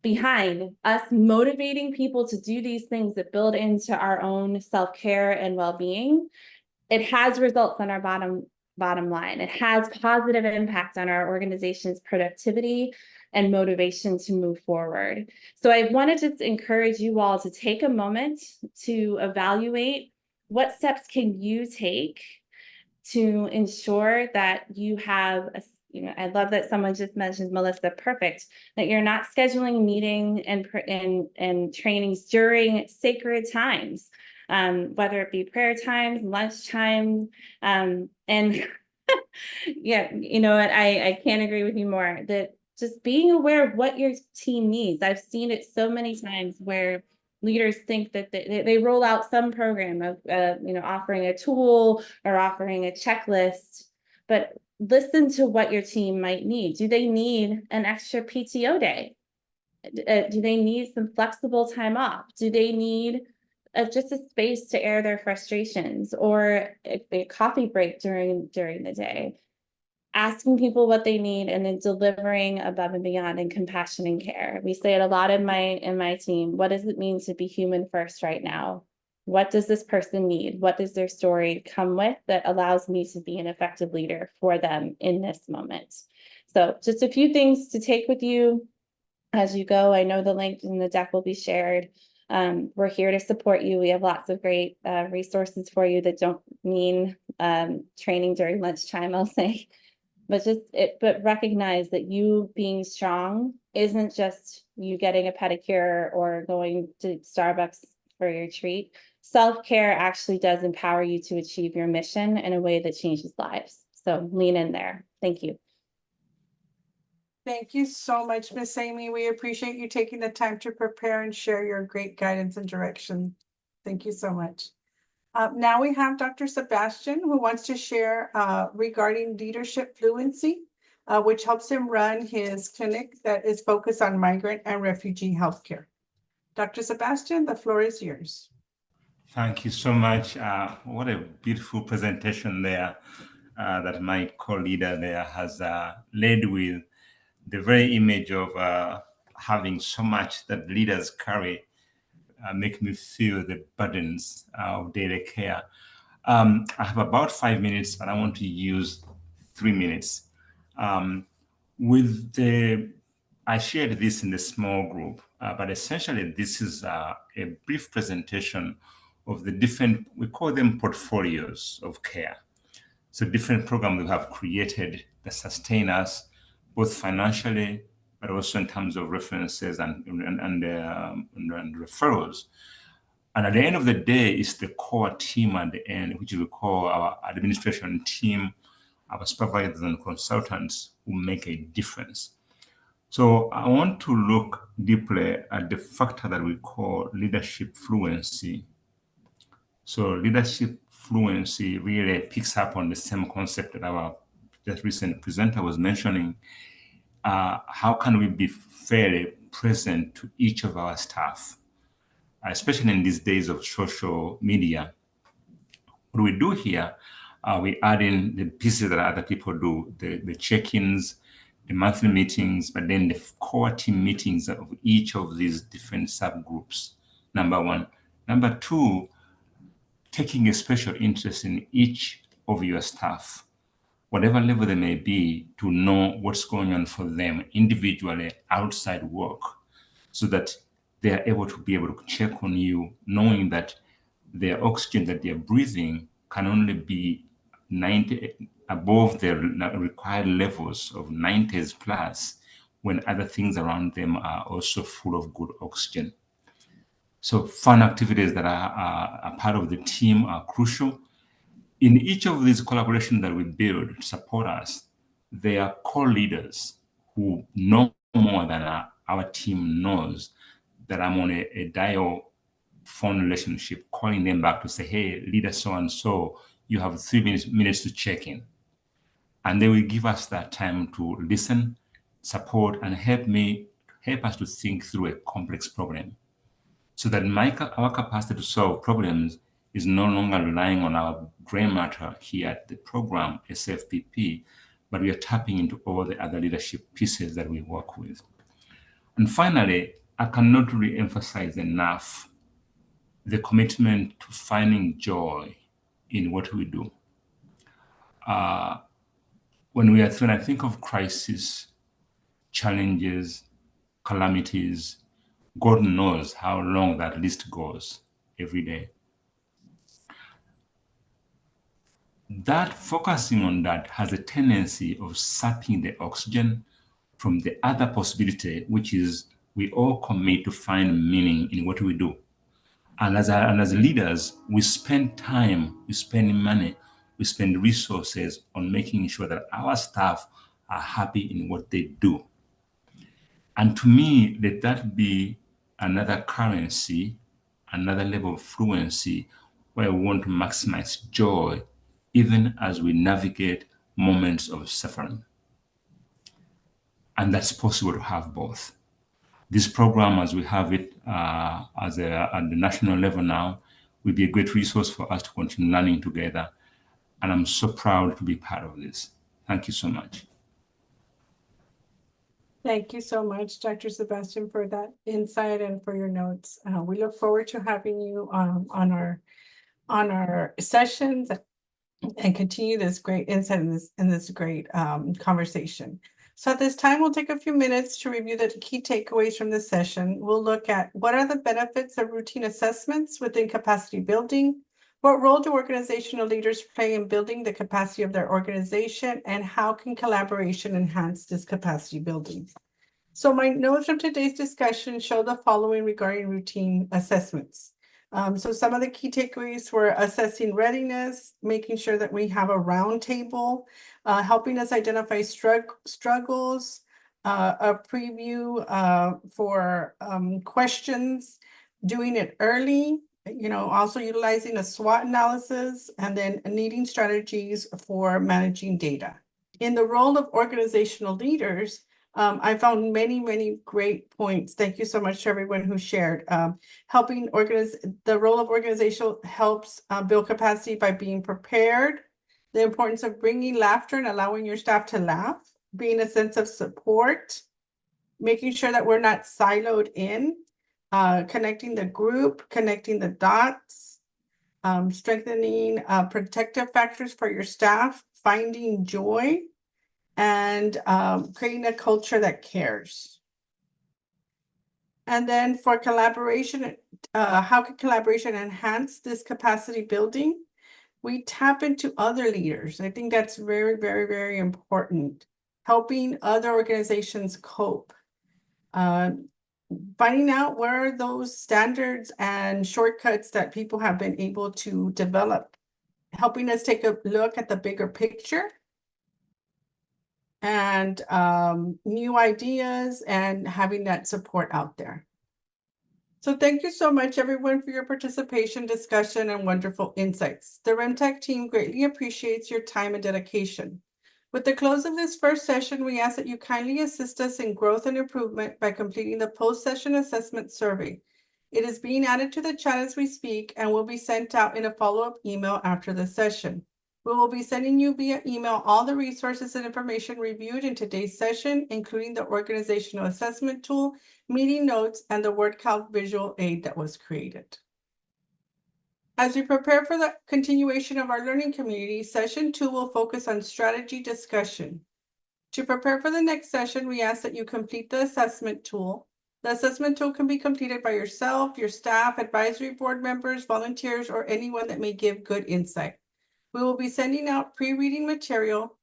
behind us motivating people to do these things that build into our own self-care and well-being. It has results on our bottom line. It has positive impact on our organization's productivity and motivation to move forward. So I want to just encourage you all to take a moment to evaluate what steps can you take to ensure that you have a, I love that someone just mentioned, Melissa, perfect, that you're not scheduling meeting and trainings during sacred times, whether it be prayer times, lunch time, and yeah, I can't agree with you more that just being aware of what your team needs. I've seen it so many times where leaders think that they roll out some program of, offering a tool or offering a checklist, but listen to what your team might need. Do they need an extra PTO day? Do they need some flexible time off? Do they need just a space to air their frustrations or a coffee break during the day? Asking people what they need and then delivering above and beyond in compassion and care. We say it a lot in my team. What does it mean to be human first right now? What does this person need? What does their story come with that allows me to be an effective leader for them in this moment? So just a few things to take with you as you go. I know the link in the deck will be shared. We're here to support you. We have lots of great resources for you that don't mean training during lunchtime, I'll say. But recognize that you being strong isn't just you getting a pedicure or going to Starbucks for your treat. Self-care actually does empower you to achieve your mission in a way that changes lives. So lean in there. Thank you. Thank you so much, Miss Amy. We appreciate you taking the time to prepare and share your great guidance and direction. Thank you so much. Now we have Dr. Sebastian, who wants to share regarding leadership fluency, which helps him run his clinic that is focused on migrant and refugee healthcare. Dr. Sebastian, the floor is yours. Thank you so much. What a beautiful presentation there that my co-leader there has led with the very image of having so much that leaders carry. Make me feel the burdens of daily care. I have about 5 minutes, and I want to use 3 minutes. I shared this in the small group, but essentially this is a brief presentation of the different, we call them portfolios of care. So different programs we have created that sustain us both financially, but also in terms of references and referrals. And at the end of the day, it's the core team at the end, which we call our administration team, our supervisors and consultants who make a difference. So I want to look deeply at the factor that we call leadership fluency. So leadership fluency really picks up on the same concept that our just recent presenter was mentioning. How can we be fairly present to each of our staff, especially in these days of social media? What we do here, we add in the pieces that other people do, the check-ins, the monthly meetings, but then the core team meetings of each of these different subgroups, number one. Number two, taking a special interest in each of your staff, whatever level they may be, to know what's going on for them individually outside work, so that they are able to check on you, knowing that their oxygen that they're breathing can only be 90 above their required levels of 90s plus, when other things around them are also full of good oxygen. So fun activities that are a part of the team are crucial. In each of these collaborations that we build to support us, they are co-leaders who know more than our team knows, that I'm on a dial phone relationship, calling them back to say, hey, leader so-and-so, you have 3 minutes to check in. And they will give us that time to listen, support, and help us to think through a complex problem. so that our capacity to solve problems is no longer relying on our gray matter here at the program, SFPP, but we are tapping into all the other leadership pieces that we work with. And finally, I cannot really emphasize enough the commitment to finding joy in what we do. When I think of crisis, challenges, calamities, God knows how long that list goes every day. That focusing on that has a tendency of sapping the oxygen from the other possibility, which is we all commit to find meaning in what we do. And as leaders, we spend time, we spend money, we spend resources on making sure that our staff are happy in what they do. And to me, let that be another currency, another level of fluency where we want to maximize joy, even as we navigate moments of suffering. And that's possible to have both. This program, as we have it at the national level now, will be a great resource for us to continue learning together. And I'm so proud to be part of this. Thank you so much. Thank you so much, Dr. Sebastian, for that insight and for your notes. We look forward to having you on our sessions and continue this great insight in this great conversation. So at this time, we'll take a few minutes to review the key takeaways from this session. We'll look at what are the benefits of routine assessments within capacity building, what role do organizational leaders play in building the capacity of their organization, and how can collaboration enhance this capacity building? So my notes from today's discussion show the following regarding routine assessments. So some of the key takeaways were assessing readiness, making sure that we have a round table, helping us identify struggles, a preview for questions, doing it early, also utilizing a SWOT analysis, and then needing strategies for managing data. In the role of organizational leaders, I found many great points. Thank you so much to everyone who shared. Helping the role of organizational helps build capacity by being prepared, the importance of bringing laughter and allowing your staff to laugh, being a sense of support, making sure that we're not siloed in, connecting the group, connecting the dots, strengthening protective factors for your staff, finding joy, and creating a culture that cares. And then for collaboration, how can collaboration enhance this capacity building? We tap into other leaders. I think that's very important. Helping other organizations cope. Finding out where are those standards and shortcuts that people have been able to develop. Helping us take a look at the bigger picture and new ideas and having that support out there. So thank you so much, everyone, for your participation, discussion, and wonderful insights. The RMTAC team greatly appreciates your time and dedication. With the close of this first session, we ask that you kindly assist us in growth and improvement by completing the post-session assessment survey. It is being added to the chat as we speak and will be sent out in a follow-up email after the session. We will be sending you via email all the resources and information reviewed in today's session, including the organizational assessment tool, meeting notes, and the word count visual aid that was created. As we prepare for the continuation of our learning community, session 2 will focus on strategy discussion. To prepare for the next session, we ask that you complete the assessment tool. The assessment tool can be completed by yourself, your staff, advisory board members, volunteers, or anyone that may give good insight. We will be sending out pre-reading material,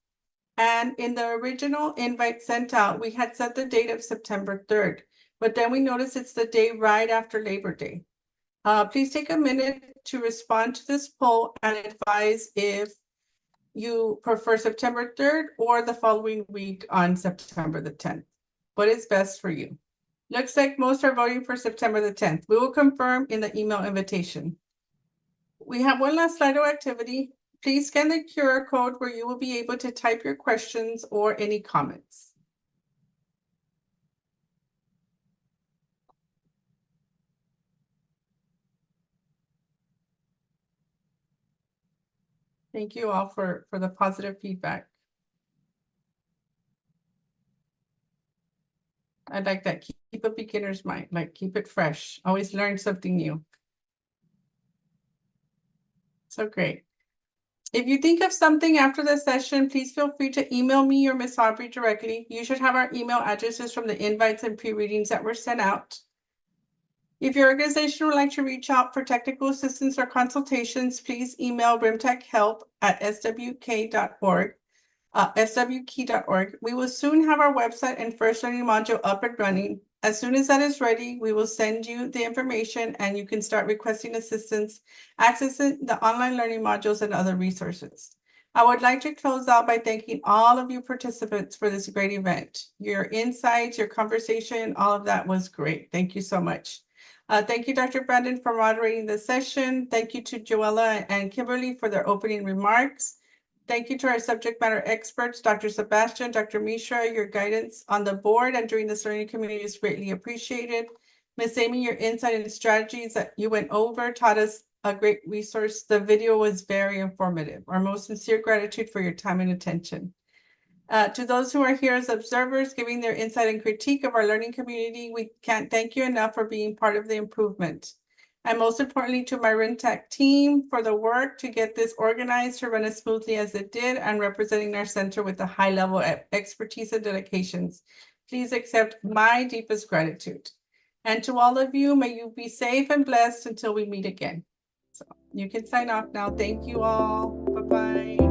and in the original invite sent out, we had set the date of September 3rd, but then we noticed it's the day right after Labor Day. Please take a minute to respond to this poll and advise if you prefer September 3rd or the following week on September the 10th. What is best for you? Looks like most are voting for September the 10th. We will confirm in the email invitation. We have one last Slido activity. Please scan the QR code where you will be able to type your questions or any comments. Thank you all for the positive feedback. I like that. Keep a beginner's mind, like keep it fresh. Always learn something new. So great. If you think of something after the session, please feel free to email me or Miss Aubrey directly. You should have our email addresses from the invites and pre-readings that were sent out. If your organization would like to reach out for technical assistance or consultations, please email rimtechhelp@swk.org. swkey.org. We will soon have our website and first learning module up and running. As soon as that is ready, we will send you the information and you can start requesting assistance, accessing the online learning modules and other resources. I would like to close out by thanking all of you participants for this great event. Your insights, your conversation, all of that was great. Thank you so much. Thank you, Dr. Brandon, for moderating the session. Thank you to Joella and Kimberly for their opening remarks. Thank you to our subject matter experts, Dr. Sebastian, Dr. Mishra. Your guidance on the board and during this learning community is greatly appreciated. Ms. Amy, your insight and strategies that you went over taught us a great resource. The video was very informative. Our most sincere gratitude for your time and attention. To those who are here as observers, giving their insight and critique of our learning community, we can't thank you enough for being part of the improvement. And most importantly, to my RMTAC team for the work to get this organized to run as smoothly as it did and representing our center with a high level of expertise and dedications. Please accept my deepest gratitude. And to all of you, may you be safe and blessed until we meet again. So you can sign off now. Thank you all. Bye-bye.